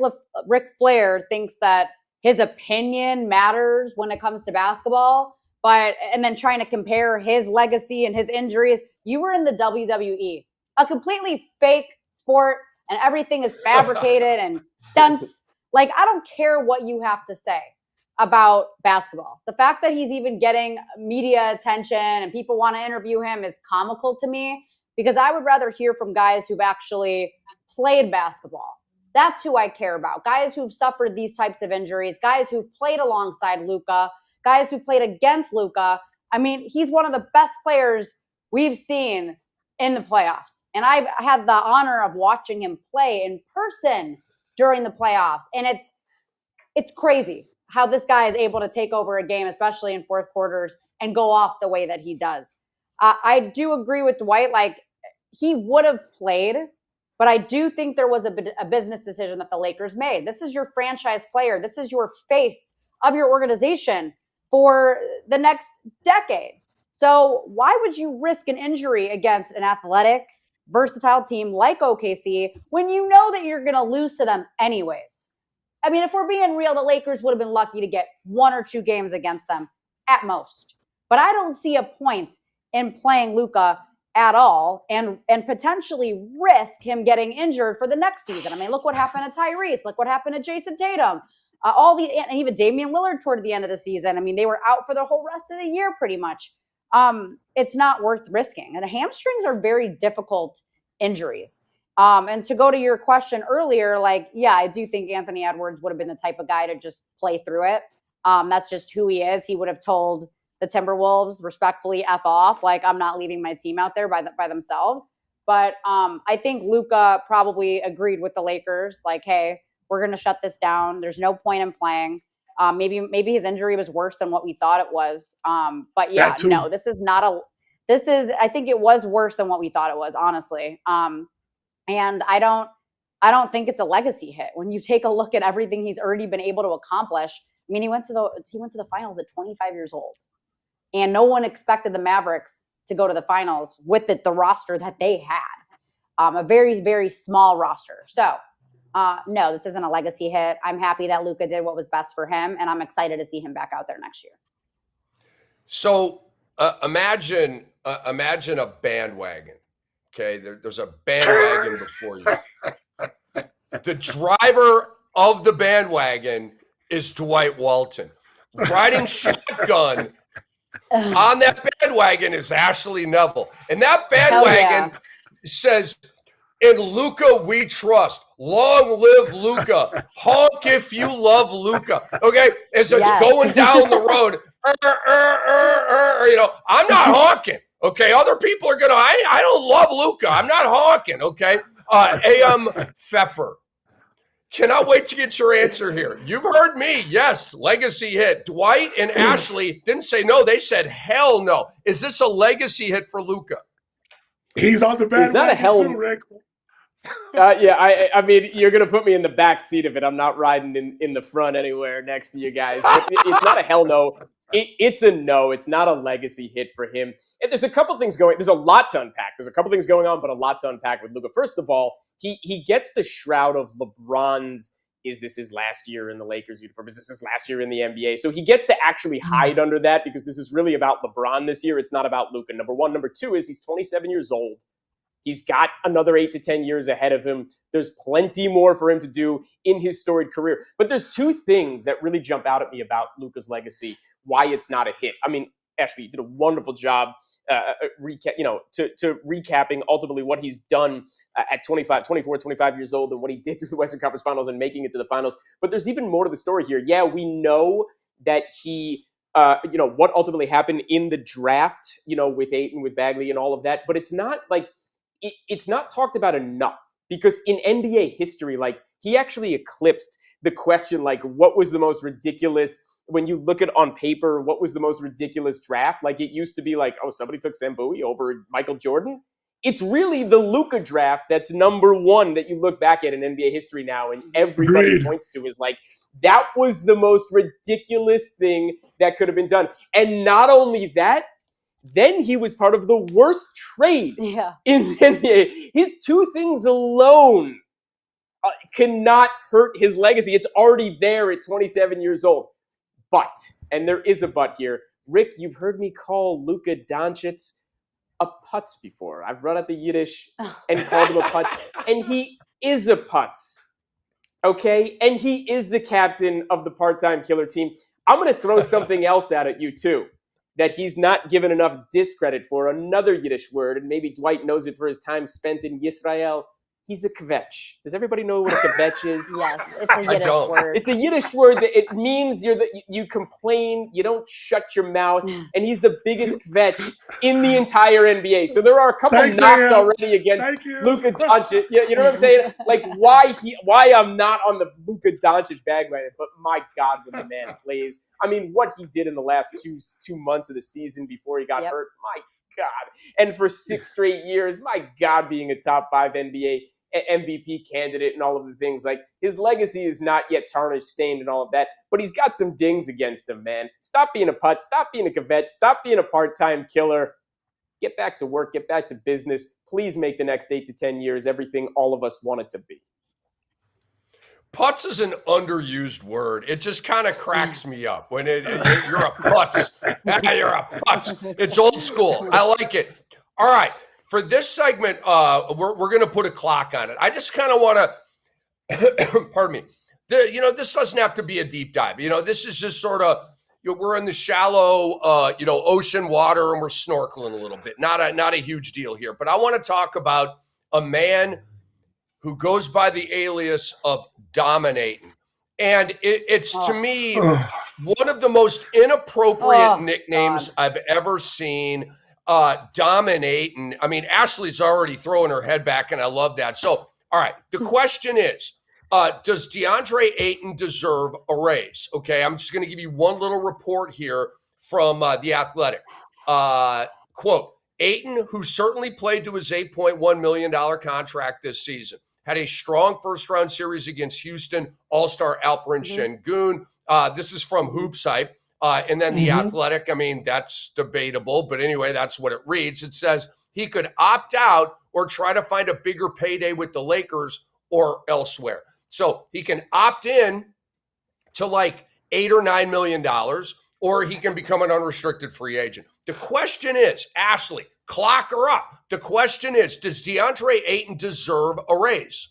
Flair thinks that his opinion matters when it comes to basketball, and then trying to compare his legacy and his injuries. You were in the WWE, a completely fake sport, and everything is fabricated and stunts. Like, I don't care what you have to say. about basketball. The fact that he's even getting media attention and people want to interview him is comical to me, because I would rather hear from guys who've actually played basketball. That's who I care about. Guys who've suffered these types of injuries, guys who've played alongside Luka, guys who played against Luka. I mean, he's one of the best players we've seen in the playoffs. And I've had the honor of watching him play in person during the playoffs. And it's crazy how this guy is able to take over a game, especially in fourth quarters, and go off the way that he does. I do agree with Dwight. Like, he would have played, but I do think there was a business decision that the Lakers made. This is your franchise player. This is your face of your organization for the next decade. So why would you risk an injury against an athletic, versatile team like OKC when you know that you're going to lose to them anyways? I mean, if we're being real, the Lakers would have been lucky to get 1 or 2 games against them at most. But I don't see a point in playing Luka at all and potentially risk him getting injured for the next season. I mean, look what happened to Tyrese. Look what happened to Jason Tatum. And even Damian Lillard toward the end of the season. I mean, they were out for the whole rest of the year pretty much. It's not worth risking. And hamstrings are very difficult injuries. And to go to your question earlier, like, yeah, I do think Anthony Edwards would have been the type of guy to just play through it. That's just who he is. He would have told the Timberwolves respectfully F off. Like, I'm not leaving my team out there by themselves. But I think Luka probably agreed with the Lakers. Like, hey, we're going to shut this down. There's no point in playing. Maybe his injury was worse than what we thought it was. But yeah, no, I think it was worse than what we thought it was, honestly. And I don't think it's a legacy hit. When you take a look at everything he's already been able to accomplish, I mean, he went to the finals at 25 years old, and no one expected the Mavericks to go to the finals with the roster that they had, a very, very small roster. So no, this isn't a legacy hit. I'm happy that Luka did what was best for him, and I'm excited to see him back out there next year. So imagine a bandwagon. Okay, there's a bandwagon before you. The driver of the bandwagon is Dwight Walton. Riding shotgun on that bandwagon is Ashley Neville. And that bandwagon says, "In Luka we trust. Long live Luka. Honk if you love Luka." Okay, as it's going down the road, I'm not honking. Okay, other people are gonna. I don't love Luka. I'm not honking. Okay, A.M. Pfeffer. Cannot wait to get your answer here. You've heard me. Yes, legacy hit. Dwight and Ashley didn't say no. They said hell no. Is this a legacy hit for Luka? He's on the bandwagon too, Rick. I mean, you're going to put me in the back seat of it. I'm not riding in the front anywhere next to you guys. But it's not a hell no. It's a no. It's not a legacy hit for him. And there's a couple things going. There's a lot to unpack. There's a couple things going on, but a lot to unpack with Luka. First of all, he gets the shroud of LeBron's, is this his last year in the Lakers uniform? Is this his last year in the NBA? So he gets to actually hide under that because this is really about LeBron this year. It's not about Luka. Number one. Number two is he's 27 years old. He's got another 8 to 10 years ahead of him. There's plenty more for him to do in his storied career. But there's two things that really jump out at me about Luka's legacy, why it's not a hit. I mean, Ashley, you did a wonderful job recapping ultimately what he's done at 24, 25 years old and what he did through the Western Conference Finals and making it to the finals. But there's even more to the story here. Yeah, we know that he what ultimately happened in the draft, with Ayton, with Bagley and all of that. But it's not like it's not talked about enough because in NBA history, like he actually eclipsed the question, like what was the most ridiculous when you look at on paper, what was the most ridiculous draft? Like it used to be like, oh, somebody took Sam Bowie over Michael Jordan. It's really the Luka draft that's number one that you look back at in NBA history now, and everybody points to is like, that was the most ridiculous thing that could have been done. And not only that, then he was part of the worst trade in the NBA. His two things alone cannot hurt his legacy. It's already there at 27 years old. But, and there is a but here, Rick, you've heard me call Luka Doncic a putz before. I've run at the Yiddish and called him a putz, and he is a putz, okay? And he is the captain of the part-time killer team. I'm going to throw something else out at you too, that he's not given enough discredit for, another Yiddish word, and maybe Dwight knows it for his time spent in Yisrael. He's a kvetch. Does everybody know what a kvetch is? Yes, it's a Yiddish word. It's a Yiddish word that it means you complain, you don't shut your mouth, and he's the biggest kvetch in the entire NBA. So there are a couple knocks already against Luka Doncic. You know what I'm saying? Like why I'm not on the Luka Doncic bandwagon, but my God, when the man plays. I mean, what he did in the last two months of the season before he got hurt, my God. And for 6 straight years, my God, being a top 5 NBA MVP candidate and all of the things. Like, his legacy is not yet tarnished, stained, and all of that, but he's got some dings against him, man. Stop being a putt. Stop being a kvetch. Stop being a part-time killer. Get back to work. Get back to business. Please make the next 8 to 10 years everything all of us want it to be. Putz is an underused word. It just kind of cracks me up when you're a putz. You're a putz. It's old school. I like it. All right. For this segment, we're going to put a clock on it. I just kind of want to, pardon me, this doesn't have to be a deep dive. This is just sort of, we're in the shallow, ocean water and we're snorkeling a little bit. Not a huge deal here. But I want to talk about a man who goes by the alias of Dominating. And it's to me, one of the most inappropriate nicknames I've ever seen. Dominating. I mean, Ashley's already throwing her head back, and I love that. So, all right, the question is, does DeAndre Ayton deserve a raise? Okay, I'm just going to give you one little report here from The Athletic. Quote, Ayton, who certainly played to his $8.1 million contract this season, had a strong first-round series against Houston All-Star Alperen Şengün. This is from Hoops Hype. And then The Athletic, I mean, that's debatable. But anyway, that's what it reads. It says he could opt out or try to find a bigger payday with the Lakers or elsewhere. So he can opt in to like $8 or $9 million, or he can become an unrestricted free agent. The question is, Ashley, clock her up. The question is, does DeAndre Ayton deserve a raise?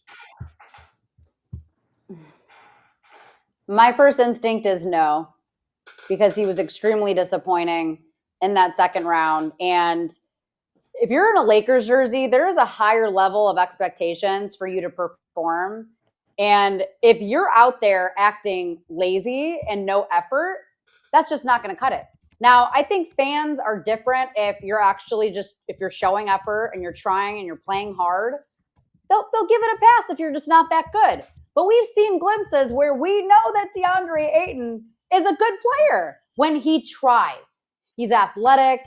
My first instinct is no, because he was extremely disappointing in that second round. And if you're in a Lakers jersey, there is a higher level of expectations for you to perform. And if you're out there acting lazy and no effort, that's just not going to cut it. Now, I think fans are different. If you're actually if you're showing effort and you're trying and you're playing hard, they'll give it a pass if you're just not that good. But we've seen glimpses where we know that DeAndre Ayton is a good player when he tries. He's athletic.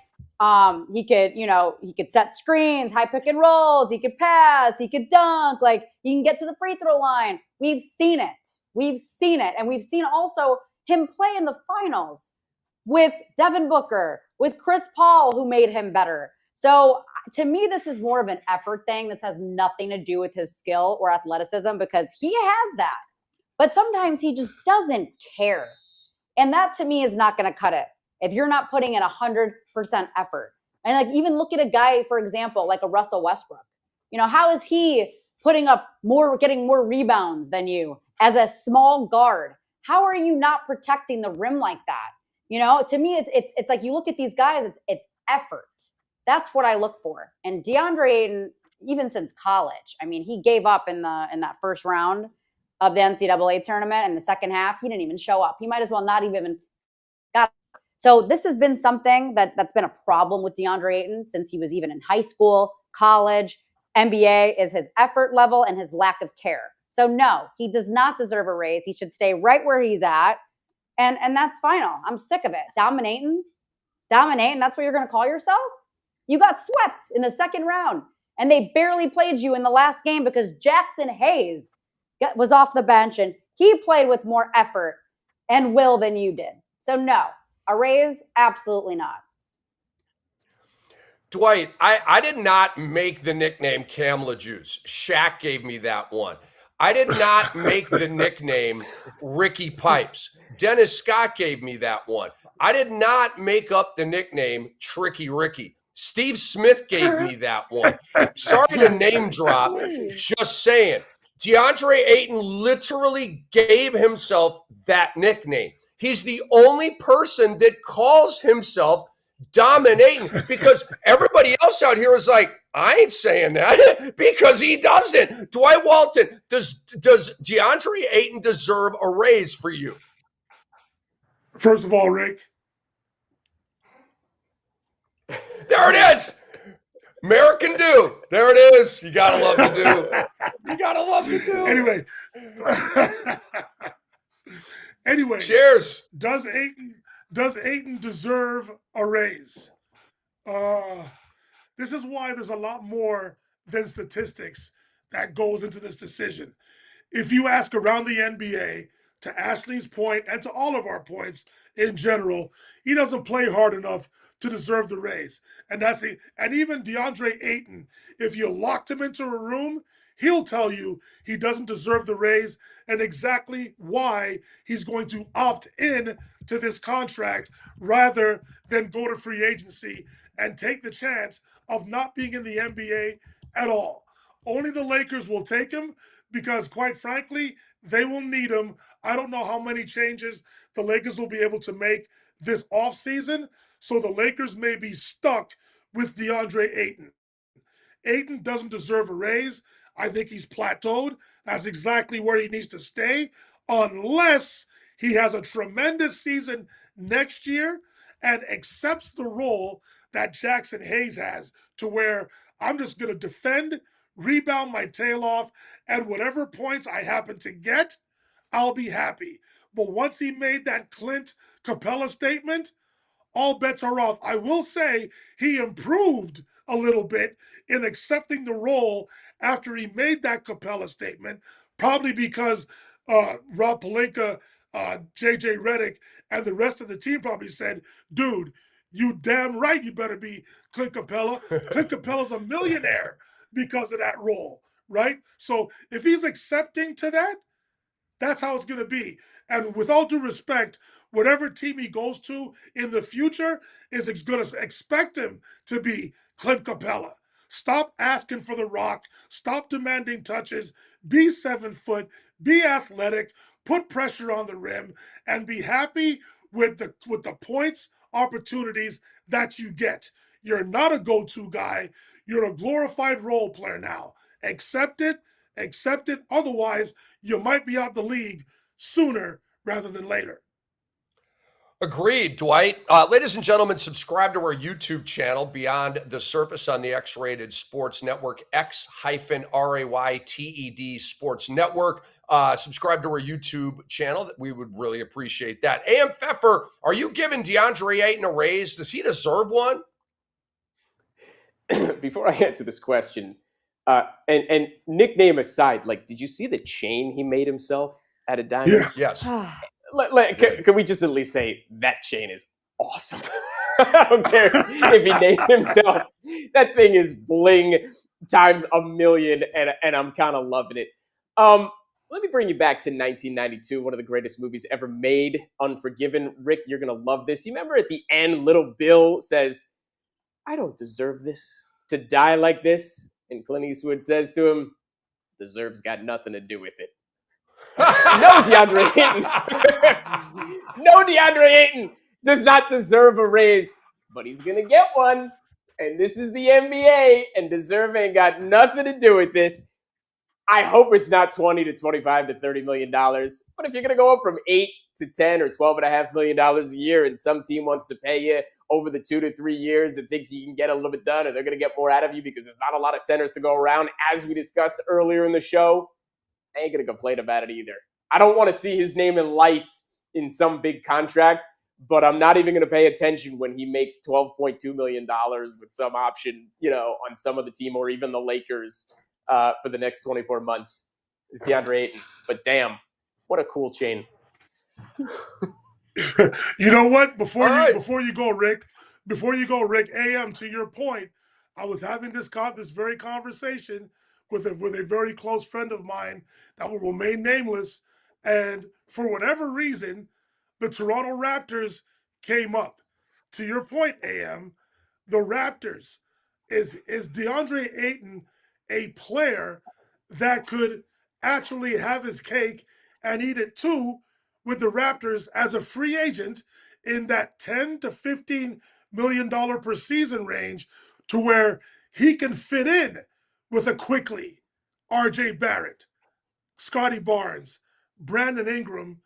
He could set screens, high pick and rolls. He could pass. He could dunk. Like, he can get to the free throw line. We've seen it. And we've seen also him play in the finals with Devin Booker, with Chris Paul, who made him better. So to me, this is more of an effort thing. This has nothing to do with his skill or athleticism, because he has that. But sometimes he just doesn't care. And that, to me, is not going to cut it if you're not putting in 100% effort. And like, even look at a guy, for example, like a Russell Westbrook. How is he getting more rebounds than you as a small guard? How are you not protecting the rim like that? To me, it's like, you look at these guys, it's effort. That's what I look for. And DeAndre Ayton, even since college, I mean, he gave up in that first round of the NCAA tournament. In the second half, he didn't even show up. He might as well not even got it. So this has been something that's been a problem with DeAndre Ayton since he was even in high school, college. NBA is his effort level and his lack of care. So no, he does not deserve a raise. He should stay right where he's at. And that's final. I'm sick of it. Dominating, that's what you're going to call yourself? You got swept in the second round, and they barely played you in the last game because Jackson Hayes was off the bench, and he played with more effort and will than you did. So no, a raise, absolutely not. Dwight, I did not make the nickname Camla Juice. Shaq gave me that one. I did not make the nickname Ricky Pipes. Dennis Scott gave me that one. I did not make up the nickname Tricky Ricky. Steve Smith gave me that one. Sorry to name drop, just saying. DeAndre Ayton literally gave himself that nickname. He's the only person that calls himself dominating because everybody else out here is like, I ain't saying that because he doesn't. Dwight Walton, does DeAndre Ayton deserve a raise for you? First of all, Rick. There it is. American do. There it is. You gotta love the do. You gotta love the do. Anyway. Cheers. Does Ayton deserve a raise? This is why there's a lot more than statistics that goes into this decision. If you ask around the NBA, to Ashley's point and to all of our points in general, he doesn't play hard enough to deserve the raise. And even DeAndre Ayton, if you locked him into a room, he'll tell you he doesn't deserve the raise and exactly why he's going to opt in to this contract rather than go to free agency and take the chance of not being in the NBA at all. Only the Lakers will take him because, quite frankly, they will need him. I don't know how many changes the Lakers will be able to make this offseason, so the Lakers may be stuck with DeAndre Ayton. Ayton doesn't deserve a raise. I think he's plateaued. That's exactly where he needs to stay, unless he has a tremendous season next year and accepts the role that Jackson Hayes has, to where I'm just going to defend, rebound my tail off, and whatever points I happen to get, I'll be happy. But once he made that Clint Capella statement, all bets are off. I will say he improved a little bit in accepting the role after he made that Capella statement, probably because Rob Pelinka, JJ Redick, and the rest of the team probably said, dude, you damn right you better be Clint Capella. Clint Capella's a millionaire because of that role, right? So if he's accepting to that, that's how it's going to be. And with all due respect, whatever team he goes to in the future is going to expect him to be Clint Capella. Stop asking for the rock. Stop demanding touches. Be 7 foot. Be athletic. Put pressure on the rim, and be happy with the points, opportunities that you get. You're not a go-to guy. You're a glorified role player now. Accept it. Accept it. Otherwise, you might be out the league sooner rather than later. Agreed, Dwight. Ladies and gentlemen, subscribe to our YouTube channel, Beyond the Surface, on the X-Rated Sports Network, X-RAYTED Sports Network. Subscribe to our YouTube channel. We would really appreciate that. A.M. Pfeffer, are you giving DeAndre Ayton a raise? Does he deserve one? Before I answer this question, and nickname aside, did you see the chain he made himself out of diamonds? Yeah. Yes. Can we just at least say that chain is awesome? I don't care if he named himself. That thing is bling times a million, and I'm kind of loving it. Let me bring you back to 1992, one of the greatest movies ever made, Unforgiven. Rick, you're going to love this. You remember at the end, little Bill says, I don't deserve this, to die like this. And Clint Eastwood says to him, deserve's got nothing to do with it. No, DeAndre Ayton. No, DeAndre Ayton does not deserve a raise, but he's going to get one. And this is the NBA, and deserve ain't got nothing to do with this. I hope it's not $20 to $25 to $30 million. But if you're going to go up from 8 to 10 or $12.5 million a year, and some team wants to pay you over the 2 to 3 years and thinks you can get a little bit done, and they're going to get more out of you because there's not a lot of centers to go around, as we discussed earlier in the show, I ain't going to complain about it either. I don't want to see his name in lights in some big contract, but I'm not even going to pay attention when he makes $12.2 million with some option, on some of the team or even the Lakers for the next 24 months. Is DeAndre Ayton. But damn, what a cool chain. You know what? Before you go, Rick, AM, to your point, I was having this very conversation with a very close friend of mine that will remain nameless, and for whatever reason, the Toronto Raptors came up. To your point, AM, the Raptors, is DeAndre Ayton a player that could actually have his cake and eat it too, with the Raptors as a free agent in that 10 to $15 million per season range, to where he can fit in with a Quickly, RJ Barrett, Scotty Barnes, Brandon Ingram,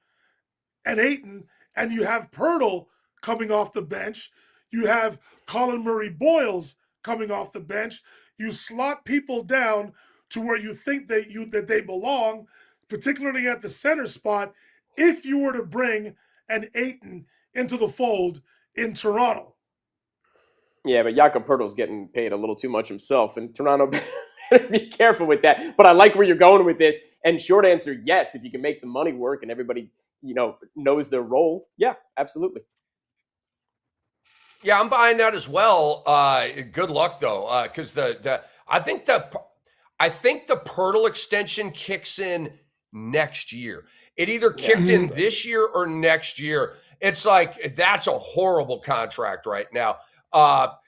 and Ayton, and you have Pirtle coming off the bench. You have Colin Murray-Boyles coming off the bench. You slot people down to where you think that they belong, particularly at the center spot, if you were to bring an Ayton into the fold in Toronto. Yeah, but Jakob Poeltl's getting paid a little too much himself, and Toronto better be careful with that. But I like where you're going with this. And short answer, yes, if you can make the money work and everybody, knows their role, yeah, absolutely. Yeah, I'm buying that as well. Good luck though, because I think the Pirtle extension kicks in next year. It either kicked in this year or next year. It's like that's a horrible contract right now. But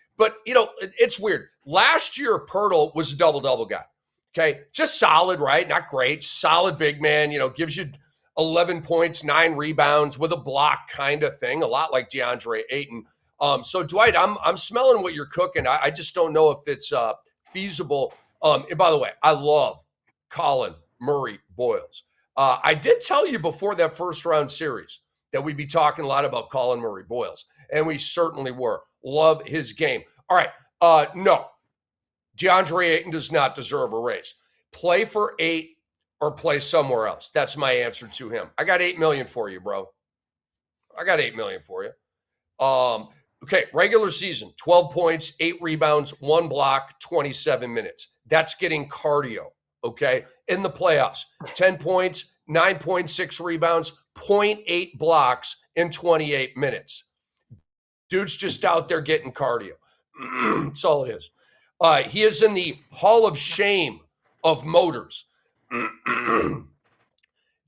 it's weird. Last year, Pirtle was a double-double guy. Okay, just solid, right? Not great, solid big man. Gives you 11 points, 9 rebounds with a block kind of thing. A lot like DeAndre Ayton. So Dwight, I'm smelling what you're cooking. I just don't know if it's feasible. And by the way, I love Colin Murray-Boyles. I did tell you before that first round series that we'd be talking a lot about Colin Murray-Boyles, and we certainly were. Love his game. All right, no, DeAndre Ayton does not deserve a raise. Play for 8 or play somewhere else. That's my answer to him. I got $8 million for you, bro. I got $8 million for you. Okay, regular season, 12 points, 8 rebounds, 1 block, 27 minutes. That's getting cardio, okay? In the playoffs, 10 points, 9.6 rebounds, 0.8 blocks in 28 minutes. Dude's just out there getting cardio. That's all it is. He is in the Hall of Shame of motors.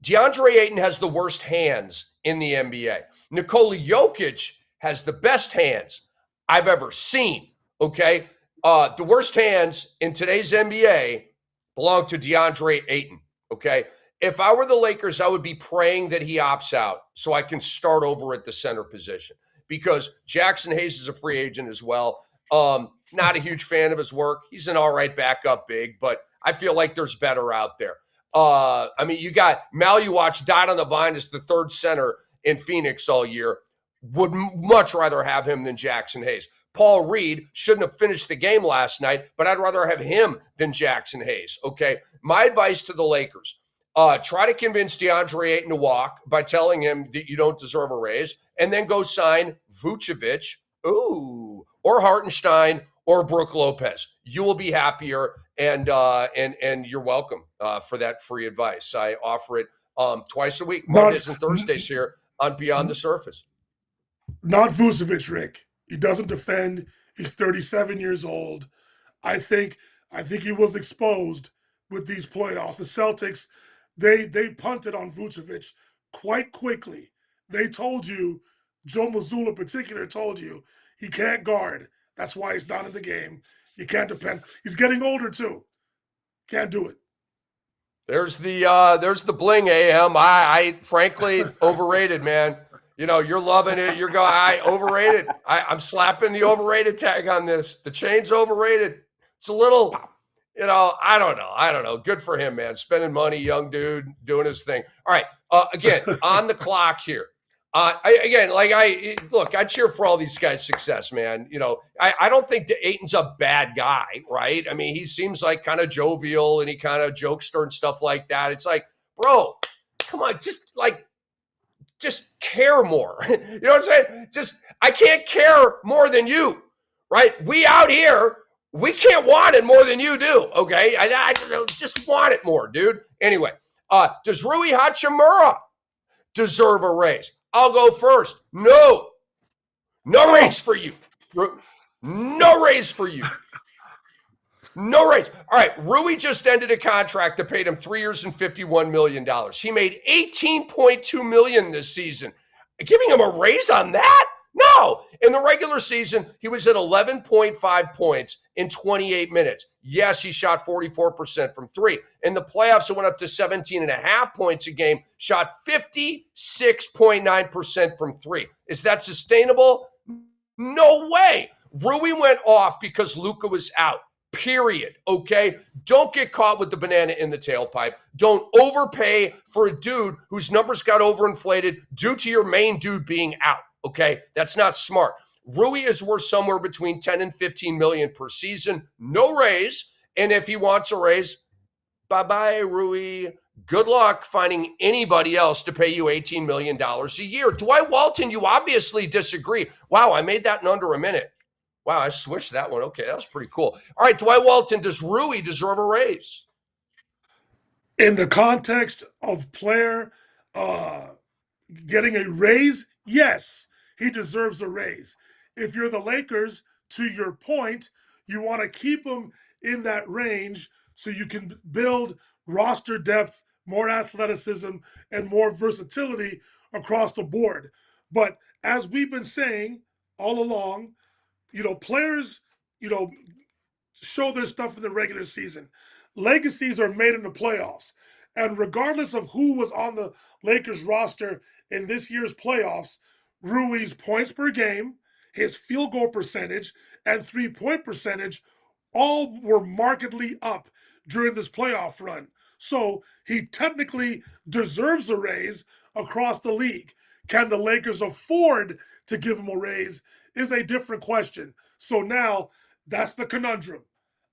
DeAndre Ayton has the worst hands in the NBA. Nikola Jokic has the best hands I've ever seen, okay? The worst hands in today's NBA belong to DeAndre Ayton, okay? If I were the Lakers, I would be praying that he opts out so I can start over at the center position, because Jackson Hayes is a free agent as well. Not a huge fan of his work. He's an all right backup big, but I feel like there's better out there. You got Maluach died on the vine as the third center in Phoenix all year. Would much rather have him than Jackson Hayes. Paul Reed shouldn't have finished the game last night, but I'd rather have him than Jackson Hayes, okay? My advice to the Lakers, try to convince DeAndre Ayton to walk by telling him that you don't deserve a raise, and then go sign Vucevic, or Hartenstein, or Brook Lopez. You will be happier, and you're welcome for that free advice. I offer it twice a week, Mondays and Thursdays here on Beyond the Surface. Not Vucevic, Rick. He doesn't defend. He's 37 years old. I think he was exposed with these playoffs. The Celtics, they punted on Vucevic quite quickly. They told you, Joe Mazzulla in particular told you, he can't guard. That's why he's not in the game. You can't depend. He's getting older too. Can't do it. There's the bling, AM. I frankly overrated, man. You're loving it. You're going, I overrated. I'm slapping the overrated tag on this. The chain's overrated. It's a little, I don't know. Good for him, man. Spending money, young dude, doing his thing. All right. Again, on the clock here. I cheer for all these guys' success, man. I don't think Ayton's a bad guy, right? I mean, he seems like kind of jovial and he kind of jokester and stuff like that. It's like, bro, come on, just care more. You know what I'm saying? I can't care more than you, right? We out here, we can't want it more than you do, okay? I just want it more, dude. Anyway, does Rui Hachimura deserve a raise? I'll go first. No raise for you. No raise for you. No raise. All right, Rui just ended a contract that paid him 3 years and $51 million. He made $18.2 million this season. Giving him a raise on that? No. In the regular season, he was at 11.5 points in 28 minutes. Yes, he shot 44% from three. In the playoffs, it went up to 17.5 points a game, shot 56.9% from three. Is that sustainable? No way. Rui went off because Luka was out. Period. Okay? Don't get caught with the banana in the tailpipe. Don't overpay for a dude whose numbers got overinflated due to your main dude being out. Okay? That's not smart. Rui is worth somewhere between 10 and 15 million per season. No raise. And if he wants a raise, bye-bye, Rui. Good luck finding anybody else to pay you $18 million a year. Dwight Walton, you obviously disagree. Wow, I made that in under a minute. Wow, I switched that one. Okay, that was pretty cool. All right, Dwight Walton, does Rui deserve a raise? In the context of player getting a raise, yes, he deserves a raise. If you're the Lakers, to your point, you want to keep him in that range so you can build roster depth, more athleticism, and more versatility across the board. But as we've been saying all along, players, show their stuff in the regular season. Legacies are made in the playoffs. And regardless of who was on the Lakers roster in this year's playoffs, Rui's points per game, his field goal percentage, and 3-point percentage all were markedly up during this playoff run. So he technically deserves a raise across the league. Can the Lakers afford to give him a raise is a different question. So now that's the conundrum.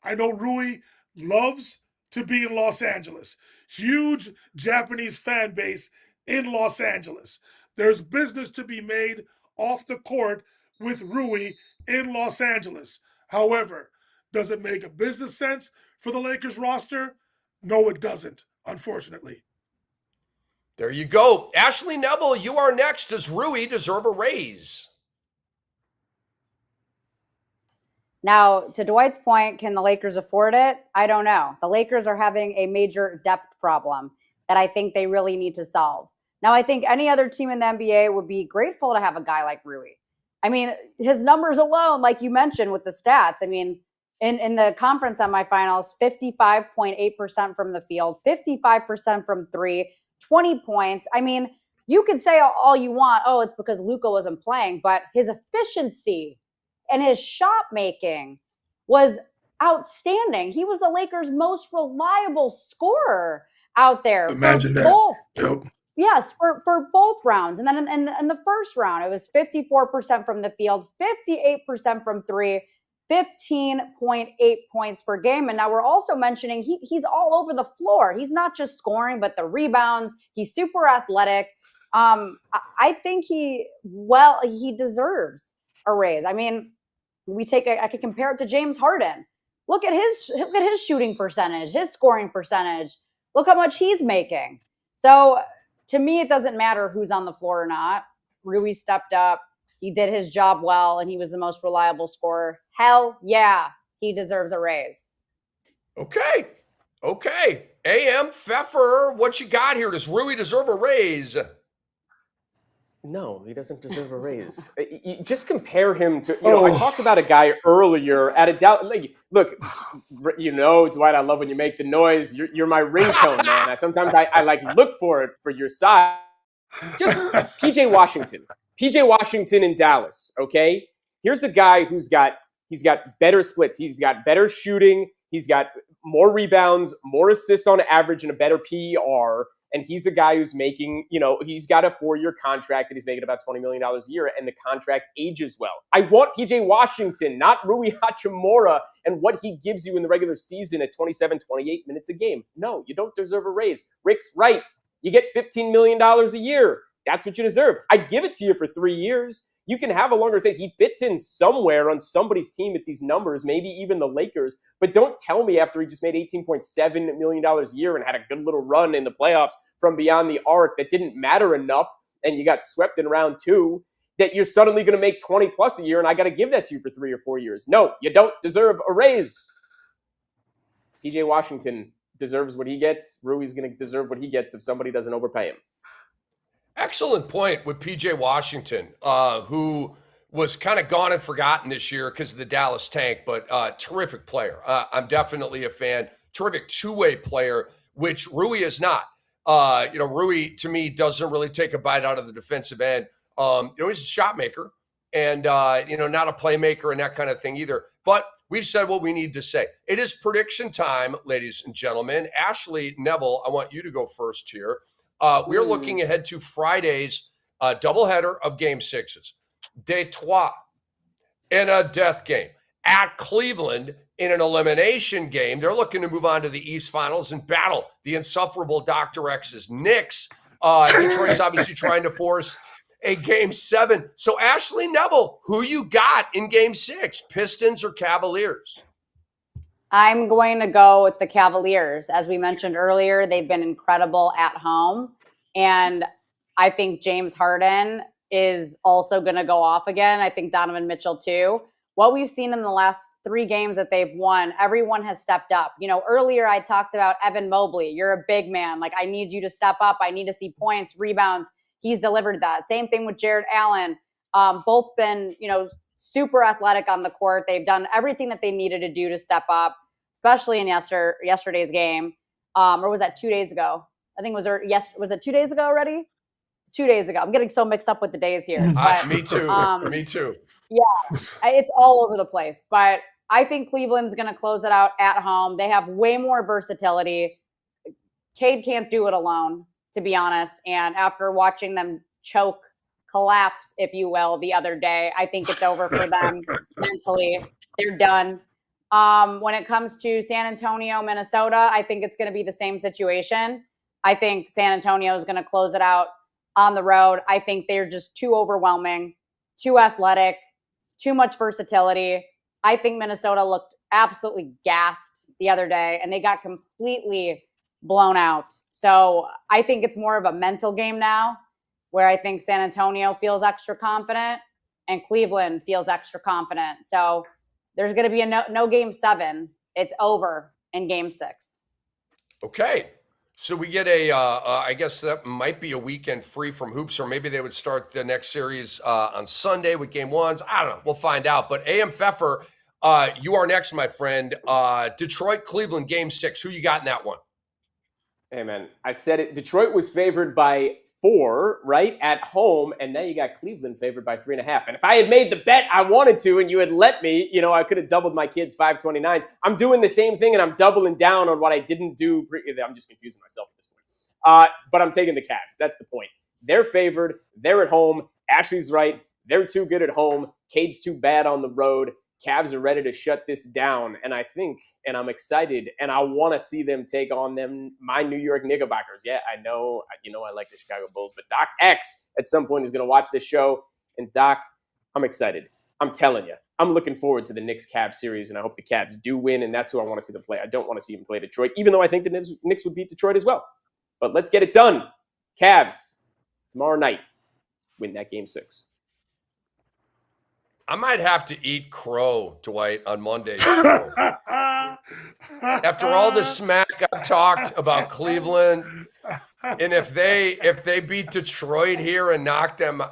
I know Rui loves to be in Los Angeles. Huge Japanese fan base in Los Angeles. There's business to be made off the court with Rui in Los Angeles. However, does it make a business sense for the Lakers roster? No, it doesn't, unfortunately. There you go. Ashley Neville, you are next. Does Rui deserve a raise? Now, to Dwight's point, can the Lakers afford it? I don't know. The Lakers are having a major depth problem that I think they really need to solve. Now, I think any other team in the NBA would be grateful to have a guy like Rui. I mean, his numbers alone, like you mentioned with the stats, I mean, in the conference semifinals, 55.8% from the field, 55% from three, 20 points. I mean, you can say all you want, oh, it's because Luka wasn't playing, but his efficiency and his shot making was outstanding. He was the Lakers' most reliable scorer out there. Imagine that. Both. Yep. Yes, for both rounds. And then in the first round, it was 54% from the field, 58% from three, 15.8 points per game. And now we're also mentioning he's all over the floor. He's not just scoring, but the rebounds. He's super athletic. I think he deserves a raise. I mean, I could compare it to James Harden. Look at his shooting percentage, his scoring percentage. Look how much he's making. So to me, it doesn't matter who's on the floor or not. Rui stepped up. He did his job well, and he was the most reliable scorer. Hell yeah, he deserves a raise. Okay. AM Pfeffer, what you got here? Does Rui deserve a raise? No, he doesn't deserve a raise. You just compare him to, I talked about a guy earlier at a doubt. Like, look, Dwight, I love when you make the noise. You're my ringtone, man. Sometimes I like look for it for your side. Just PJ Washington. PJ Washington in Dallas, okay? Here's a guy he's got better splits. He's got better shooting. He's got more rebounds, more assists on average, and a better PER. And he's a guy who's making, he's got a 4-year contract that he's making about $20 million a year, and the contract ages well. I want PJ Washington, not Rui Hachimura, and what he gives you in the regular season at 27, 28 minutes a game. No, you don't deserve a raise. Rick's right. You get $15 million a year. That's what you deserve. I'd give it to you for 3 years. You can have a longer say. He fits in somewhere on somebody's team at these numbers, maybe even the Lakers. But don't tell me after he just made $18.7 million a year and had a good little run in the playoffs from beyond the arc that didn't matter enough and you got swept in round 2 that you're suddenly going to make 20 plus a year and I got to give that to you for 3 or 4 years. No, you don't deserve a raise. PJ Washington deserves what he gets. Rui's going to deserve what he gets if somebody doesn't overpay him. Excellent point with PJ Washington, who was kind of gone and forgotten this year because of the Dallas tank, but terrific player. I'm definitely a fan. Terrific two-way player, which Rui is not. Rui, to me, doesn't really take a bite out of the defensive end. He's a shot maker and, not a playmaker and that kind of thing either. But we've said what we need to say. It is prediction time, ladies and gentlemen. Ashley, Neville, I want you to go first here. We're looking ahead to Friday's doubleheader of Game 6s. De Trois in a death game at Cleveland in an elimination game. They're looking to move on to the East Finals and battle the insufferable Dr. X's Knicks. Detroit's obviously trying to force a Game 7. So, Ashley, Neville, who you got in Game 6, Pistons or Cavaliers? I'm going to go with the Cavaliers. As we mentioned earlier, they've been incredible at home. And I think James Harden is also going to go off again. I think Donovan Mitchell too. What we've seen in the last 3 games that they've won, everyone has stepped up. Earlier I talked about Evan Mobley. You're a big man. Like, I need you to step up. I need to see points, rebounds. He's delivered that. Same thing with Jared Allen. Both been, super athletic on the court. They've done everything that they needed to do to step up, especially in yesterday's game. Or was that 2 days ago? I think was it 2 days ago already? 2 days ago. I'm getting so mixed up with the days here. But, me too. Me too. Yeah, it's all over the place. But I think Cleveland's going to close it out at home. They have way more versatility. Cade can't do it alone, to be honest. And after watching them collapse, if you will, the other day, I think it's over for them mentally. They're done. When it comes to San Antonio, Minnesota, I think it's going to be the same situation. I think San Antonio is going to close it out on the road. I think they're just too overwhelming, too athletic, too much versatility. I think Minnesota looked absolutely gassed the other day, and they got completely blown out. So I think it's more of a mental game now, where I think San Antonio feels extra confident and Cleveland feels extra confident. So there's going to be a no Game 7. It's over in Game 6. Okay. So we get I guess that might be a weekend free from hoops, or maybe they would start the next series on Sunday with Game 1s. I don't know. We'll find out. But A.M. Pfeffer, you are next, my friend. Detroit, Cleveland, Game 6. Who you got in that one? Hey, man, I said it. Detroit was favored by 4, right, at home, and now you got Cleveland favored by 3.5. And if I had made the bet I wanted to and you had let me, I could have doubled my kids' 529s. I'm doing the same thing, and I'm doubling down on what I didn't do. I'm just confusing myself at this point. But I'm taking the Cavs. That's the point. They're favored. They're at home. Ashley's right. They're too good at home. Cade's too bad on the road. Cavs are ready to shut this down, and I think, and I'm excited, and I want to see them take on my New York Knickerbockers. Yeah, I know, I like the Chicago Bulls, but Doc X at some point is going to watch this show, and Doc, I'm excited. I'm telling you, I'm looking forward to the Knicks-Cavs series, and I hope the Cavs do win, and that's who I want to see them play. I don't want to see them play Detroit, even though I think the Knicks would beat Detroit as well. But let's get it done. Cavs, tomorrow night, win that Game 6. I might have to eat crow, Dwight, on Monday. After all the smack I've talked about Cleveland, and if they beat Detroit here and knock them,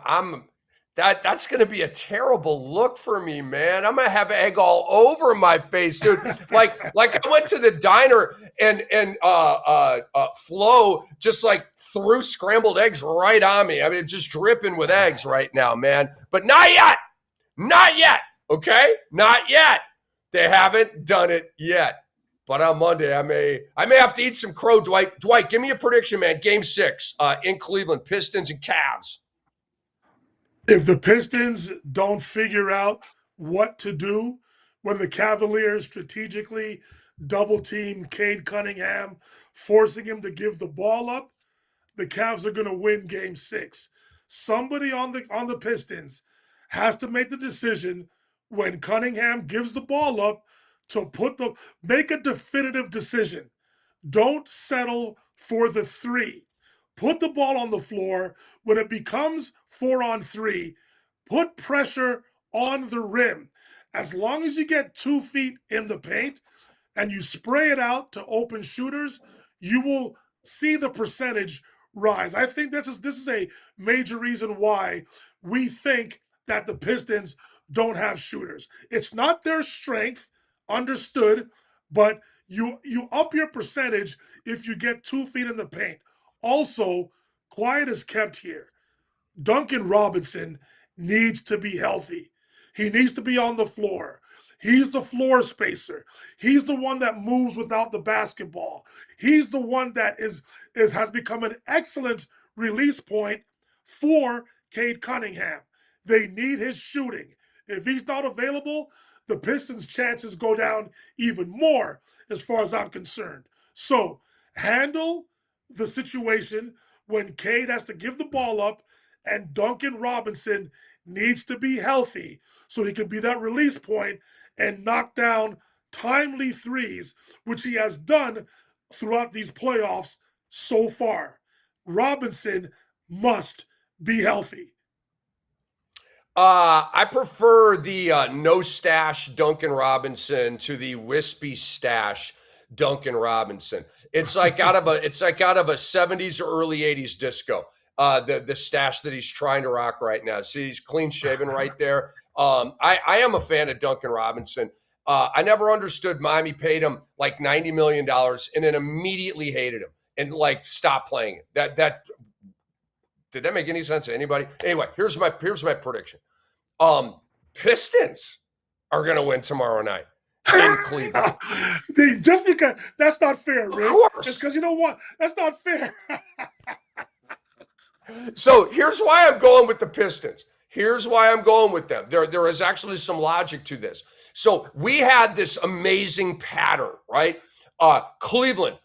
that's going to be a terrible look for me, man. I'm going to have egg all over my face, dude. Like I went to the diner and Flo just like threw scrambled eggs right on me. I mean, just dripping with eggs right now, man. But not yet. Not yet, okay? Not yet. They haven't done it yet. But on Monday, I may have to eat some crow, Dwight. Dwight, give me a prediction, man. Game 6 in Cleveland, Pistons and Cavs. If the Pistons don't figure out what to do when the Cavaliers strategically double-team Cade Cunningham, forcing him to give the ball up, the Cavs are going to win Game 6. Somebody on the Pistons has to make the decision when Cunningham gives the ball up to make a definitive decision. Don't settle for the 3. Put the ball on the floor. When it becomes 4-on-3, put pressure on the rim. As long as you get 2 feet in the paint and you spray it out to open shooters, you will see the percentage rise. I think this is a major reason why we think that the Pistons don't have shooters. It's not their strength, understood, but you up your percentage if you get 2 feet in the paint. Also, quiet is kept here. Duncan Robinson needs to be healthy. He needs to be on the floor. He's the floor spacer. He's the one that moves without the basketball. He's the one that has become an excellent release point for Cade Cunningham. They need his shooting. If he's not available, the Pistons' chances go down even more as far as I'm concerned. So handle the situation when Cade has to give the ball up and Duncan Robinson needs to be healthy so he can be that release point and knock down timely threes, which he has done throughout these playoffs so far. Robinson must be healthy. I prefer the no stash Duncan Robinson to the wispy stash Duncan Robinson. It's like out of a 70s or early 80s disco. The stash that he's trying to rock right now. See, he's clean shaven right there. I am a fan of Duncan Robinson. I never understood Miami paid him like $90 million and then immediately hated him and like stopped playing it. That did that make any sense to anybody? Anyway, here's my prediction. Pistons are gonna win tomorrow night in Cleveland. Just because that's not fair, Rick. Of course. It's because you know what? That's not fair. So here's why I'm going with the Pistons. Here's why I'm going with them. There is actually some logic to this. So we had this amazing pattern, right? Cleveland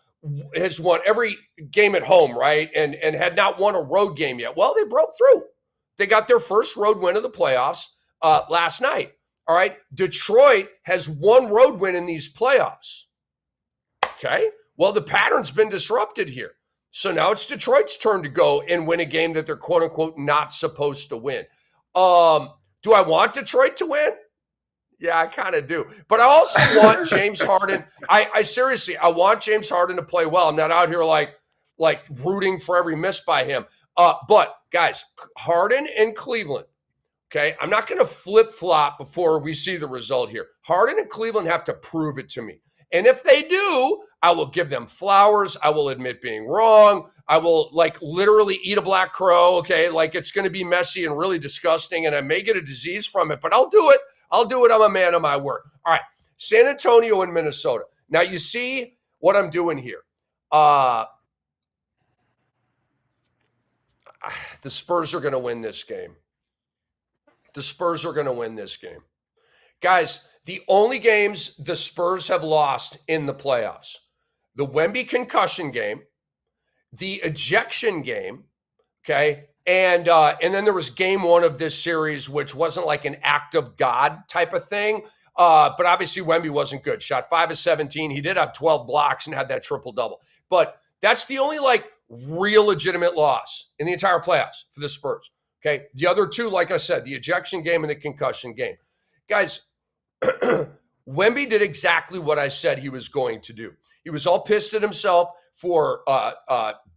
has won every game at home, right? And had not won a road game yet. Well, they broke through. They got their first road win of the playoffs last night. All right. Detroit has one road win in these playoffs. Okay. Well, the pattern's been disrupted here. So now it's Detroit's turn to go and win a game that they're quote unquote not supposed to win. Do I want Detroit to win? Yeah, I kind of do. But I also want James Harden. I seriously, I want James Harden to play well. I'm not out here like rooting for every miss by him. But guys, Harden and Cleveland. Okay, I'm not going to flip-flop before we see the result here. Harden and Cleveland have to prove it to me. And if they do, I will give them flowers. I will admit being wrong. I will like literally eat a black crow. Okay, like it's going to be messy and really disgusting, and I may get a disease from it, but I'll do it. I'll do it. I'm a man of my word. All right, San Antonio and Minnesota. Now you see what I'm doing here. The Spurs are going to win this game. The Spurs are going to win this game. Guys, the only games the Spurs have lost in the playoffs, the Wemby concussion game, the ejection game, okay, and then there was game one of this series, which wasn't like an act of God type of thing, but obviously Wemby wasn't good. Shot 5 of 17. He did have 12 blocks and had that triple-double. But that's the only like real legitimate loss in the entire playoffs for the Spurs. Okay, the other two, like I said, the ejection game and the concussion game. Guys, Wemby did exactly what I said he was going to do. He was all pissed at himself for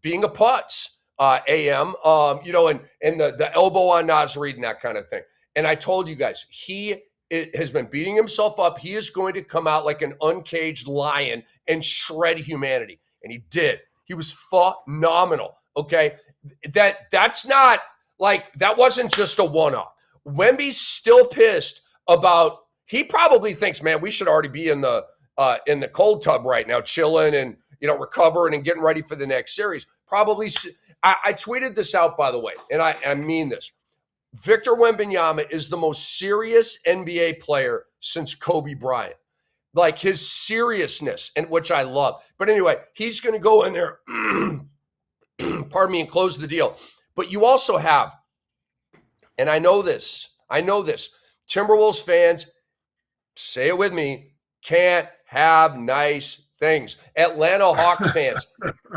being a putz, and the elbow on Naz Reid and that kind of thing. And I told you guys, he has been beating himself up. He is going to come out like an uncaged lion and shred humanity. And he did. He was phenomenal, okay? That's not... Like, that wasn't just a one-off. Wemby's still pissed about, he probably thinks, man, we should already be in the cold tub right now, chilling and, recovering and getting ready for the next series. Probably, I tweeted this out, by the way, and I mean this. Victor Wembanyama is the most serious NBA player since Kobe Bryant. Like, his seriousness, and which I love. But anyway, he's going to go in there, pardon me, and close the deal. But you also have, and I know this, Timberwolves fans, say it with me, can't have nice things. Atlanta Hawks fans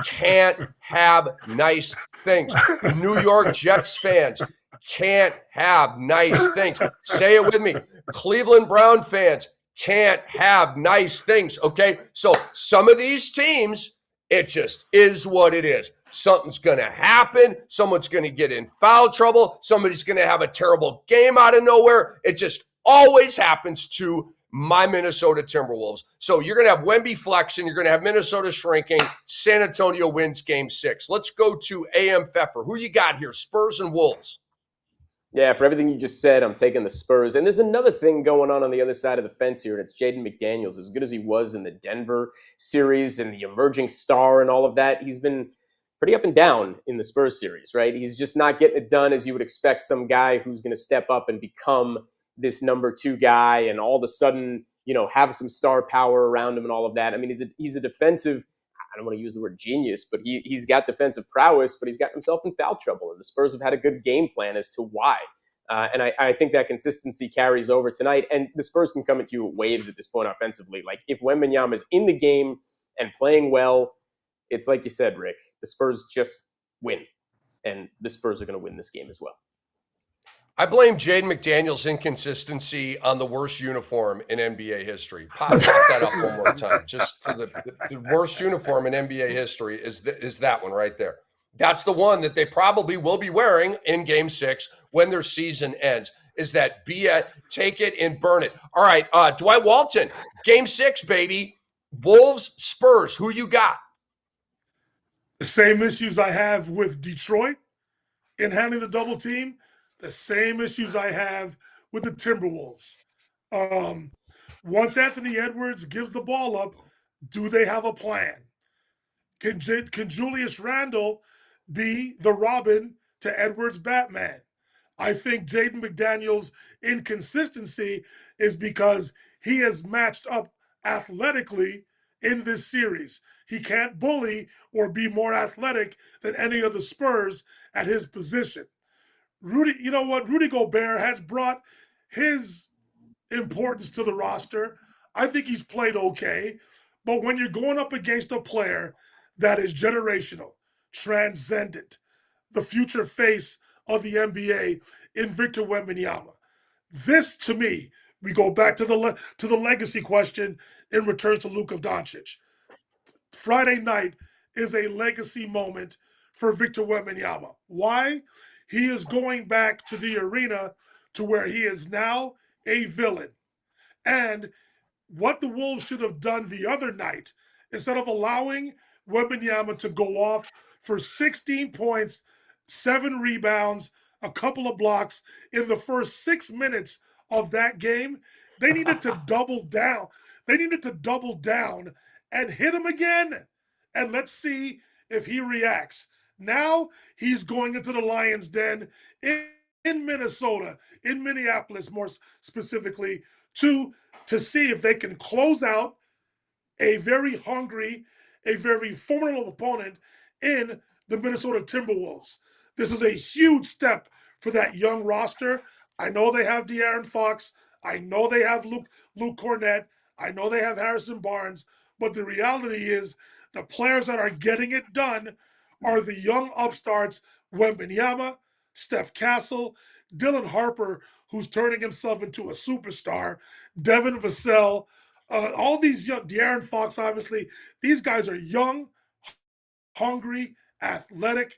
can't have nice things. New York Jets fans can't have nice things. Say it with me. Cleveland Brown fans can't have nice things, okay? So some of these teams, it just is what it is. something's going to happen. Someone's going to get in foul trouble. Somebody's going to have a terrible game out of nowhere. It just always happens to my Minnesota Timberwolves. So you're going to have Wemby flexing. You're going to have Minnesota shrinking. San Antonio wins game 6. Let's go to AM Pfeffer. Who you got here? Spurs and Wolves. Yeah, for everything you just said, I'm taking the Spurs. And there's another thing going on the other side of the fence here, and it's Jaden McDaniels. As good as he was in the Denver series and the emerging star and all of that, he's been pretty up and down in the Spurs series, right? He's just not getting it done as you would expect some guy who's going to step up and become this number 2 guy and all of a sudden, have some star power around him and all of that. I mean, he's a defensive, I don't want to use the word genius, but he's got defensive prowess, but he's got himself in foul trouble. And the Spurs have had a good game plan as to why. And I think that consistency carries over tonight. And the Spurs can come at you at waves at this point offensively. Like if Wembanyama is in the game and playing well, it's like you said, Rick, the Spurs just win. And the Spurs are going to win this game as well. I blame Jaden McDaniels' inconsistency on the worst uniform in NBA history. Pop that up one more time. Just for the worst uniform in NBA history is that one right there. That's the one that they probably will be wearing in game 6 when their season ends. Is that take it and burn it. All right, Dwight Walton, game 6, baby. Wolves, Spurs, who you got? The same issues I have with Detroit in handling the double team. The same issues I have with the Timberwolves. Once Anthony Edwards gives the ball up, do they have a plan? Can Julius Randle be the Robin to Edwards' Batman? I think Jaden McDaniels' inconsistency is because he has matched up athletically in this series. He can't bully or be more athletic than any of the Spurs at his position. Rudy Gobert has brought his importance to the roster. I think he's played okay. But when you're going up against a player that is generational, transcendent, the future face of the NBA in Victor Wembanyama, this to me, we go back to the legacy question in returns to Luka Doncic. Friday night is a legacy moment for Victor Wembanyama. Why? He is going back to the arena to where he is now a villain. And what the Wolves should have done the other night, instead of allowing Wembanyama to go off for 16 points, 7 rebounds, a couple of blocks in the first 6 minutes of that game, they needed to double down. They needed to double down and hit him again. And let's see if he reacts. Now he's going into the Lions' den in Minnesota, in Minneapolis more specifically, to see if they can close out a very hungry, a very formidable opponent in the Minnesota Timberwolves. This is a huge step for that young roster. I know they have De'Aaron Fox. I know they have Luke Cornett. I know they have Harrison Barnes. But the reality is the players that are getting it done are the young upstarts, Wembanyama, Steph Castle, Dylan Harper, who's turning himself into a superstar, Devin Vassell, all these young, De'Aaron Fox, obviously. These guys are young, hungry, athletic.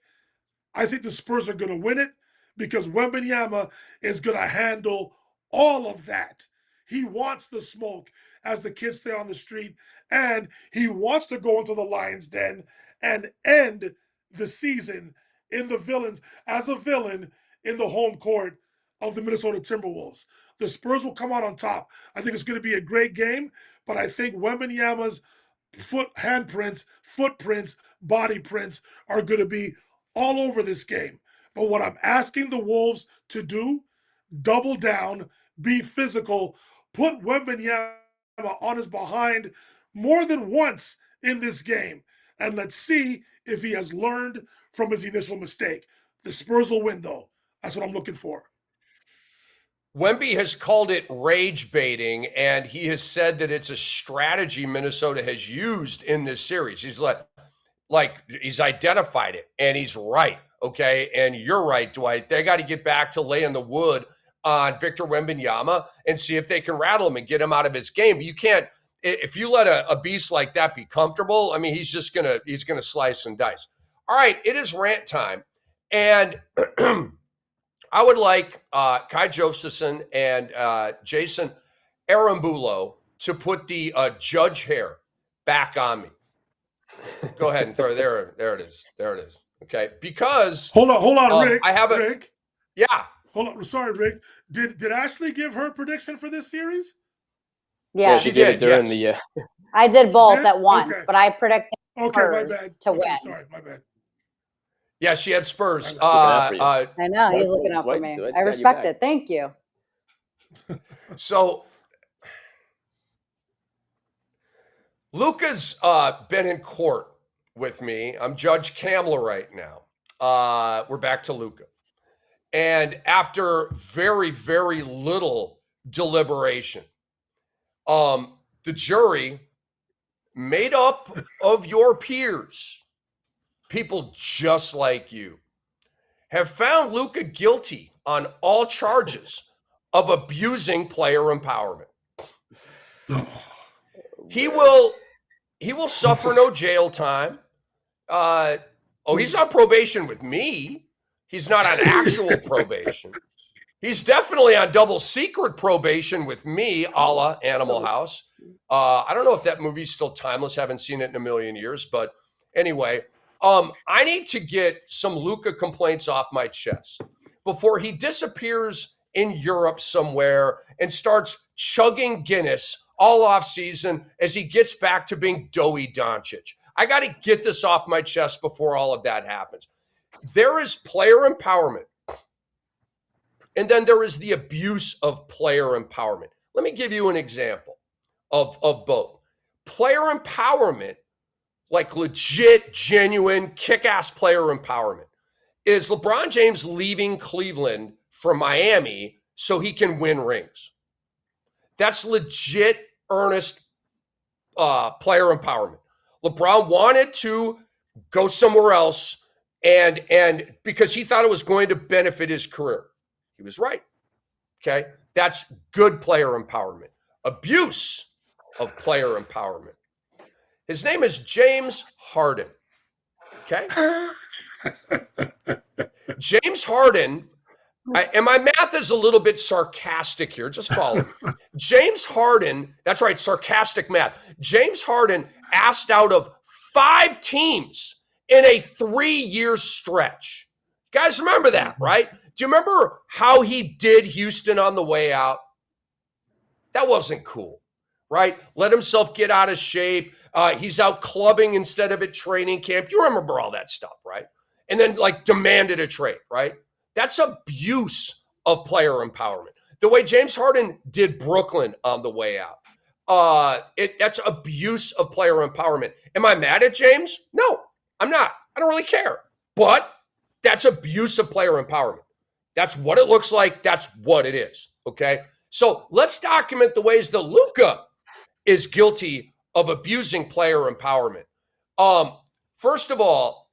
I think the Spurs are going to win it because Wembanyama is going to handle all of that. He wants the smoke, as the kids say on the street, and he wants to go into the Lions' den and end the season as a villain in the home court of the Minnesota Timberwolves. The Spurs will come out on top. I think it's going to be a great game, but I think Wembanyama's footprints, body prints are going to be all over this game. But what I'm asking the Wolves to do, double down, be physical, put Wembanyama on his behind more than once in this game. And let's see if he has learned from his initial mistake. The Spurs will win, though. That's what I'm looking for. Wemby has called it rage baiting, and he has said that it's a strategy Minnesota has used in this series. He's he's identified it, and he's right, okay? And you're right, Dwight. They got to get back to laying the wood on Victor Wembanyama and see if they can rattle him and get him out of his game. But you can't, if you let a beast like that be comfortable, I mean, he's gonna slice and dice. All right, it is rant time. And I would like Kai Josephson and Jason Arambulo to put the judge hair back on me. Go ahead and throw it. There it is. There it is. Okay. Because hold on, Rick. I have a Rick. Yeah. Hold on. Sorry, Rick. Did Ashley give her prediction for this series? Yeah, she did during yes. the. I did both did? at once, Okay. but I predicted My bad. to Okay, win. sorry, my bad. Yeah, she had Spurs. I know he's Dwight's- looking out for Dwight- me. Dwight's I got respect you it. Thank you. So Luka's been in court with me. I'm Judge Kamla right now. We're back to Luka. And after very, very little deliberation, the jury, made up of your peers, people just like you, have found Luka guilty on all charges of abusing player empowerment. He will suffer no jail time. He's on probation with me. He's not on actual probation. He's definitely on double secret probation with me, a la Animal House. I don't know if that movie's still timeless. Haven't seen it in a million years. But anyway, I need to get some Luka complaints off my chest before he disappears in Europe somewhere and starts chugging Guinness all off season as he gets back to being doughy Doncic. I got to get this off my chest before all of that happens. There is player empowerment, and then there is the abuse of player empowerment. Let me give you an example of both. Player empowerment, like legit, genuine, kick-ass player empowerment, is LeBron James leaving Cleveland for Miami so he can win rings. That's legit, earnest player empowerment. LeBron wanted to go somewhere else and because he thought it was going to benefit his career. He was right. Okay? That's good player empowerment. Abuse of player empowerment. His name is James Harden. Okay? James Harden, and my math is a little bit sarcastic here. Just follow me. James Harden, that's right, sarcastic math. James Harden asked out of 5 teams in a 3-year stretch. Guys, remember that, right? Do you remember how he did Houston on the way out? That wasn't cool, right? Let himself get out of shape. He's out clubbing instead of at training camp. You remember all that stuff, right? And then demanded a trade, right? That's abuse of player empowerment. The way James Harden did Brooklyn on the way out. That's abuse of player empowerment. Am I mad at James? No, I'm not. I don't really care. But that's abuse of player empowerment. That's what it looks like. That's what it is. Okay? So let's document the ways that Luka is guilty of abusing player empowerment. First of all,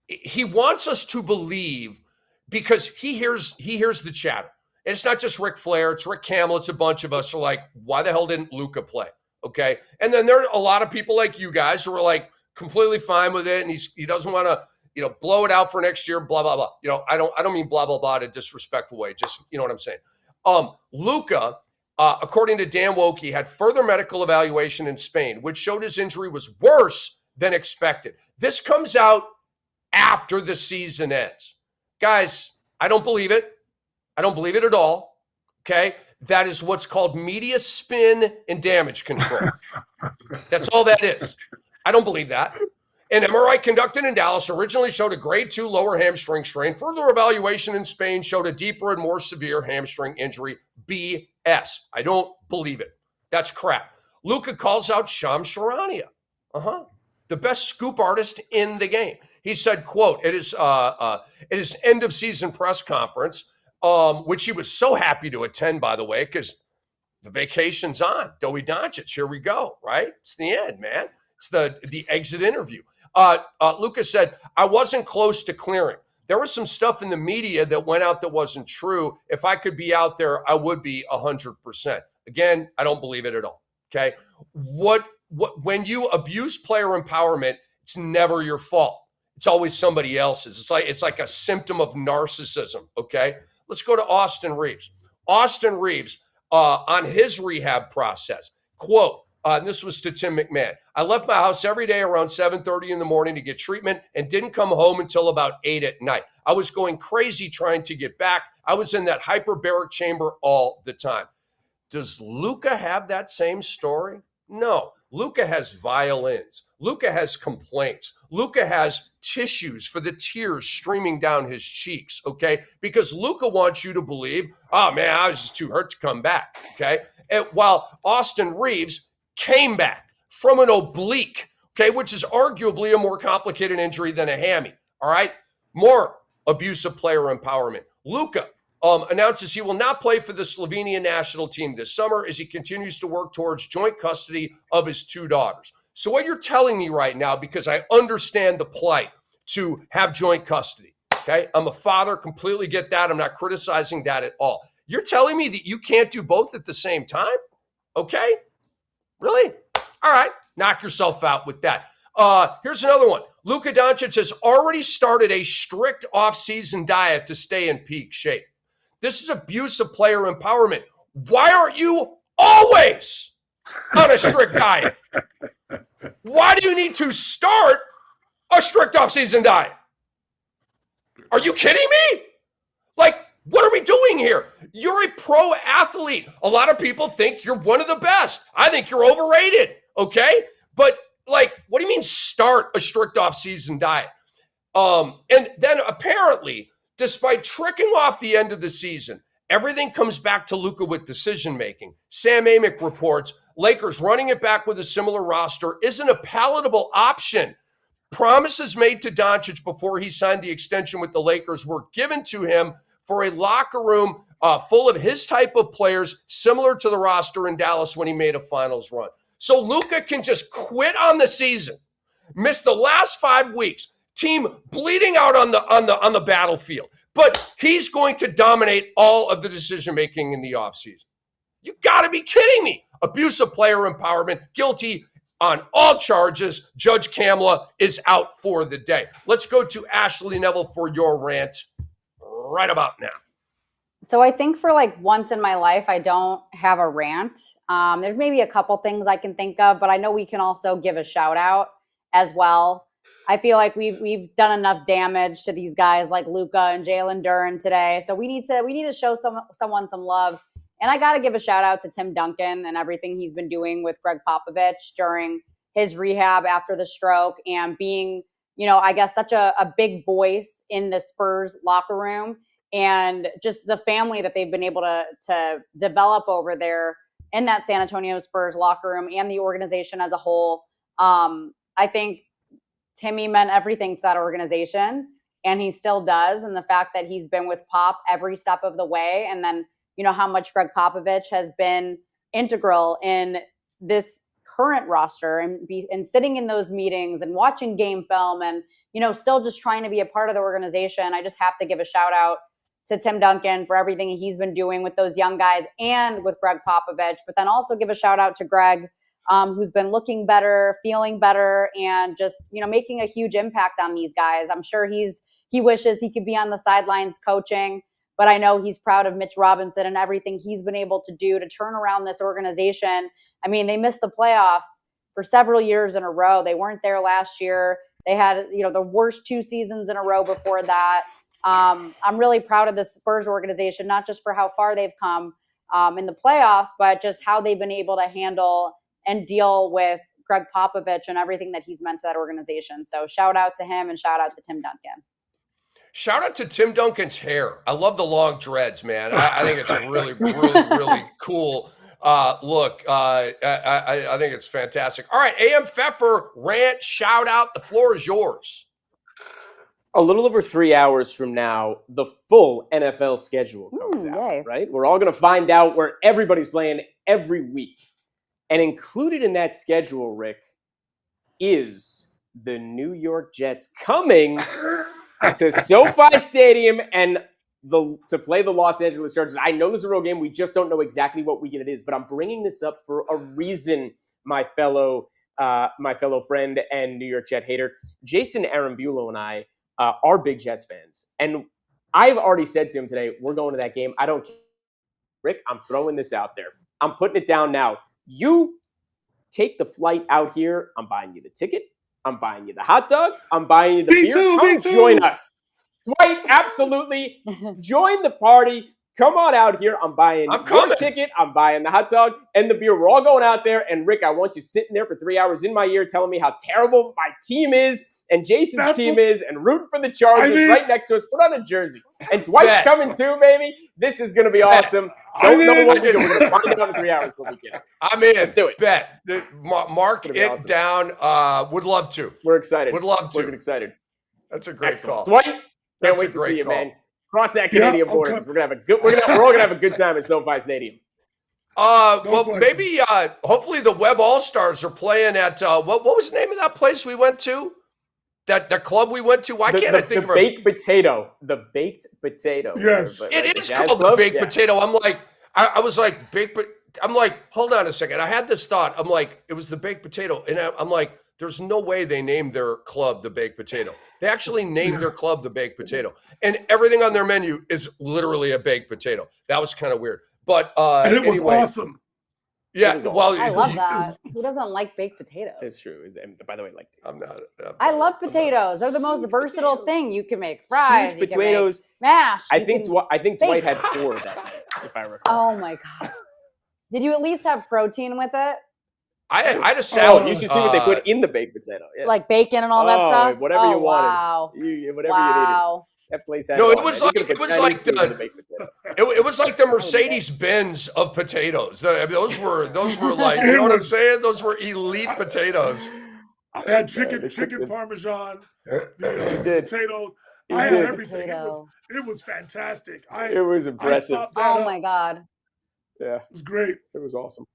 he wants us to believe because he hears the chatter. And it's not just Ric Flair, it's Rick Campbell, it's a bunch of us who are like, why the hell didn't Luka play? Okay. And then there are a lot of people like you guys who are like completely fine with it, and he doesn't want to, blow it out for next year, blah, blah, blah. I don't mean blah, blah, blah in a disrespectful way. Just, you know what I'm saying? Luka, according to Dan Wokey, had further medical evaluation in Spain, which showed his injury was worse than expected. This comes out after the season ends. Guys, I don't believe it. I don't believe it at all. Okay? That is what's called media spin and damage control. That's all that is. I don't believe that. An MRI conducted in Dallas originally showed a grade 2 lower hamstring strain. Further evaluation in Spain showed a deeper and more severe hamstring injury. BS. I don't believe it. That's crap. Luka calls out Shams Charania. The best scoop artist in the game. He said, quote, at his end of season press conference, which he was so happy to attend, by the way, because the vacation's on. Doughy Doncic, here we go, right? It's the end, man. It's the exit interview. Luka said, I wasn't close to clearing. There was some stuff in the media that went out that wasn't true. If I could be out there, I would be 100%. Again, I don't believe it at all. Okay. When you abuse player empowerment, it's never your fault. It's always somebody else's. It's like a symptom of narcissism, okay? Let's go to Austin Reeves. Austin Reeves, on his rehab process, quote, and this was to Tim McMahon, I left my house every day around 7:30 in the morning to get treatment and didn't come home until about 8 at night. I was going crazy trying to get back. I was in that hyperbaric chamber all the time. Does Luka have that same story? No. Luka has violins. Luka has complaints. Luka has tissues for the tears streaming down his cheeks, okay? Because Luka wants you to believe, oh man, I was just too hurt to come back, okay? And while Austin Reeves came back from an oblique, okay, which is arguably a more complicated injury than a hammy, all right? More abusive player empowerment. Luka announces he will not play for the Slovenian national team this summer as he continues to work towards joint custody of his 2 daughters. So what you're telling me right now, because I understand the plight to have joint custody, okay? I'm a father, completely get that. I'm not criticizing that at all. You're telling me that you can't do both at the same time? Okay? Really? All right. Knock yourself out with that. Here's another one. Luka Doncic has already started a strict off-season diet to stay in peak shape. This is abusive player empowerment. Why aren't you always on a strict diet? Why do you need to start a strict off-season diet? Are you kidding me? Like, what are we doing here? You're a pro athlete. A lot of people think you're one of the best. I think you're overrated, okay? But, like, what do you mean start a strict off-season diet? And then apparently, despite tricking off the end of the season, everything comes back to Luka with decision-making. Sam Amick reports, Lakers running it back with a similar roster isn't a palatable option. Promises made to Doncic before he signed the extension with the Lakers were given to him for a locker room full of his type of players, similar to the roster in Dallas when he made a finals run. So Luka can just quit on the season, miss the last 5 weeks, team bleeding out on the battlefield, but he's going to dominate all of the decision-making in the offseason. You got to be kidding me. Abusive player empowerment, guilty on all charges. Judge Kamla is out for the day. Let's go to Ashley Neville for your rant right about now. So I think for like once in my life, I don't have a rant. There's maybe a couple things I can think of, but I know we can also give a shout out as well. I feel like we've done enough damage to these guys like Luka and Jalen Duren today. So we need to show someone some love. And I got to give a shout out to Tim Duncan and everything he's been doing with Greg Popovich during his rehab after the stroke and being, I guess such a big voice in the Spurs locker room and just the family that they've been able to develop over there in that San Antonio Spurs locker room and the organization as a whole. I think Timmy meant everything to that organization, and he still does. And the fact that he's been with Pop every step of the way, and then how much Greg Popovich has been integral in this current roster and sitting in those meetings and watching game film and, still just trying to be a part of the organization. I just have to give a shout out to Tim Duncan for everything he's been doing with those young guys and with Greg Popovich, but then also give a shout out to Greg, who's been looking better, feeling better, and just, making a huge impact on these guys. I'm sure he wishes he could be on the sidelines coaching, but I know he's proud of Mitch Robinson and everything he's been able to do to turn around this organization. I mean, they missed the playoffs for several years in a row. They weren't there last year. They had, the worst 2 seasons in a row before that. I'm really proud of the Spurs organization, not just for how far they've come in the playoffs, but just how they've been able to handle and deal with Greg Popovich and everything that he's meant to that organization. So shout out to him and shout out to Tim Duncan. Shout out to Tim Duncan's hair. I love the long dreads, man. I think it's a really, really, really cool look. I think it's fantastic. All right, AM Pfeffer, rant, shout out. The floor is yours. A little over 3 hours from now, the full NFL schedule comes out, yay. Right? We're all going to find out where everybody's playing every week. And included in that schedule, Rick, is the New York Jets coming to SoFi Stadium and to play the Los Angeles Chargers. I know this is a real game. We just don't know exactly what weekend it is, but I'm bringing this up for a reason, my fellow my fellow friend and New York Jet hater, Jason Arambulo and I are big Jets fans. And I've already said to him today, we're going to that game. I don't care. Rick, I'm throwing this out there. I'm putting it down now. You take the flight out here. I'm buying you the ticket. I'm buying you the hot dog. I'm buying you the beer. Come join us. Dwight, absolutely. Join the party. Come on out here. I'm buying your ticket. I'm buying the hot dog and the beer. We're all going out there. And Rick, I want you sitting there for 3 hours in my ear telling me how terrible my team is and Jason's team is and rooting for the Chargers right next to us. Put on a jersey. And Dwight's coming too, baby. This is going to be awesome. Don't know what we're going to find out in 3 hours when we get it. I'm in. Let's do it. Bet. Mark it awesome. Down. Would love to. We're excited. Would love to. We're excited. That's a great call. Dwight, can't wait to see you, man. Cross that Canadian border. We're all gonna have a good time at SoFi Stadium. Maybe hopefully the Webb All-Stars are playing at what was the name of that place we went to? That club we went to? Why can't I think of it? Baked Potato. The Baked Potato. Yes. It is called the Baked Potato. I'm like, I was like, I'm like, hold on a second. I had this thought. I'm like, it was the Baked Potato. And I'm like, there's no way they named their club the Baked Potato. They actually named their club the Baked Potato. And everything on their menu is literally a baked potato. That was kind of weird. But and it was awesome. Yeah, well, I love that. Who doesn't like baked potatoes? It's true. By the way, I'm not. I love potatoes. They're the most versatile thing. You can make fries, huge potatoes, mash. I think Dwight had 4 that night, if I recall. Oh my god! Did you at least have protein with it? I had a salad. You should see what they put in the baked potato. Yeah. Like bacon and all that stuff. Whatever you want. Wow. Whatever you needed. That place had it was like the Mercedes Benz of potatoes. Those were like, you know what I'm saying? Those were elite potatoes. I had chicken parmesan, potato. I had everything. It was fantastic. It was impressive. Oh my god. Yeah, it was great. It was awesome.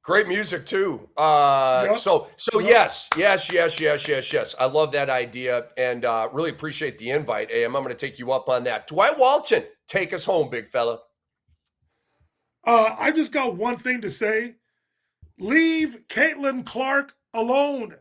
Great music too. So yes. I love that idea and really appreciate the invite. AM, I'm going to take you up on that. Dwight Walton, take us home, big fella. I just got one thing to say. Leave Caitlin Clark alone.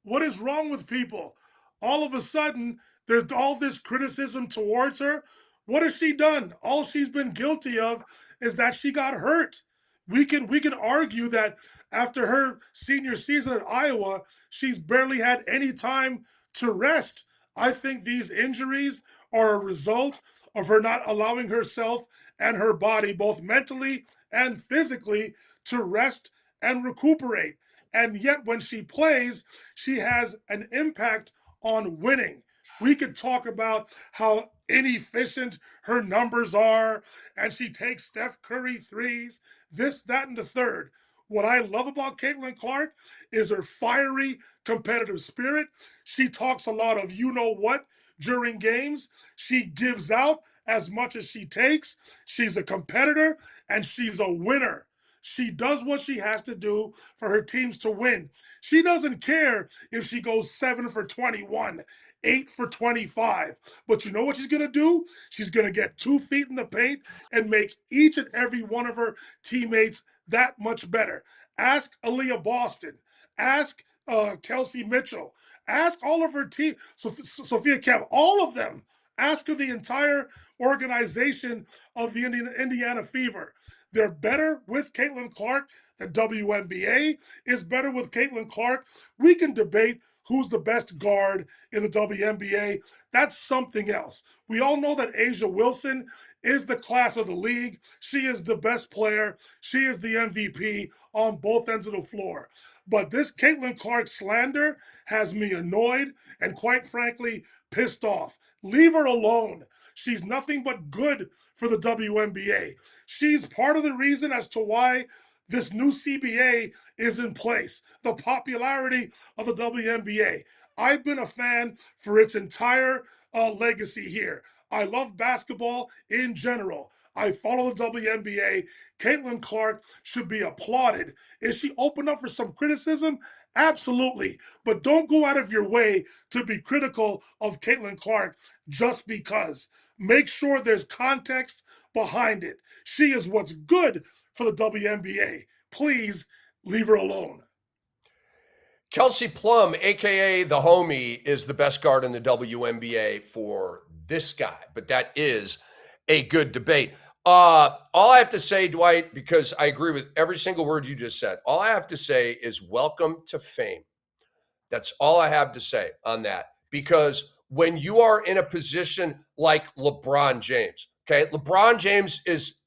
What is wrong with people? All of a sudden, there's all this criticism towards her. What has she done? All she's been guilty of is that she got hurt. We can argue that after her senior season at Iowa, she's barely had any time to rest. I think these injuries are a result of her not allowing herself and her body, both mentally and physically, to rest and recuperate. And yet when she plays, she has an impact on winning. We could talk about how inefficient her numbers are, and she takes Steph Curry threes, this, that, and the third. What I love about Caitlin Clark is her fiery, competitive spirit. She talks a lot of you-know-what during games. She gives out as much as she takes. She's a competitor, and she's a winner. She does what she has to do for her teams to win. She doesn't care if she goes 7 for 21, 8 for 25. But you know what she's going to do? She's going to get 2 feet in the paint and make each and every one of her teammates that much better. Ask Aaliyah Boston. Ask Kelsey Mitchell. Ask all of her team, Sophia Kemp, all of them. Ask her the entire organization of the Indiana Fever. They're better with Caitlin Clark. The WNBA is better with Caitlin Clark. We can debate who's the best guard in the WNBA. That's something else. We all know that A'ja Wilson is the class of the league. She is the best player. She is the MVP on both ends of the floor. But this Caitlin Clark slander has me annoyed and, quite frankly, pissed off. Leave her alone. She's nothing but good for the WNBA. She's part of the reason as to why this new CBA is in place, the popularity of the WNBA. I've been a fan for its entire legacy here. I love basketball in general. I follow the WNBA. Caitlin Clark should be applauded. Is she open up for some criticism? Absolutely. But don't go out of your way to be critical of Caitlin Clark just because. Make sure there's context behind it. She is what's good for the WNBA. Please leave her alone. Kelsey Plum, a.k.a. the homie, is the best guard in the WNBA for this guy. But that is a good debate. All I have to say, Dwight, because I agree with every single word you just said, all I have to say is welcome to fame. That's all I have to say on that. Because when you are in a position like LeBron James, okay, LeBron James is,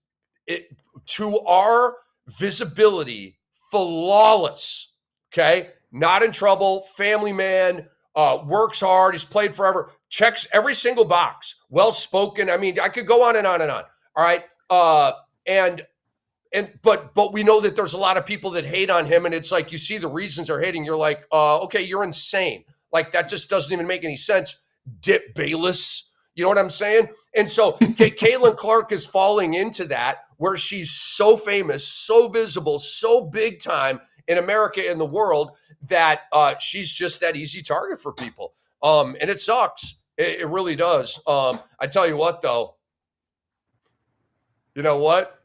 to our visibility, flawless, okay? Not in trouble, family man, works hard, he's played forever, checks every single box, well-spoken. I mean, I could go on and on and on. All right. But we know that there's a lot of people that hate on him, and it's like you see the reasons they're hating. You're like, okay, you're insane. Like that just doesn't even make any sense. Dip Bayless. You know what I'm saying? And so Caitlin Clark is falling into that where she's so famous, so visible, so big time in America and the world that she's just that easy target for people. And it sucks. It really does. I tell you what, though. You know what?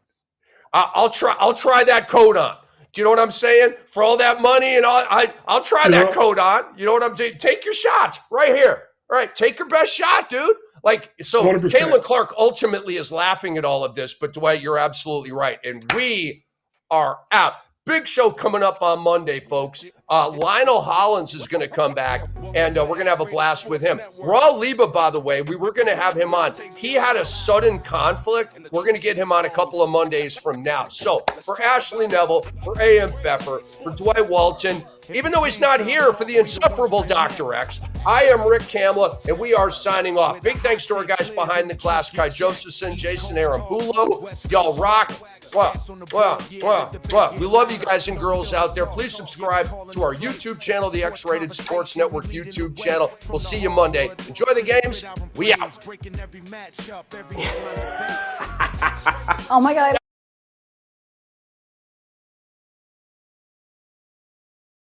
I'll try that coat on. Do you know what I'm saying? For all that money and all, I'll try that coat on. You know what I'm saying? Take your shots right here. All right, take your best shot, dude. Like, so 100%. Caitlin Clark ultimately is laughing at all of this, but Dwight, you're absolutely right. And we are out. Big show coming up on Monday, folks. Lionel Hollins is going to come back, and we're going to have a blast with him. Raw Liba, by the way, we were going to have him on. He had a sudden conflict. We're going to get him on a couple of Mondays from now. So for Ashley Neville, for A.M. Pfeffer, for Dwight Walton, even though he's not here for the insufferable Dr. X, I am Rick Kamla, and we are signing off. Big thanks to our guys behind the glass, Kai Josephson, Jason Arambulo. Y'all rock. We love you guys and girls out there. Please subscribe to our YouTube channel, the X-Rated Sports Network YouTube channel. We'll see you Monday. Enjoy the games. We out. Oh my God.